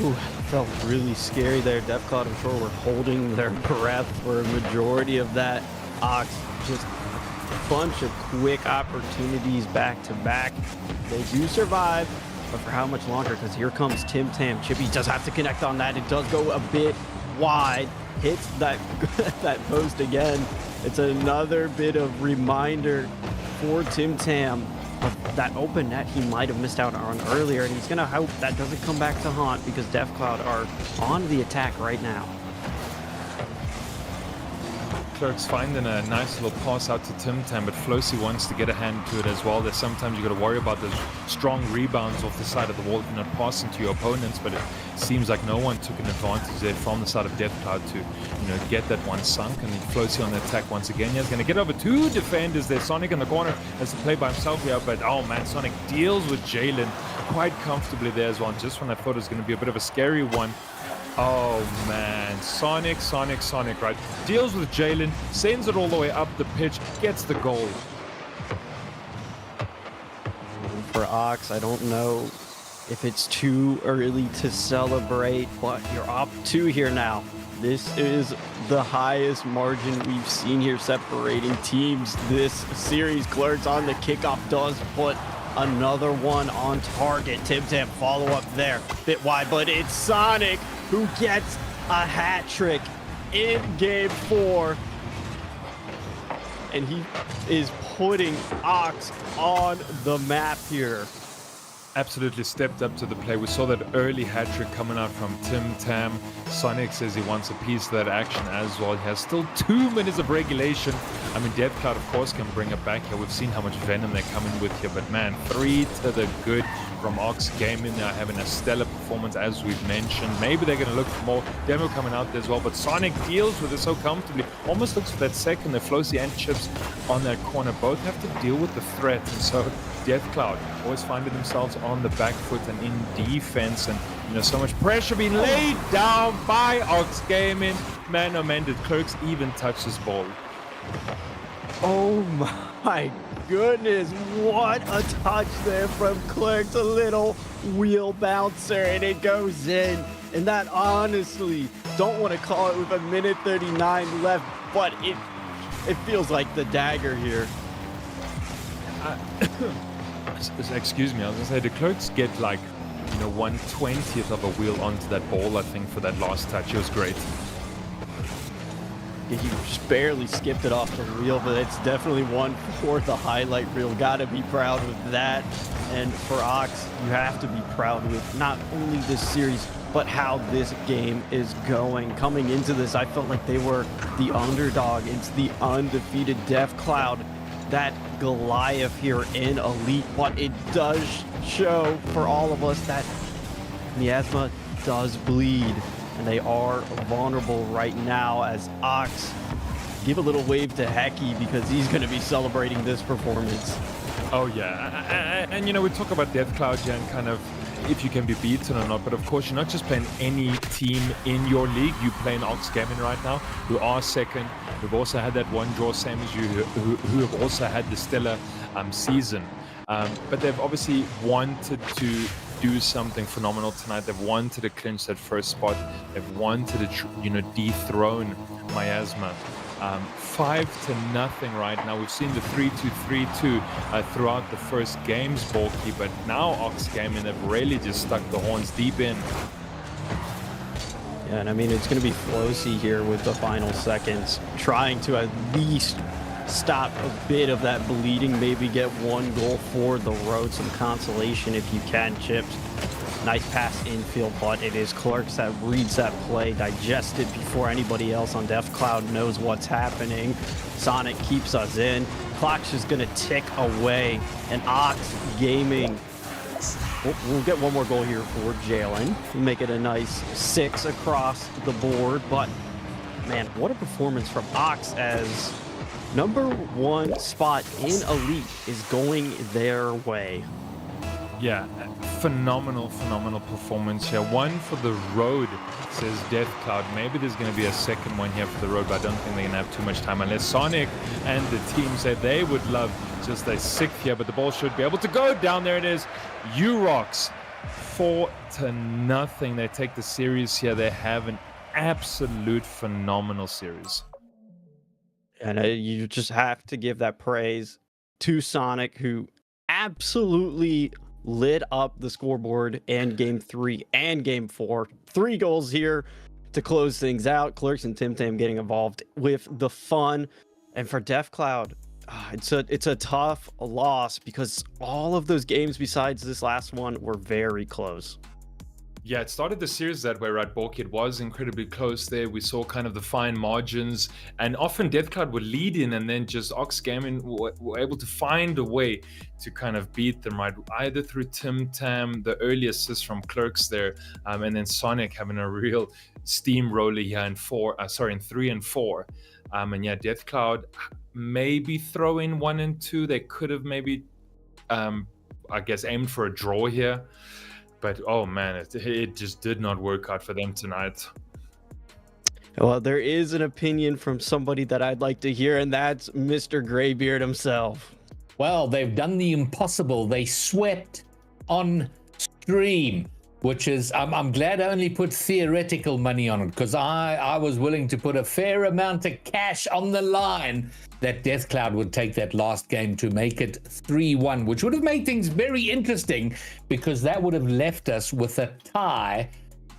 Ooh, felt really scary there. DevCloud, I'm sure, were holding their breath for a majority of that. Ox just a bunch of quick opportunities back to back. They do survive, but for how much longer? Because here comes Tim Tam. Chippy does have to connect on that. It does go a bit wide. Hits that that post again. It's another bit of reminder for Tim Tam of that open net he might have missed out on earlier, and he's gonna hope that doesn't come back to haunt, because DevCloud are on the attack right now. Clerks finding a nice little pass out to Tim Tam, but FlowC wants to get a hand to it as well. There's sometimes you got to worry about those strong rebounds off the side of the wall if you're not passing to your opponents, but it seems like no one took an advantage there from the side of DevCloud to, get that one sunk. And FlowC on the attack once again. He's going to get over 2 defenders there. Sonic in the corner has to play by himself here, but oh man, Sonic deals with Jalen quite comfortably there as well. Just when I thought it was going to be a bit of a scary one. Oh man, Sonic, right? Deals with Jalen, sends it all the way up the pitch, gets the goal. For Ox, I don't know if it's too early to celebrate, but you're up 2 here now. This is the highest margin we've seen here separating teams this series. Clerks on the kickoff does put another one on target. Tim Tam follow up there, bit wide, but it's Sonic who gets a hat trick in game 4. And he is putting Ox on the map here. Absolutely stepped up to the play. We saw that early hat trick coming out from Tim Tam. Sonic says he wants a piece of that action as well. He has still 2 minutes of regulation. I mean, DevCloud, of course, can bring it back here. We've seen how much venom they're coming with here, but man, 3 to the good from Ox Gaming. They're having a stellar performance, as we've mentioned. Maybe they're going to look for more demo coming out there as well, but Sonic deals with it so comfortably. Almost looks for that second. The FlowC and Chips on that corner both have to deal with the threat, and so DevCloud always finding themselves on the back foot and in defense, and so much pressure being laid down by Ox Gaming. Man, oh man, did Clerks even touch this ball? Oh my goodness, what a touch there from Clerks. A little wheel bouncer and it goes in. And that, honestly, don't want to call it with 1:39 left, but it feels like the dagger here. Excuse me, I was gonna say, the Clerks get like 1/20th of a wheel onto that ball, I think, for that last touch. It was great. You just barely skipped it off the reel, but it's definitely one for the highlight reel. Gotta be proud of that. And for Ox, you have to be proud with not only this series, but how this game is going. Coming into this, I felt like they were the underdog. It's the undefeated Def Cloud, that Goliath here in Elite, but it does show for all of us that Miasma does bleed, and they are vulnerable right now as Ox give a little wave to Hecky because he's going to be celebrating this performance. Oh yeah, and you know, we talk about Death Cloud here and kind of if you can be beaten or not, but of course you're not just playing any team in your league. You play in Ox Gaming right now, who are second. We've also had that one draw, same as you, who have also had the stellar season. But they've obviously wanted to do something phenomenal tonight. They've wanted to clinch that first spot. They've wanted to, dethrone Miasma. 5-0 right now. We've seen the 3-2, 3-2 throughout the first games, Bulky, but now Ox Gaming have really just stuck the horns deep in. Yeah, and I mean, it's going to be Flosi here with the final seconds, trying to at least stop a bit of that bleeding, maybe get one goal for the road, some consolation if you can, Chips. Nice pass infield, but it is Clerks that reads that play, digests it before anybody else on Def Cloud knows what's happening. Sonic keeps us in. Clock's just going to tick away, and Ox Gaming. We'll get one more goal here for Jalen. Make it a nice 6 across the board, but man, what a performance from Ox as #1 spot in Elite is going their way. Yeah, phenomenal performance here. One for the road, says Death Cloud. Maybe there's going to be a second one here for the road, but I don't think they're going to have too much time unless Sonic and the team said they would love just a 6th here, but the ball should be able to go down. There it is. Urox 4-0. They take the series here. They have an absolute phenomenal series. And you just have to give that praise to Sonic, who absolutely lit up the scoreboard in Game 3 and Game 4. 3 goals here to close things out. Clerks and Tim Tam getting involved with the fun. And for Def Cloud, it's a tough loss because all of those games besides this last one were very close. Yeah, it started the series that way, right, Bulk? It was incredibly close there. We saw kind of the fine margins, and often Death Cloud would lead in, and then just Ox Gaming were able to find a way to kind of beat them, right? Either through Tim Tam, the early assist from Clerks there, and then Sonic having a real steamroller here in 3 and 4. And yeah, Death Cloud maybe throw in 1 and 2. They could have maybe, I guess, aimed for a draw here. But, oh, man, it just did not work out for them tonight. Well, there is an opinion from somebody that I'd like to hear, and that's Mr. Graybeard himself. Well, they've done the impossible. They swept on stream, which is, I'm glad I only put theoretical money on it, because I was willing to put a fair amount of cash on the line that Death Cloud would take that last game to make it 3-1, which would have made things very interesting, because that would have left us with a tie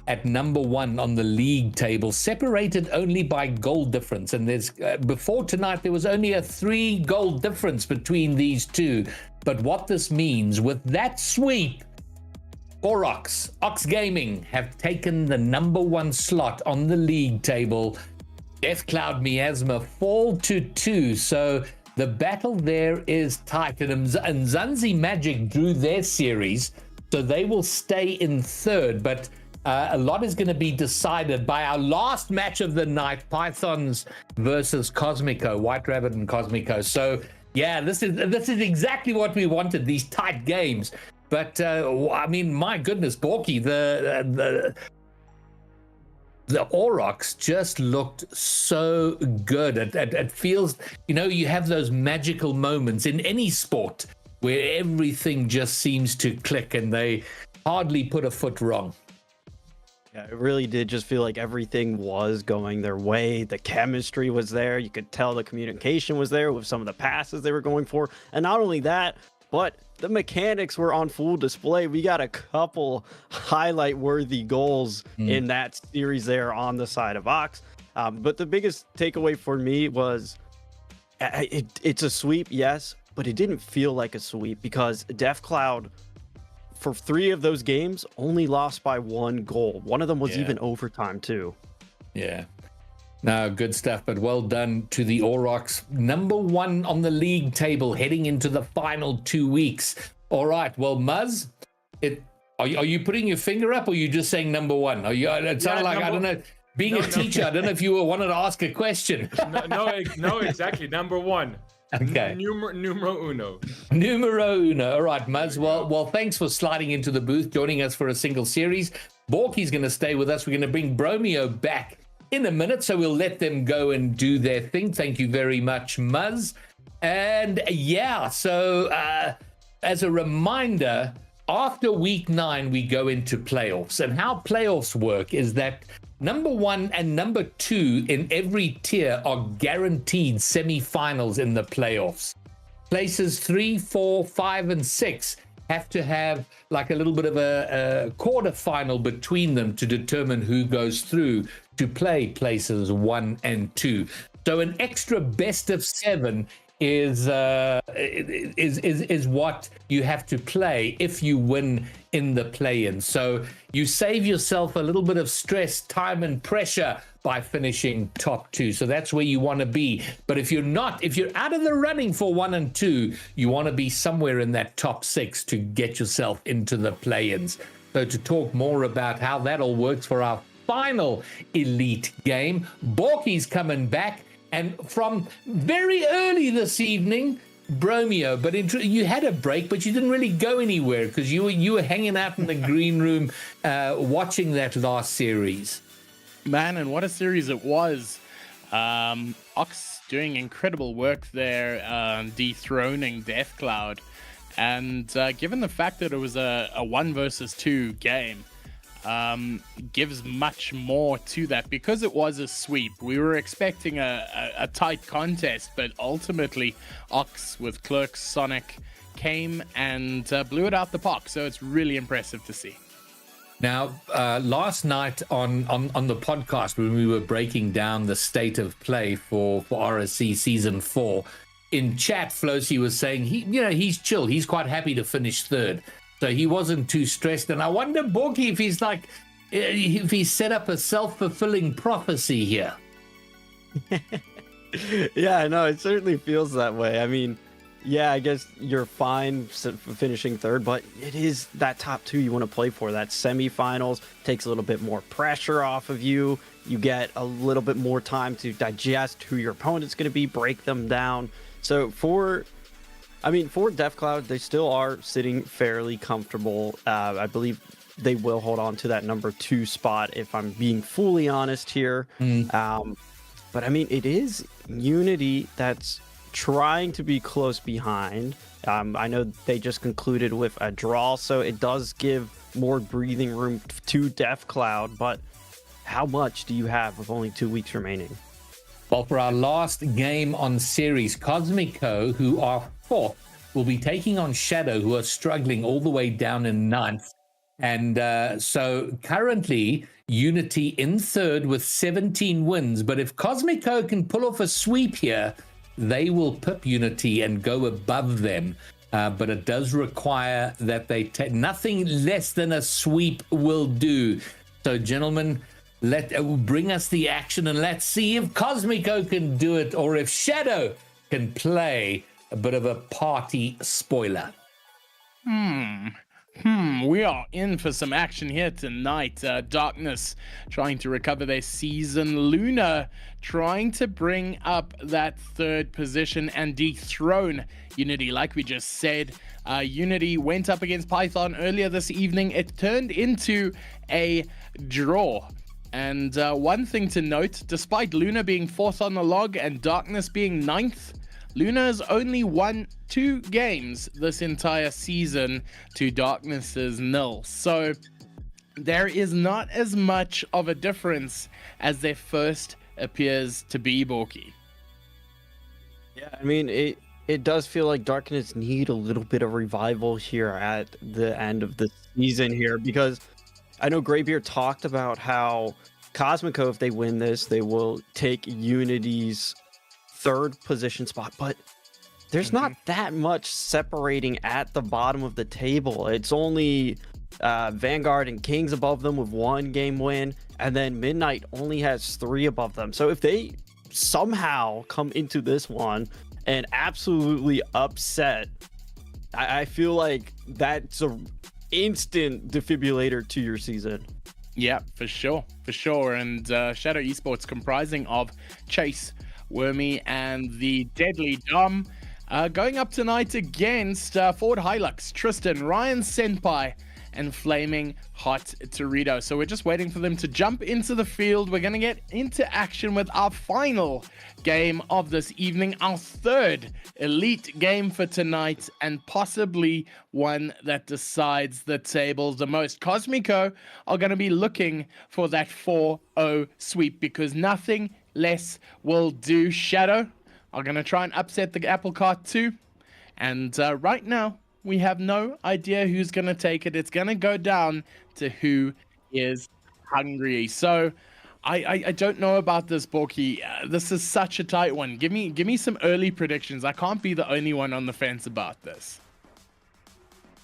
at #1 on the league table, separated only by goal difference. And there's before tonight, there was only a 3-goal difference between these two. But what this means with that sweep, Ox Gaming have taken the #1 slot on the league table. Death Cloud Miasma fall to 2, so the battle there is tight. And Zanzi Magic drew their series, so they will stay in 3rd. But a lot is going to be decided by our last match of the night, Pythons versus Cosmico, White Rabbit and Cosmico. So yeah, this is exactly what we wanted, these tight games. But I mean, my goodness, Borky, the Aurochs just looked so good. It feels, you have those magical moments in any sport where everything just seems to click and they hardly put a foot wrong. Yeah, it really did just feel like everything was going their way. The chemistry was there. You could tell the communication was there with some of the passes they were going for. And not only that, but the mechanics were on full display. We got a couple highlight-worthy goals in that series there on the side of Ox. But the biggest takeaway for me was it's a sweep, yes, but it didn't feel like a sweep because DefCloud, for 3 of those games, only lost by 1 goal. One of them was even overtime too. Yeah. No, good stuff, but well done to the Aurochs. Number 1 on the league table heading into the final 2 weeks. All right, well, Muzz, are you putting your finger up or are you just saying number 1? It sounded like, I don't know, being a teacher, I don't know if you wanted to ask a question. No, exactly. Number 1. Okay. Numero uno. Numero uno. All right, Muzz. Well, thanks for sliding into the booth, joining us for a single series. Borky's going to stay with us. We're going to bring Bromeo back in a minute, so we'll let them go and do their thing. Thank you very much, Muzz. And yeah, so as a reminder, after week 9, we go into playoffs. And how playoffs work is that number 1 and number 2 in every tier are guaranteed semifinals in the playoffs. Places 3, 4, 5, and 6 have to have like a little bit of a quarterfinal between them to determine who goes through to play places 1 and 2. So an extra best of 7 is what you have to play if you win in the play-in. So you save yourself a little bit of stress, time, and pressure by finishing top 2. So that's where you want to be. But if you're out of the running for 1 and 2, you want to be somewhere in that top 6 to get yourself into the play-ins. So to talk more about how that all works for our final elite game, Borky's coming back. And from very early this evening, Bromeo, but you had a break, but you didn't really go anywhere because you were hanging out in the green room watching that last series. Man, and what a series it was. Ox doing incredible work there, dethroning DefCloud. And given the fact that it was a 1 versus 2 game, gives much more to that because it was a sweep. We were expecting a tight contest, but ultimately Ox with Clerks Sonic came and blew it out the park. So it's really impressive to see. Now, last night on the podcast when we were breaking down the state of play for RSC Season 4, in chat, Flosi was saying he's chill. He's quite happy to finish 3rd. So he wasn't too stressed. And I wonder, Borky, if he's set up a self-fulfilling prophecy here. Yeah, no, it certainly feels that way. I mean, yeah, I guess you're fine finishing 3rd, but it is that top 2 you want to play for. That semifinals takes a little bit more pressure off of you. You get a little bit more time to digest who your opponent's going to be, break them down. So for DefCloud, they still are sitting fairly comfortable. I believe they will hold on to that number 2 spot, if I'm being fully honest here. But I mean, it is Unity that's trying to be close behind. I know they just concluded with a draw, so it does give more breathing room to DefCloud. But how much do you have with only 2 weeks remaining? Well, for our last game on series, Cosmico, who are 4th, will be taking on Shadow, who are struggling all the way down in 9th. And so currently, Unity in 3rd with 17 wins. But if Cosmico can pull off a sweep here, they will pip Unity and go above them. But it does require that they take nothing less than a sweep will do. So, gentlemen, bring us the action and let's see if Cosmico can do it or if Shadow can play a bit of a party spoiler. We are in for some action here tonight. Darkness trying to recover their season. Luna trying to bring up that 3rd position and dethrone Unity. Like we just said, Unity went up against Python earlier this evening. It turned into a draw. And one thing to note, despite Luna being 4th on the log and Darkness being 9th, Luna has only won 2 games this entire season to Darkness's 0. So there is not as much of a difference as their first appears to be, Borky. Yeah, I mean, it does feel like Darkness need a little bit of revival here at the end of the season here, because I know Greybeard talked about how Cosmico, if they win this, they will take Unity's 3rd position spot, but there's not that much separating at the bottom of the table. It's only Vanguard and Kings above them with 1 game win, and then Midnight only has 3 above them. So if they somehow come into this one and absolutely upset, I feel like that's an instant defibrillator to your season. Yeah, for sure. And Shadow Esports, comprising of Chase, Wormy, and the Deadly Dom, going up tonight against Forward Hilux, Tristan, Ryan Senpai, and Flaming Hot Torito. So we're just waiting for them to jump into the field. We're going to get into action with our final game of this evening, our 3rd elite game for tonight, and possibly one that decides the table the most. Cosmico are going to be looking for that 4-0 sweep because nothing less will do. Shadow are going to try and upset the apple cart too. And right now, we have no idea who's going to take it. It's going to go down to who is hungry. So I don't know about this, Borky. This is such a tight one. Give me some early predictions. I can't be the only one on the fence about this.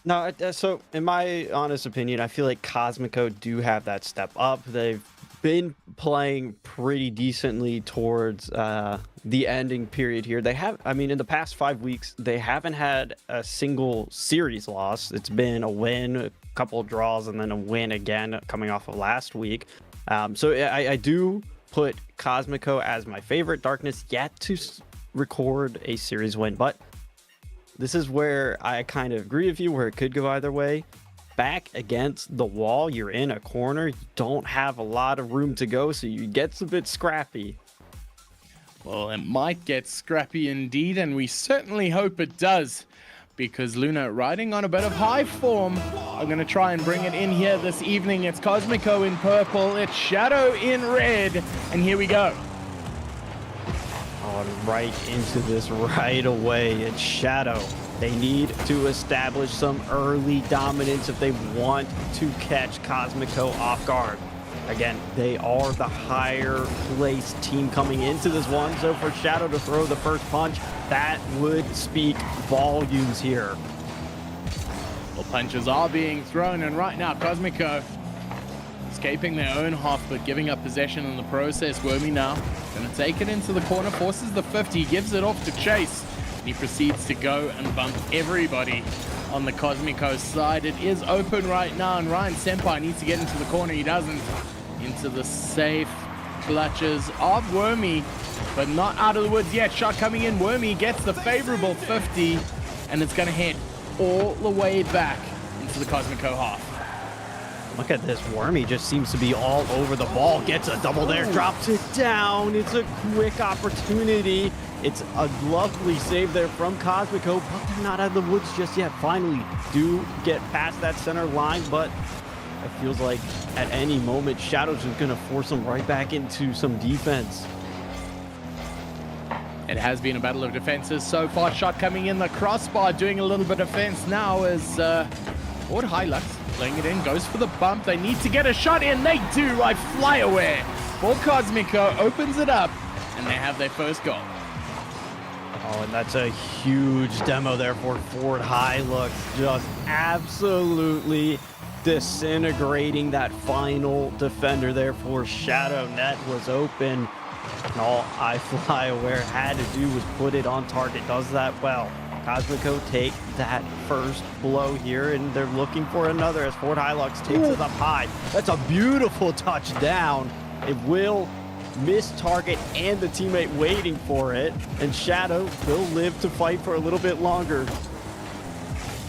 No, so in my honest opinion, I feel like Cosmico do have that step up. They've been playing pretty decently towards the ending period here. They have, I mean, in the past 5 weeks, they haven't had a single series loss. It's been a win, a couple of draws, and then a win again coming off of last week. So I do put Cosmico as my favorite. Darkness yet to record a series win, but this is where I kind of agree with you, where it could go either way. Back against the wall, you're in a corner, you don't have a lot of room to go, so it gets a bit scrappy. Well, it might get scrappy indeed, and we certainly hope it does, because Luna, riding on a bit of high form, are going to try and bring it in here this evening. It's Cosmico in purple, it's Shadow in red, and here we go. Oh, and right into this right away. It's Shadow. They need to establish some early dominance if they want to catch Cosmico off guard. Again, they are the higher placed team coming into this one, so for Shadow to throw the first punch, that would speak volumes here. Well, punches are being thrown, and right now Cosmico escaping their own half, but giving up possession in the process. Wormy now going to take it into the corner, forces the 50, gives it off to Chase. He proceeds to go and bump everybody on the Cosmico side. It is open right now, and Ryan Senpai needs to get into the corner. He doesn't. Into the safe clutches of Wormy, but not out of the woods yet. Shot coming in. Wormy gets the favorable 50, and it's going to head all the way back into the Cosmico half. Look at this. Wormy just seems to be all over the ball. Gets a double there, drops it down. It's a quick opportunity. It's a lovely save there from Cosmico, but they're not out of the woods just yet. Finally do get past that center line, but it feels like at any moment, Shadow's just going to force them right back into some defense. It has been a battle of defenses so far. Shot coming in the crossbar, doing a little bit of fence now as Ford Hilux playing it in, goes for the bump. They need to get a shot in. They do. I fly away. For Cosmico opens it up, and they have their first goal. Oh, and that's a huge demo there for Ford Hilux. Just absolutely disintegrating that final defender there for Shadow. Net was open, and all I Fly Aware had to do was put it on target. Does that well. Cosmico take that first blow here, and they're looking for another as Ford Hilux takes it up high. That's a beautiful touchdown. It will miss target and the teammate waiting for it, and Shadow will live to fight for a little bit longer.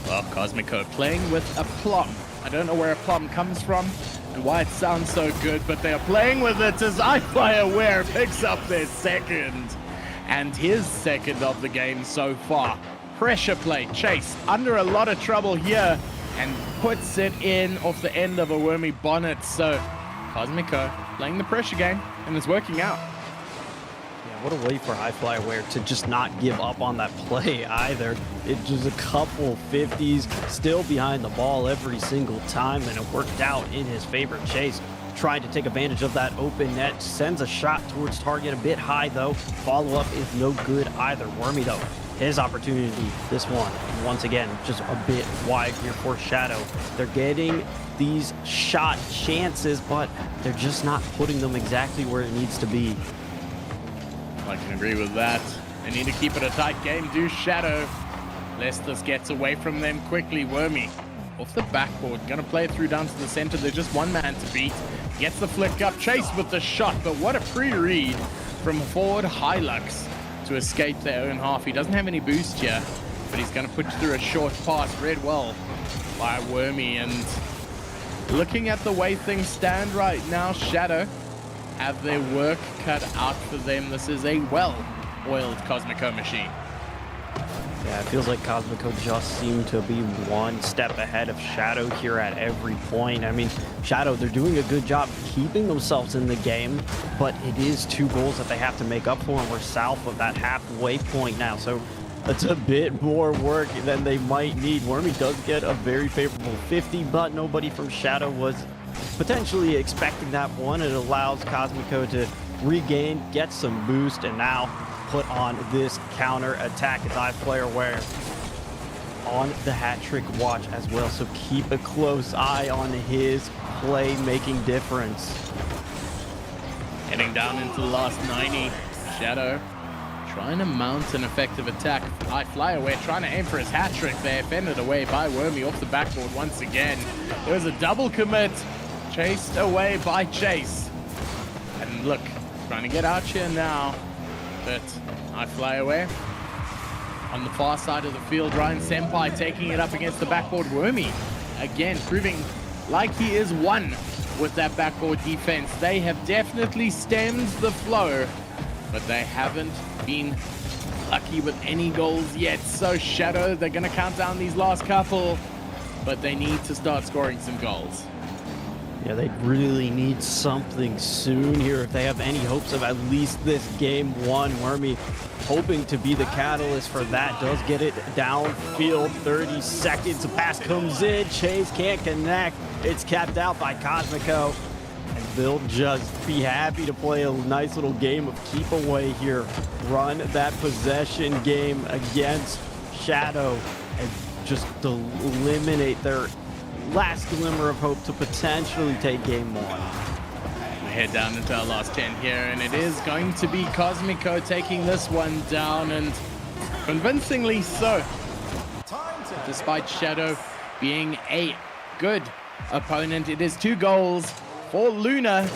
Well, Cosmico playing with a plum. I don't know where a plum comes from and why it sounds so good, but they are playing with it as I Fly Aware picks up their second, and his second of the game so far. Pressure play. Chase under a lot of trouble here and puts it in off the end of a Wormy bonnet. So Cosmico playing the pressure game, and it's working out. Yeah, what a way for Fly Aware to just not give up on that play either. It just a couple 50s, still behind the ball every single time, and it worked out in his favor. Chase trying to take advantage of that open net. Sends a shot towards target, a bit high though. Follow-up is no good either. Wormy though, his opportunity, this one, once again, just a bit wide here for Shadow. They're getting these shot chances, but they're just not putting them exactly where it needs to be. I can agree with that. They need to keep it a tight game, do Shadow. Lest this gets away from them quickly. Wormy off the backboard, gonna play it through down to the center. There's just one man to beat. Gets the flick up, Chase with the shot, but what a pre-read from forward Hilux to escape their own half. He doesn't have any boost here, but he's gonna put through a short pass, read well by Wormy. And looking at the way things stand right now, Shadow have their work cut out for them. This is a well-oiled Cosmico machine. Yeah, it feels like Cosmico just seem to be one step ahead of Shadow here at every point. I mean, Shadow, they're doing a good job keeping themselves in the game, but it is 2 goals that they have to make up for, and we're south of that halfway point now. So that's a bit more work than they might need. Wormy does get a very favorable 50, but nobody from Shadow was potentially expecting that one. It allows Cosmico to regain, get some boost, and now put on this counter attack. It's iFlyAware on the hat trick watch as well, so keep a close eye on his play making difference. Heading down into the last 90, Shadow trying to mount an effective attack. iFlyAware trying to aim for his hat trick there, fended away by Wormy off the backboard once again. There's a double commit, chased away by Chase. And look, trying to get out here now. But iFlyAware on the far side of the field. Ryan Senpai taking it up against the backboard. Wormy again proving like he is one with that backboard defense. They have definitely stemmed the flow, but they haven't been lucky with any goals yet. So Shadow, they're going to count down these last couple, but they need to start scoring some goals. Yeah, they really need something soon here if they have any hopes of at least this game one. Wormy hoping to be the catalyst for that. Does get it downfield, 30 seconds. The pass comes in. Chase can't connect. It's capped out by Cosmico. And they'll just be happy to play a nice little game of keep away here. Run that possession game against Shadow and just eliminate their last glimmer of hope to potentially take game one. We head down into our last 10 here, and it is going to be Cosmico taking this one down, and convincingly so. Despite Shadow being a good opponent, it is 2 goals for Luna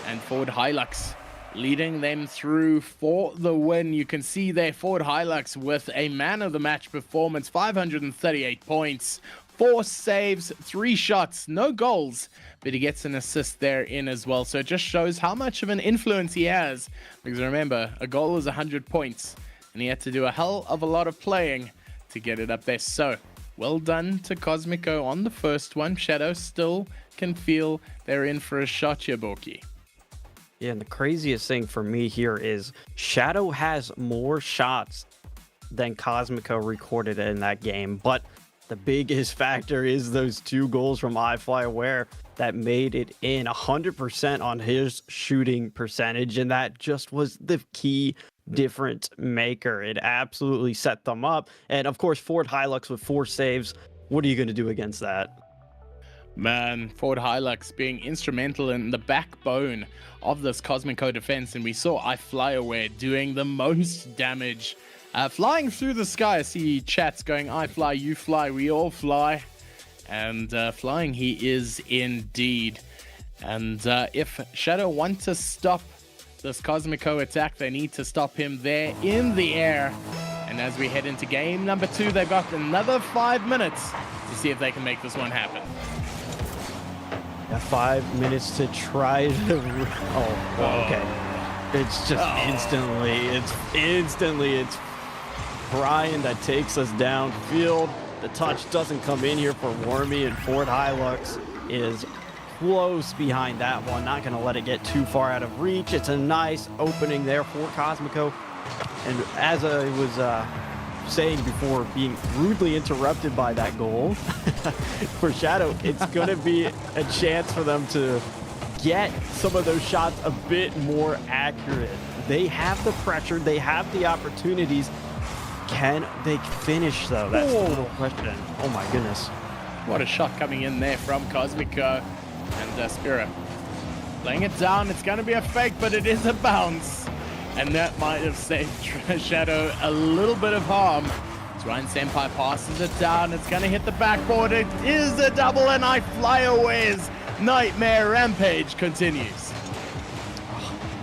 and Forward Hilux, leading them through for the win. You can see there Forward Hilux with a man of the match performance, 538 points. 4 saves, 3 shots, no goals, but he gets an assist there in as well. So it just shows how much of an influence he has. Because remember, a goal is 100 points, and he had to do a hell of a lot of playing to get it up there. So well done to Cosmico on the first one. Shadow still can feel they're in for a shot here, Borky. Yeah, and the craziest thing for me here is Shadow has more shots than Cosmico recorded in that game, but the biggest factor is those 2 goals from iFlyAware that made it in 100% on his shooting percentage, and that just was the key difference maker. It absolutely set them up. And of course, Forward Hilux with 4 saves. What are you going to do against that? Man, Forward Hilux being instrumental in the backbone of this Cosmico defense, and we saw iFlyAware doing the most damage. Flying through the sky. I see chats going, I fly, you fly, we all fly. And flying he is indeed. And if Shadow want to stop this Cosmico attack, they need to stop him there in the air. And as we head into game number 2, they've got another 5 minutes to see if they can make this one happen. Yeah, 5 minutes to try to... Oh, well, okay. It's just instantly, it's Brian that takes us downfield. The touch doesn't come in here for Wormy, and Forward Hilux is close behind that one. Not going to let it get too far out of reach. It's a nice opening there for Cosmico. And as I was saying before, being rudely interrupted by that goal for Shadow, it's going to be a chance for them to get some of those shots a bit more accurate. They have the pressure, they have the opportunities. Can they finish though? That's the real question. Oh my goodness. What a shot coming in there from Cosmico and Spira. Laying it down, it's going to be a fake, but it is a bounce. And that might have saved Shadow a little bit of harm. As Ryan Senpai passes it down, it's going to hit the backboard. It is a double, and I fly away's nightmare rampage continues.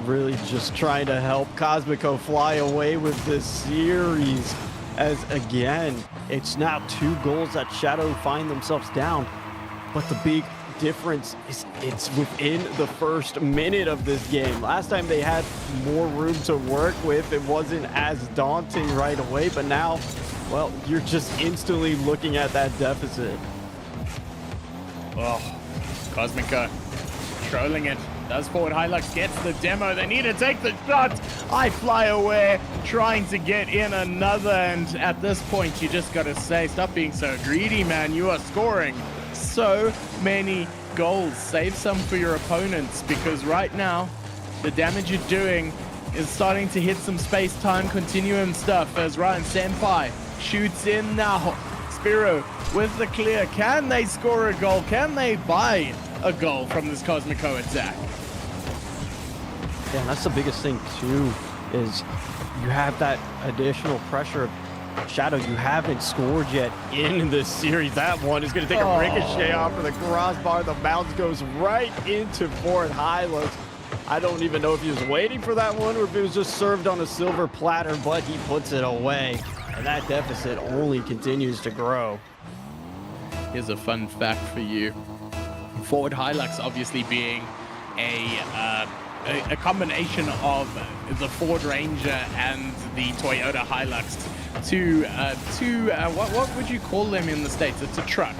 Really just trying to help Cosmico fly away with this series. As again, it's now 2 goals that Shadow find themselves down. But the big difference is it's within the first minute of this game. Last time they had more room to work with. It wasn't as daunting right away, but now, well, you're just instantly looking at that deficit. Oh, Cosmico trolling it. Does forward Hilux, gets the demo. They need to take the shot. I fly away, trying to get in another. And at this point, you just got to say, stop being so greedy, man. You are scoring so many goals. Save some for your opponents, because right now, the damage you're doing is starting to hit some space-time continuum stuff as Ryan Senpai shoots in now. Spiro with the clear. Can they score a goal? Can they buy a goal from this Cosmico attack? Yeah, and that's the biggest thing too, is you have that additional pressure of Shadow. You haven't scored yet in this series. That one is going to take a ricochet off of the crossbar. The bounce goes right into forward Hilux. I don't even know if he was waiting for that one or if it was just served on a silver platter, but he puts it away. And that deficit only continues to grow. Here's a fun fact for you. Forward Hilux obviously being a combination of the Ford Ranger and the Toyota Hilux. What would you call them in the States? It's a truck.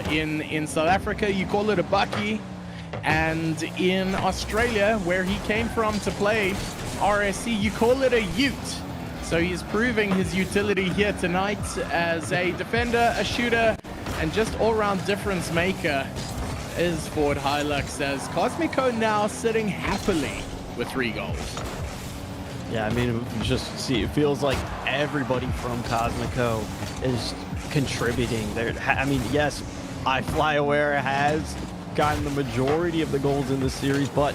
In South Africa, you call it a bucky. And in Australia, where he came from to play RSC, you call it a ute. So he's proving his utility here tonight as a defender, a shooter, and just all-round difference maker is Forward Hilux, as Cosmico now sitting happily with 3 goals. Yeah, I mean, just see, it feels like everybody from Cosmico is contributing. I mean, yes, iFlyAware has gotten the majority of the goals in the series, but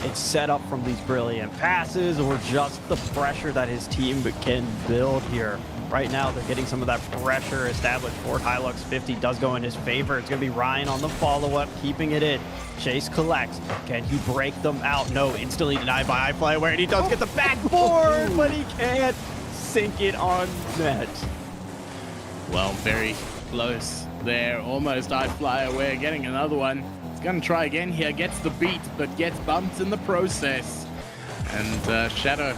it's set up from these brilliant passes or just the pressure that his team can build here. Right now, they're getting some of that pressure established. Forward Hilux 50 does go in his favor. It's going to be Ryan on the follow-up, keeping it in. Chase collects. Can he break them out? No, instantly denied by iFlyAware, and he does get the backboard, but he can't sink it on net. Well, very close there. Almost iFlyAware getting another one. He's going to try again here. Gets the beat, but gets bumped in the process. And Shadow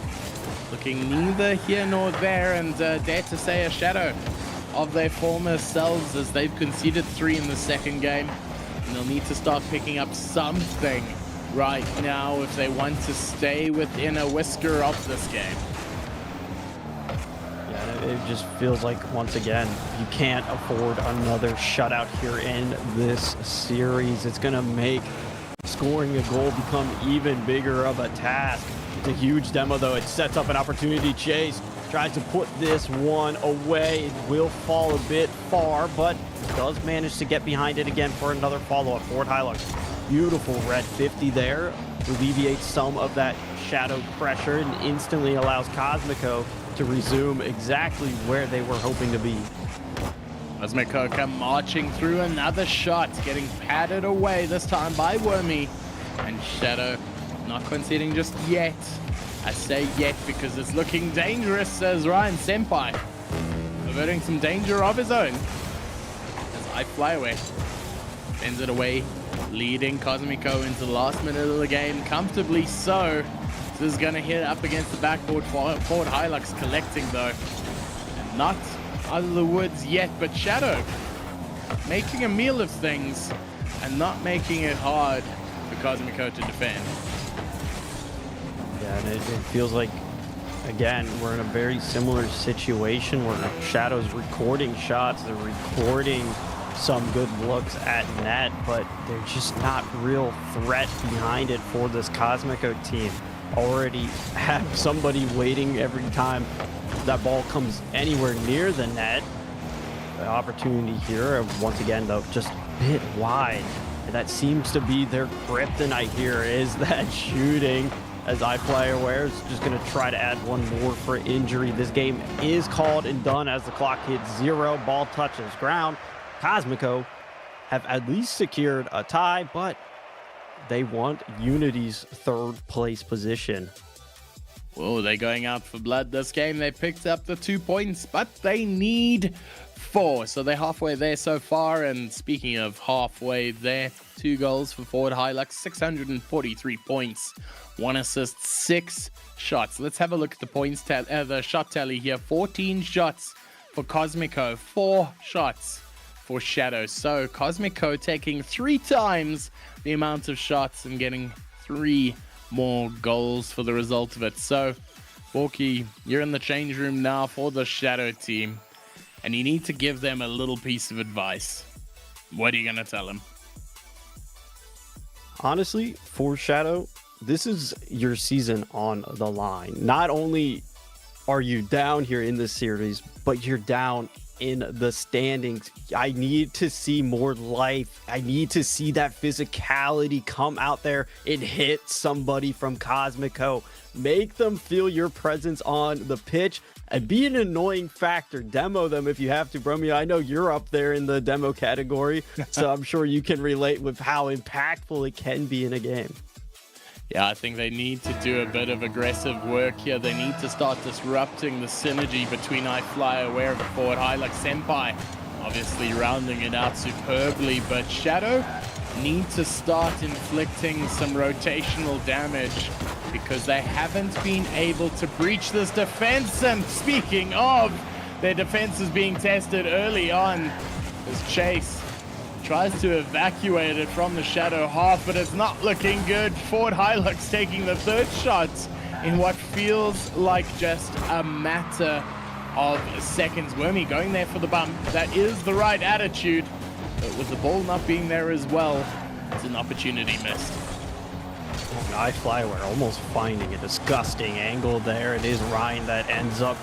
looking neither here nor there, and dare to say a shadow of their former selves, as they've conceded 3 in the second game. And they'll need to start picking up something right now if they want to stay within a whisker of this game. Yeah, it just feels like, once again, you can't afford another shutout here in this series. It's going to make scoring a goal become even bigger of a task. It's a huge demo, though. It sets up an opportunity. Chase tries to put this one away. It will fall a bit far, but does manage to get behind it again for another follow-up. Forward Hilux, beautiful red 50 there. Alleviates some of that shadow pressure and instantly allows Cosmico to resume exactly where they were hoping to be. Cosmico come marching through, another shot, getting patted away, this time by Wormy. And Shadow not conceding just yet. I say yet because it's looking dangerous, as Ryan Senpai averting some danger of his own. As iFlyAware bends it away, leading Cosmico into the last minute of the game, comfortably so. This is going to hit up against the backboard. Forward Hilux collecting, though. And not out of the woods yet, but Shadow making a meal of things and not making it hard for Cosmico to defend. Yeah, and it feels like, again, we're in a very similar situation where Shadow's recording shots. They're recording some good looks at net, but they're just not real threat behind it for this Cosmico team. Already have somebody waiting every time that ball comes anywhere near the net. The opportunity here, once again, though, just a bit wide. And that seems to be their kryptonite here, is that shooting. As iFlyAware is just going to try to add one more for injury. This game is called and done as the clock hits 0. Ball touches ground. Cosmico have at least secured a tie, but they want Unity's 3rd place position. Well, they're going out for blood this game. They picked up the 2 points, but they need 4. So they're halfway there so far. And speaking of halfway there, 2 goals for forward Hilux, 643 points, 1 assist, 6 shots. Let's have a look at the points the shot tally here. 14 shots for Cosmico, 4 shots for Shadow. So Cosmico taking 3 times the amount of shots and getting 3 more goals for the result of it. So Borky, you're in the change room now for the Shadow team, and you need to give them a little piece of advice. What are you going to tell them? Honestly, for Shadow, this is your season on the line. Not only are you down here in this series, but you're down in the standings. I need to see more life. I need to see that physicality come out there and hit somebody from Cosmico. Make them feel your presence on the pitch and be an annoying factor. Demo them if you have to, Bromeo. I know you're up there in the demo category, so I'm sure you can relate with how impactful it can be in a game. Yeah, I think they need to do a bit of aggressive work here. They need to start disrupting the synergy between iFlyAware and forward Hilux Senpai. Obviously rounding it out superbly, but Shadow need to start inflicting some rotational damage because they haven't been able to breach this defense. And speaking of, their defense is being tested early on as Chase tries to evacuate it from the Shadow half, but it's not looking good. Forward Hilux taking the 3rd shot in what feels like just a matter of seconds. Wormy going there for the bump. That is the right attitude, but with the ball not being there as well, it's an opportunity missed. iFlyAware almost finding a disgusting angle there. It is Ryan that ends up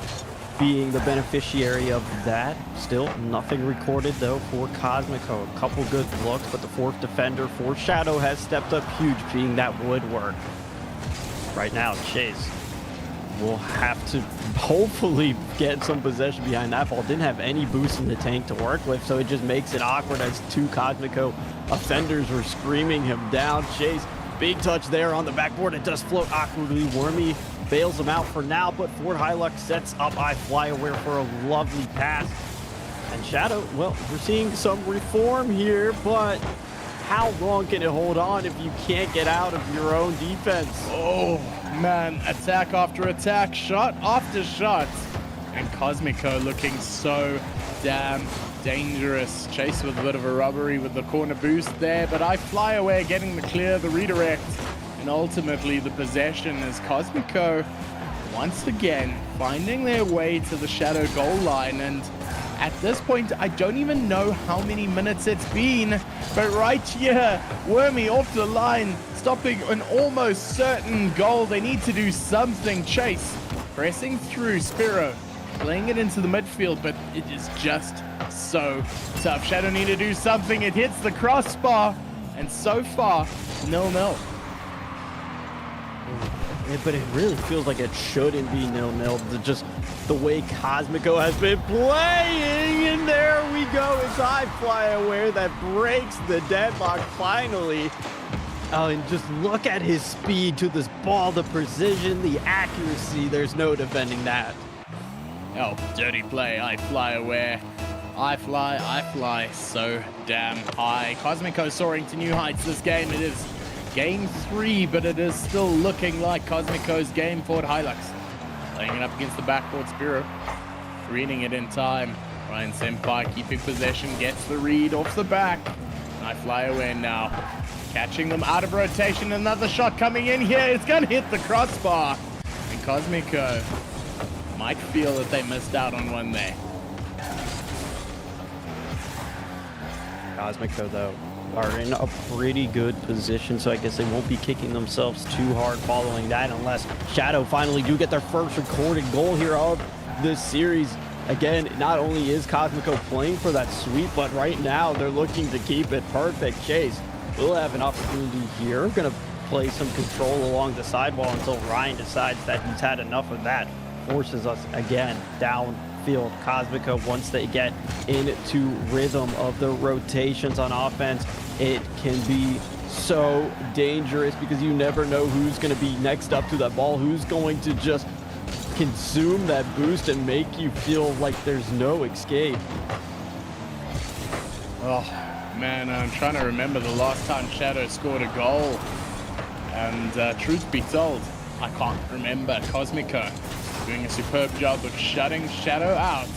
being the beneficiary of that. Still nothing recorded though for Cosmico. A couple good looks, but the 4th defender for Shadow has stepped up huge, being that Woodwork. Right now, Chase will have to hopefully get some possession behind that ball. Didn't have any boost in the tank to work with, so it just makes it awkward as 2 Cosmico offenders were screaming him down. Chase, big touch there on the backboard. It does float awkwardly. Wormy bails him out for now, but Ford Hilux sets up iFlyAware for a lovely pass. And Shadow, well, we're seeing some reform here, but how long can it hold on if you can't get out of your own defense? Oh, man. Attack after attack, shot after shot. And Cosmico looking so damn dangerous. Chase with a bit of a robbery with the corner boost there, but iFlyAware getting the clear, the redirect, and ultimately the possession as Cosmico once again finding their way to the Shadow goal line. And at this point, I don't even know how many minutes it's been, but right here, Wormy off the line, stopping an almost certain goal. They need to do something. Chase pressing through, Spiro playing it into the midfield, but it is just so tough. Shadow need to do something. It hits the crossbar, and so far, 0-0. But it really feels like it shouldn't be 0-0. Just the way Cosmico has been playing, and there we go. It's iFlyAware that breaks the deadlock finally. Oh, and just look at his speed to this ball, the precision, the accuracy. There's no defending that. Oh, dirty play, iFlyAware. I fly so damn high. Cosmico soaring to new heights this game. It is game 3, but it is still looking like Cosmico's game. Forward Hilux laying it up against the backboard. Spiro reading it in time. Ryan Senpai keeping possession, gets the read off the back. iFlyAware now catching them out of rotation. Another shot coming in here. It's going to hit the crossbar. And Cosmico might feel that they missed out on one there. Cosmico, though, are in a pretty good position, so I guess they won't be kicking themselves too hard following that unless Shadow finally do get their first recorded goal here of this series. Again, not only is Cosmico playing for that sweep, but right now they're looking to keep it perfect. Chase will have an opportunity here. Going to play some control along the sidewall until Ryan decides that he's had enough of that. Forces us again downfield. Cosmico, once they get into rhythm of the rotations on offense, it can be so dangerous because you never know who's going to be next up to that ball, who's going to just consume that boost and make you feel like there's no escape. Oh man, I'm trying to remember the last time Shadow scored a goal, and truth be told, I can't remember. Cosmico doing a superb job of shutting Shadow out.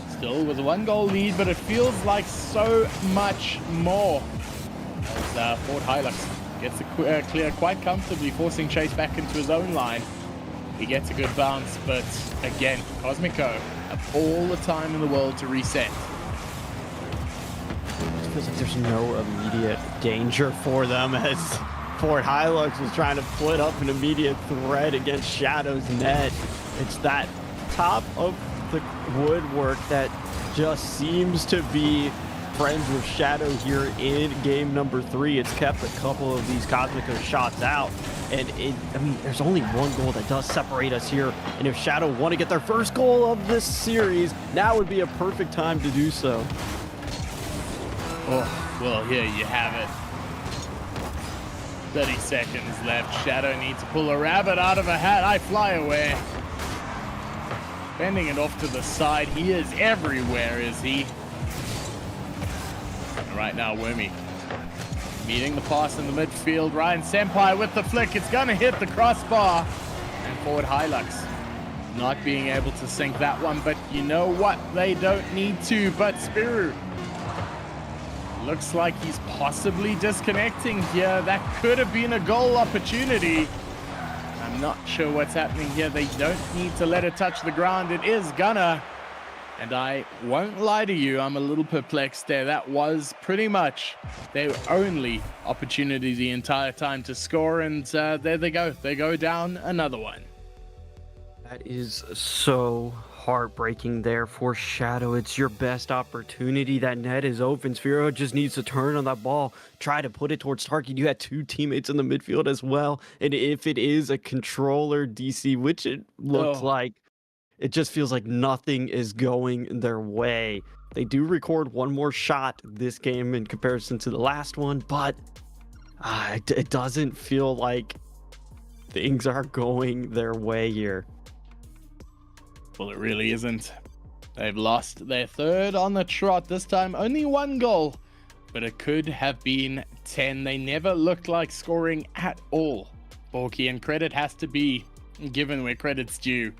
Still with a 1-goal lead, but it feels like so much more as Ford Hilux gets a clear quite comfortably, forcing Chase back into his own line. He gets a good bounce, but again, Cosmico have all the time in the world to reset. It feels like there's no immediate danger for them as Fort Hilux was trying to put up an immediate threat against Shadow's net. It's that top of the woodwork that just seems to be friends with Shadow here in game number 3. It's kept a couple of these Cosmico shots out, and I mean, there's only one goal that does separate us here, and if Shadow want to get their first goal of this series, now would be a perfect time to do so. Oh, well, here you have it. 30 seconds left. Shadow needs to pull a rabbit out of a hat. I fly away. Bending it off to the side. He is everywhere, is he? And right now, Wormy meeting the pass in the midfield. Ryan Senpai with the flick. It's going to hit the crossbar. And forward Hilux not being able to sink that one. But you know what? They don't need to. But Spiru looks like he's possibly disconnecting here. That could have been a goal opportunity. I'm not sure what's happening here. They don't need to let it touch the ground. It is gonna. And I won't lie to you, I'm a little perplexed there. That was pretty much their only opportunity the entire time to score. And there they go. They go down another one. That is so heartbreaking there for Shadow. It's your best opportunity. That net is open. Sphero just needs to turn on that ball, try to put it towards target. You had 2 teammates in the midfield as well. And if it is a controller DC, which it looks like, it just feels like nothing is going their way. They do record one more shot this game in comparison to the last one, but it doesn't feel like things are going their way here. Well, it really isn't. They've lost their 3rd on the trot. This time, only 1 goal. But it could have been 10. They never looked like scoring at all. Borky, and credit has to be given where credit's due.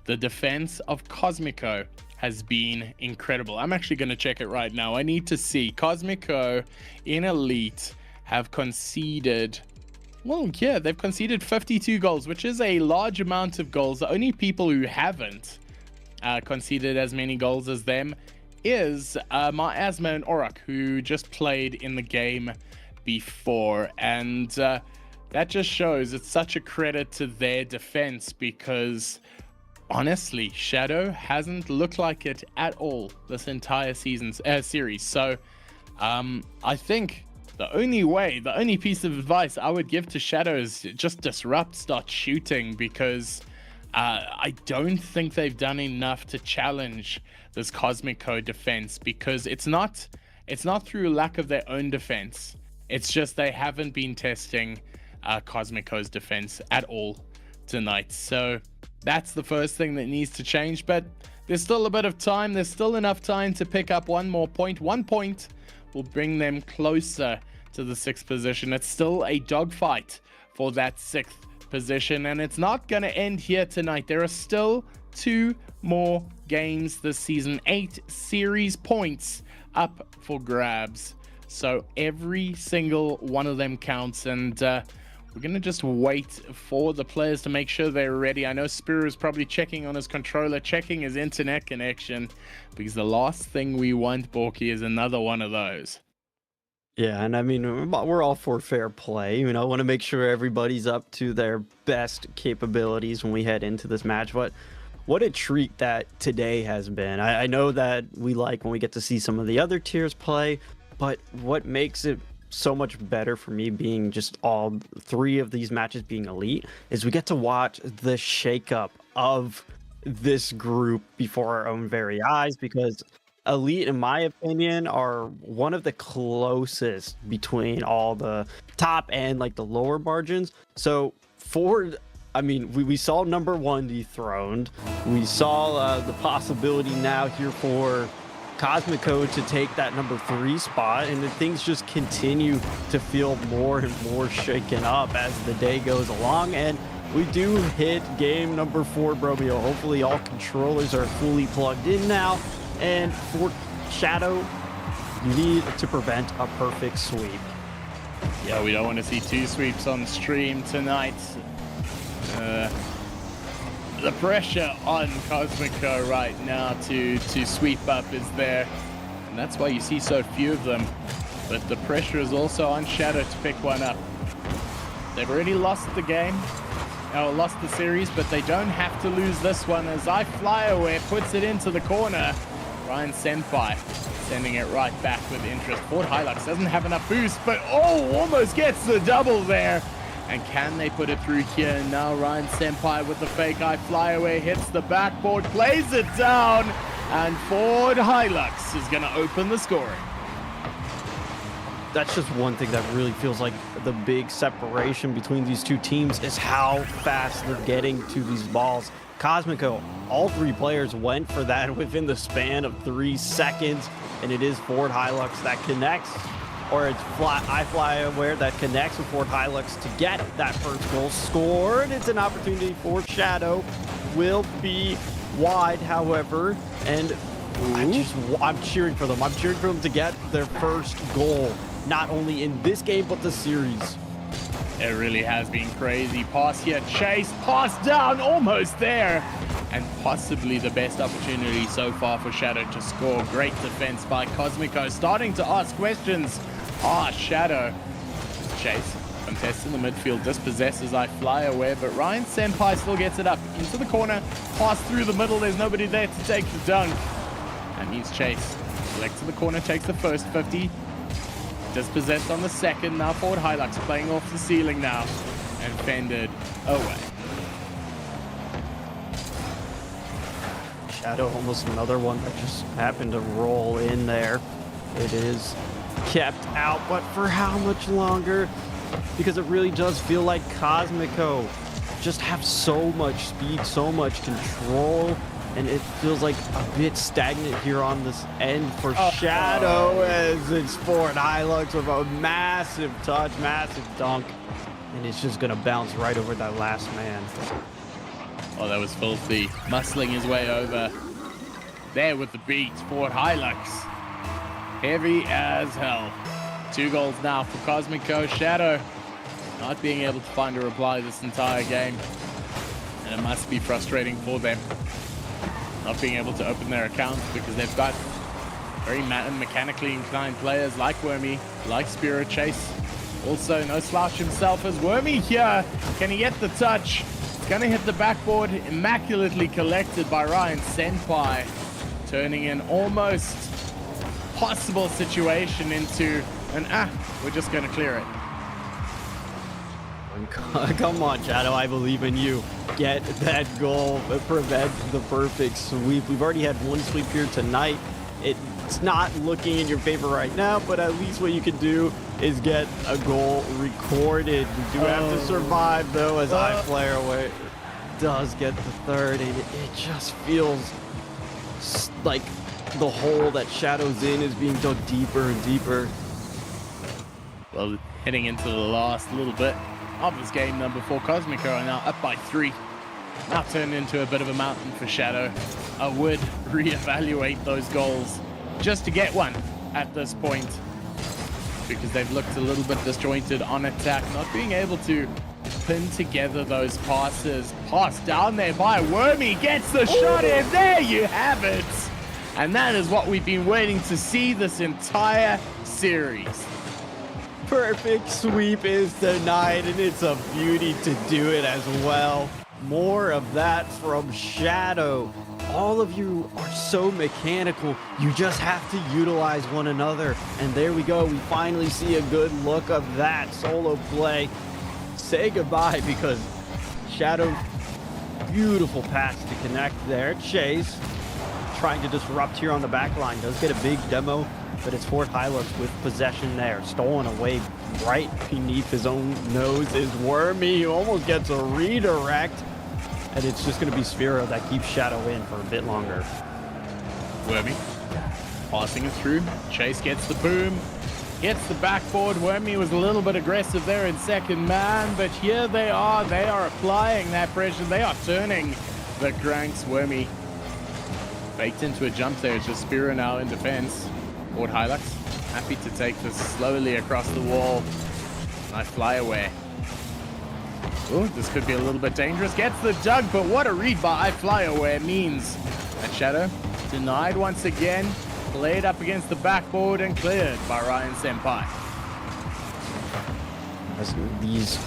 The defense of Cosmico has been incredible. I'm actually going to check it right now. I need to see. Cosmico in Elite have conceded... Well, yeah, they've conceded 52 goals, which is a large amount of goals. The only people who haven't conceded as many goals as them is Asma and Orak, who just played in the game before. And that just shows it's such a credit to their defense because, honestly, Shadow hasn't looked like it at all this entire series. So I think the only piece of advice I would give to Shadow is just disrupt, start shooting, because I don't think they've done enough to challenge this Cosmico defense, because it's not through lack of their own defense. It's just they haven't been testing Cosmico's defense at all tonight. So that's the first thing that needs to change, but there's still a bit of time. There's still enough time to pick up one more point. 1 point will bring them closer to the 6th position. It's still a dogfight for that 6th position, and it's not going to end here tonight. There are still 2 more games this season, 8 series points up for grabs. So every single one of them counts, and we're going to just wait for the players to make sure they're ready. I know Spiro is probably checking on his controller, checking his internet connection, because the last thing we want, Borky, is another one of those. Yeah, and I mean, we're all for fair play. You know, want to make sure everybody's up to their best capabilities when we head into this match. But what a treat that today has been. I know that we like when we get to see some of the other tiers play, but what makes it so much better for me being just all three of these matches being elite is we get to watch the shakeup of this group before our own very eyes, because elite, in my opinion, are one of the closest between all the top and like the lower margins. So Ford, I mean, we saw number one dethroned. We saw the possibility now here for Cosmico to take that number 3 spot, and then things just continue to feel more and more shaken up as the day goes along. And we do hit game number 4, Bromeo. Hopefully all controllers are fully plugged in now. And for Shadow, you need to prevent a perfect sweep. Yeah, we don't want to see 2 sweeps on stream tonight. The pressure on Cosmico right now to sweep up is there, and that's why you see so few of them. But the pressure is also on Shadow to pick one up. They've already lost the game, or lost the series, but they don't have to lose this one, as I Fly Away puts it into the corner. Ryan Senpai sending it right back with interest. Ford Hilux doesn't have enough boost, but almost gets the double there. And can they put it through here? Now Ryan Senpai with the fake I Fly Away hits the backboard, plays it down, and Ford Hilux is going to open the scoring. That's just one thing that really feels like the big separation between these two teams is how fast they're getting to these balls. Cosmico, all 3 players went for that within the span of 3 seconds, and it is Ford Hilux that connects, or it's I Fly Away that connects with Ford Hilux to get that first goal scored. It's an opportunity for Shadow. Will be wide, however, and I'm cheering for them. I'm cheering for them to get their first goal, not only in this game, but the series. It really has been crazy. Pass here, chase, pass down, almost there. And possibly the best opportunity so far for Shadow to score. Great defense by Cosmico, starting to ask questions. Shadow. Chase, contest in the midfield, dispossesses I Fly Away, but Ryan Senpai still gets it up into the corner, pass through the middle, there's nobody there to take the dunk. And he's Chase. Select to the corner, takes the first 50. Dispossessed on the second. Now Ford Hilux playing off the ceiling now and fended away. Shadow, almost another one that just happened to roll in there. It is kept out, but for how much longer? Because it really does feel like Cosmico just have so much speed, so much control, and it feels like a bit stagnant here on this end for Shadow, as it's Ford Hilux with a massive touch, massive dunk, and it's just gonna bounce right over that last man. Oh, that was filthy. Muscling his way over. There with the beat, Ford Hilux. Heavy as hell. 2 goals now for Cosmico. Shadow not being able to find a reply this entire game. And it must be frustrating for them. Not being able to open their accounts because they've got very mechanically inclined players like Wormy, like Spirit Chase. Also, no slouch himself as Wormy here. Can he get the touch? It's going to hit the backboard. Immaculately collected by Ryan Senpai. Turning an almost possible situation into an, we're just going to clear it. Come on, Shadow, I believe in you. Get that goal, prevent the perfect sweep. We've already had 1 sweep here tonight. It's not looking in your favor right now, but at least what you can do is get a goal recorded. We do have to survive, though, as I Fly Away does get the third, and it just feels like the hole that Shadow's in is being dug deeper and deeper. Well, heading into the last little bit of this game number 4, Cosmico are now up by 3. Now turned into a bit of a mountain for Shadow. I would reevaluate those goals just to get one at this point, because they've looked a little bit disjointed on attack, not being able to pin together those passes. Pass down there by Wormy, gets the shot in. There you have it. And that is what we've been waiting to see this entire series. perfect sweep is denied, and it's a beauty to do it as well. More of that from Shadow. All of you are so mechanical. You just have to utilize one another. And there we go. We finally see a good look of that solo play. Say goodbye, because Shadow, beautiful pass to connect there. Chase trying to disrupt here on the back line. Does get a big demo, but it's Fort Hilux with possession there. Stolen away right beneath his own nose is Wormy, who almost gets a redirect. And it's just going to be Sphero that keeps Shadow in for a bit longer. Wormy passing it through. Chase gets the boom, gets the backboard. Wormy was a little bit aggressive there in second man, but here they are. They are applying that pressure. They are turning the cranks. Wormy baked into a jump there. It's just Sphero now in defense. Ford Hilux happy to take this slowly across the wall. Nice fly away. Oh, this could be a little bit dangerous. Gets the dug, but what a read by Flyaway means that Shadow denied once again. Played up against the backboard and cleared by Ryan Senpai. As these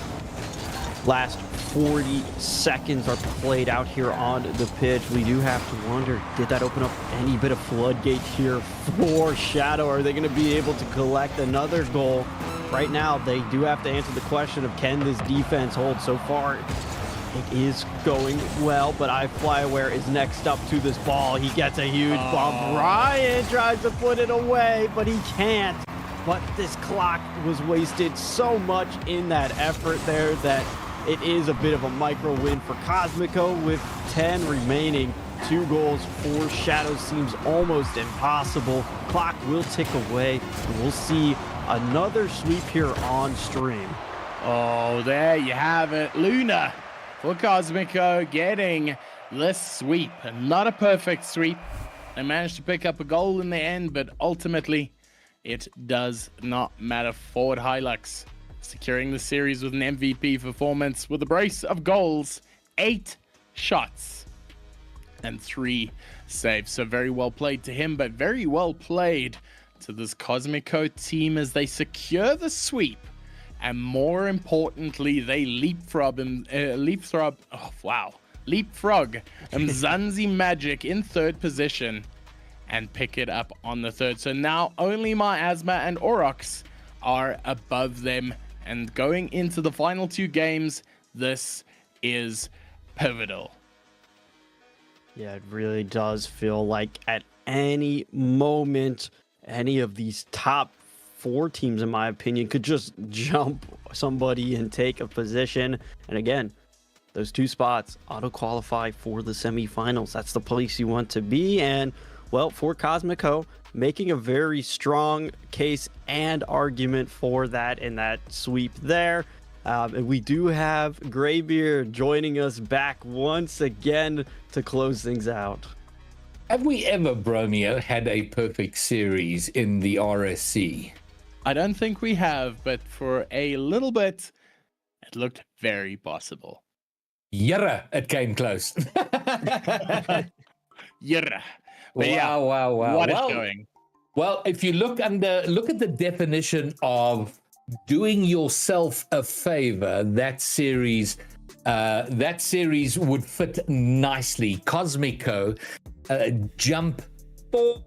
last 40 seconds are played out here on the pitch, we do have to wonder, did that open up any bit of floodgate here for Shadow? Are they going to be able to collect another goal? Right now, they do have to answer the question of, can this defense hold? So far, it is going well, but iFlyaware is next up to this ball. He gets a huge bump. Ryan tries to put it away, but he can't. But this clock was wasted so much in that effort there that it is a bit of a micro win for Cosmico with 10 remaining. 2 goals for Shadow seems almost impossible. Clock will tick away, and we'll see another sweep here on stream. Oh, there you have it. Luna for Cosmico getting this sweep. Not a perfect sweep. They managed to pick up a goal in the end, but ultimately it does not matter. Forward Hilux securing the series with an MVP performance with a brace of goals, 8 shots and 3 saves. So very well played to him, but very well played to this Cosmico team as they secure the sweep, and more importantly, they leapfrog Mzansi Magic in 3rd position and pick it up on the 3rd. So now only Miasma and Aurochs are above them, and going into the final 2 games, this is pivotal. Yeah, it really does feel like at any moment, any of these top 4 teams, in my opinion, could just jump somebody and take a position. And again, those 2 spots auto-qualify for the semifinals. That's the place you want to be. And, well, for Cosmico, making a very strong case and argument for that in that sweep there. And we do have Greybeard joining us back once again to close things out. Have we ever, Bromeo, had a perfect series in the RSC? I don't think we have, but for a little bit, it looked very possible. Yurra, it came close. Yurra. Wow. What is going? Well, if you look at the definition of doing yourself a favor, that series would fit nicely. Cosmico jump 4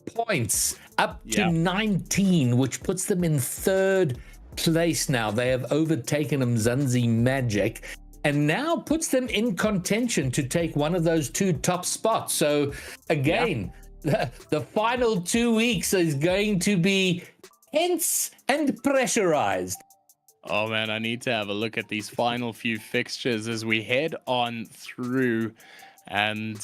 points up to 19, which puts them in 3rd place now. They have overtaken Mzansi Magic, and now puts them in contention to take one of those 2 top spots. So again, the final 2 weeks is going to be tense and pressurized. Oh man, I need to have a look at these final few fixtures as we head on through. And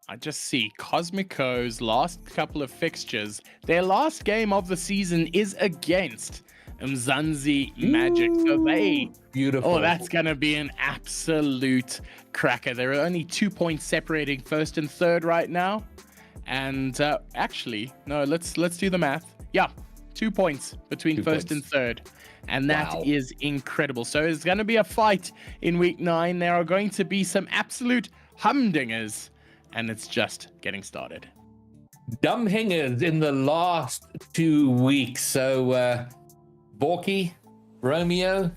I just see Cosmico's last couple of fixtures. Their last game of the season is against Mzansi Magic. So they... Beautiful. Oh, that's going to be an absolute cracker. There are only 2 points separating 1st and 3rd right now. And actually, no, let's do the math. Yeah, 2 points between 1st and 3rd. And that is incredible. So it's going to be a fight in week 9. There are going to be some absolute humdingers, and it's just getting started. Dumbhingers in the last 2 weeks. So Borky, Romeo,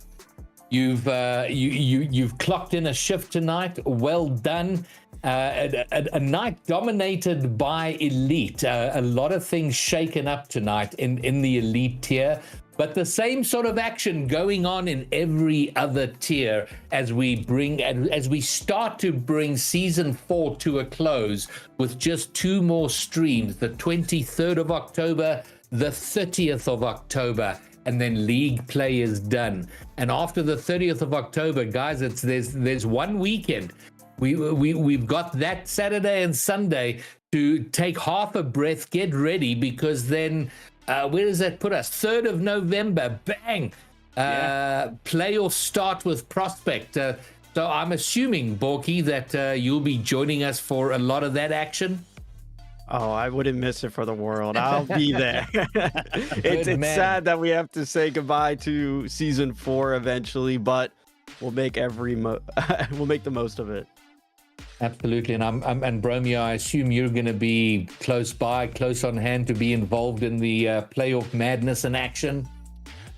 you've clocked in a shift tonight. Well done. A night dominated by elite. A lot of things shaken up tonight in the elite tier, but the same sort of action going on in every other tier as we start to bring season 4 to a close with just 2 more streams, the 23rd of October, the 30th of October, and then league play is done. And after the 30th of October, guys, there's one weekend. We've got that Saturday and Sunday to take half a breath, get ready, because then where does that put us? 3rd of November, bang! Playoffs start with Prospect. So I'm assuming, Borky, that you'll be joining us for a lot of that action. Oh, I wouldn't miss it for the world. I'll be there. It's sad that we have to say goodbye to season 4 eventually, but we'll make we'll make the most of it. Absolutely, and Bromeo, I assume you're going to be close by, close on hand to be involved in the playoff madness and action.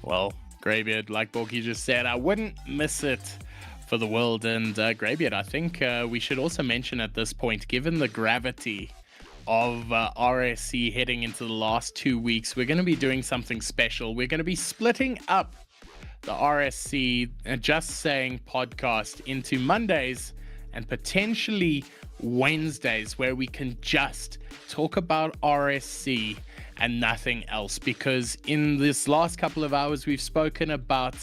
Well, Greybeard, like Borky just said, I wouldn't miss it for the world. And Greybeard, I think we should also mention at this point, given the gravity of RSC heading into the last 2 weeks, we're going to be doing something special. We're going to be splitting up the RSC Just Saying podcast into Mondays and potentially Wednesdays, where we can just talk about RSC and nothing else. Because in this last couple of hours, we've spoken about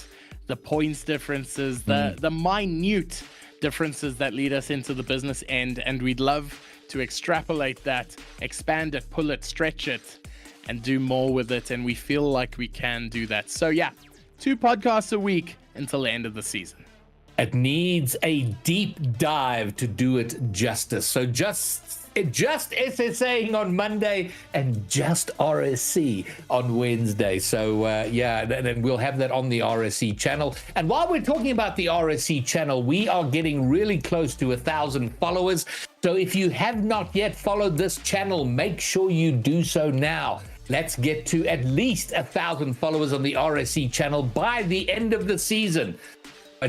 the points differences, the minute differences that lead us into the business end, and we'd love to extrapolate that, expand it, pull it, stretch it, and do more with it. And we feel like we can do that. So yeah, 2 podcasts a week until the end of the season. It needs a deep dive to do it justice. So just SSAing on Monday and just RSC on Wednesday. So and we'll have that on the RSC channel. And while we're talking about the RSC channel, we are getting really close to 1,000 followers. So if you have not yet followed this channel, make sure you do so now. Let's get to at least 1,000 followers on the RSC channel by the end of the season.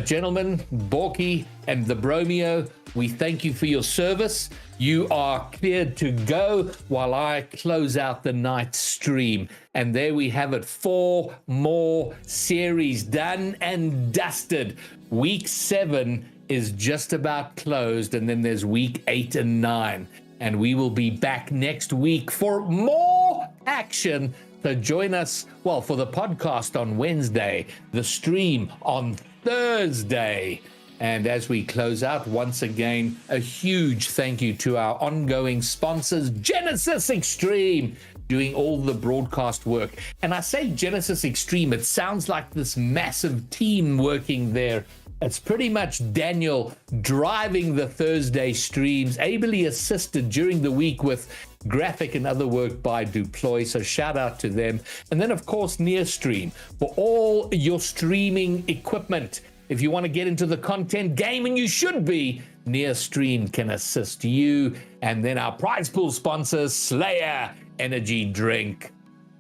Gentlemen, Borky and the Bromeo, we thank you for your service. You are cleared to go while I close out the night stream. And there we have it, 4 more series done and dusted. Week 7 is just about closed, and then there's week 8 and 9. And we will be back next week for more action. So join us, for the podcast on Wednesday, the stream on Thursday. And as we close out, once again, a huge thank you to our ongoing sponsors, Genisus Extreme, doing all the broadcast work. And I say Genisus Extreme, it sounds like this massive team working there. It's pretty much Daniel driving the Thursday streams, ably assisted during the week with graphic and other work by Duploy, so shout out to them. And then of course Nearstream for all your streaming equipment. If you want to get into the content game, and you should be, Nearstream can assist you. And then our prize pool sponsors, Slayer Energy Drink,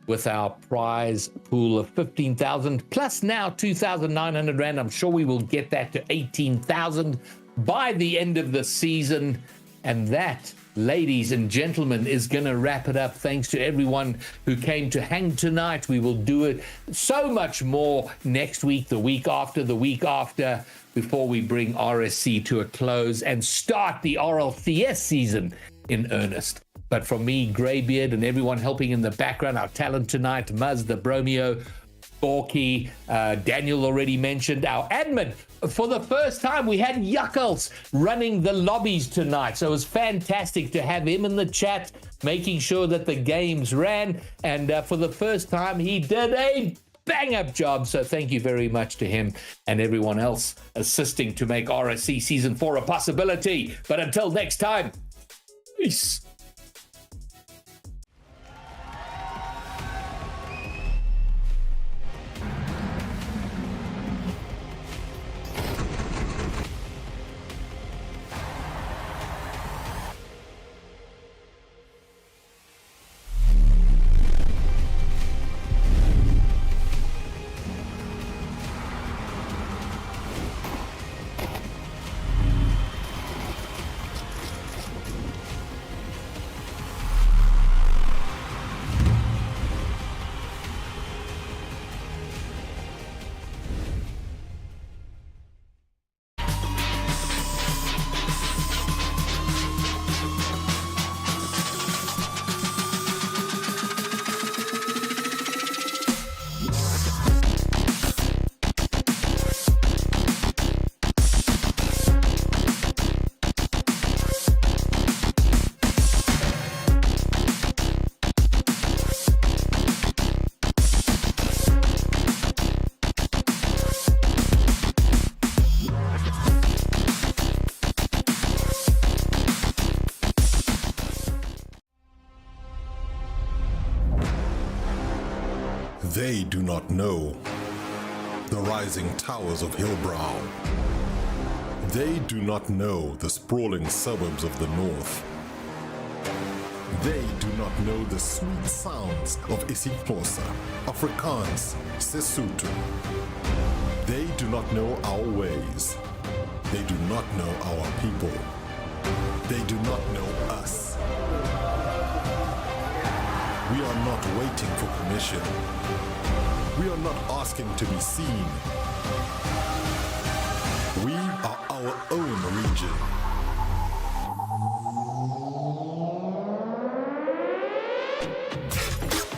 with our prize pool of 15,000 plus now 2,900 Rand. I'm sure we will get that to 18,000 by the end of the season. And that, ladies and gentlemen, is going to wrap it up. Thanks to everyone who came to hang tonight. We will do it so much more next week, the week after, before we bring RSC to a close and start the RLCS season in earnest. But from me, Greybeard, and everyone helping in the background, our talent tonight, Muzz, the Bromeo, Borky, Daniel already mentioned, our admin. For the first time, we had Yuckles running the lobbies tonight. So it was fantastic to have him in the chat, making sure that the games ran. And for the first time, he did a bang-up job. So thank you very much to him and everyone else assisting to make RSC Season 4 a possibility. But until next time, peace. They do not know the rising towers of Hillbrow. They do not know the sprawling suburbs of the north. They do not know the sweet sounds of isiXhosa, Afrikaans, Sesotho. They do not know our ways. They do not know our people. They do not know us. We are not waiting for permission. We are not asking to be seen. We are our own region.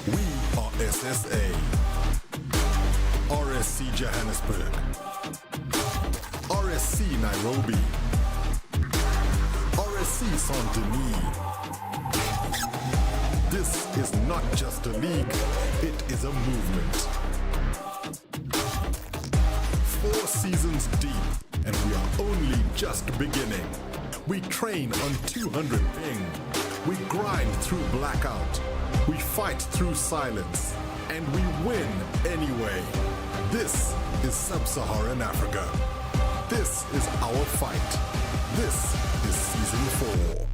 We are SSA, RSC Johannesburg, RSC Nairobi, RSC Saint-Denis. This is not just a league, it is a movement. 4 seasons deep, and we are only just beginning. We train on 200 ping. We grind through blackout. We fight through silence. And we win anyway. This is Sub-Saharan Africa. This is our fight. This is Season 4.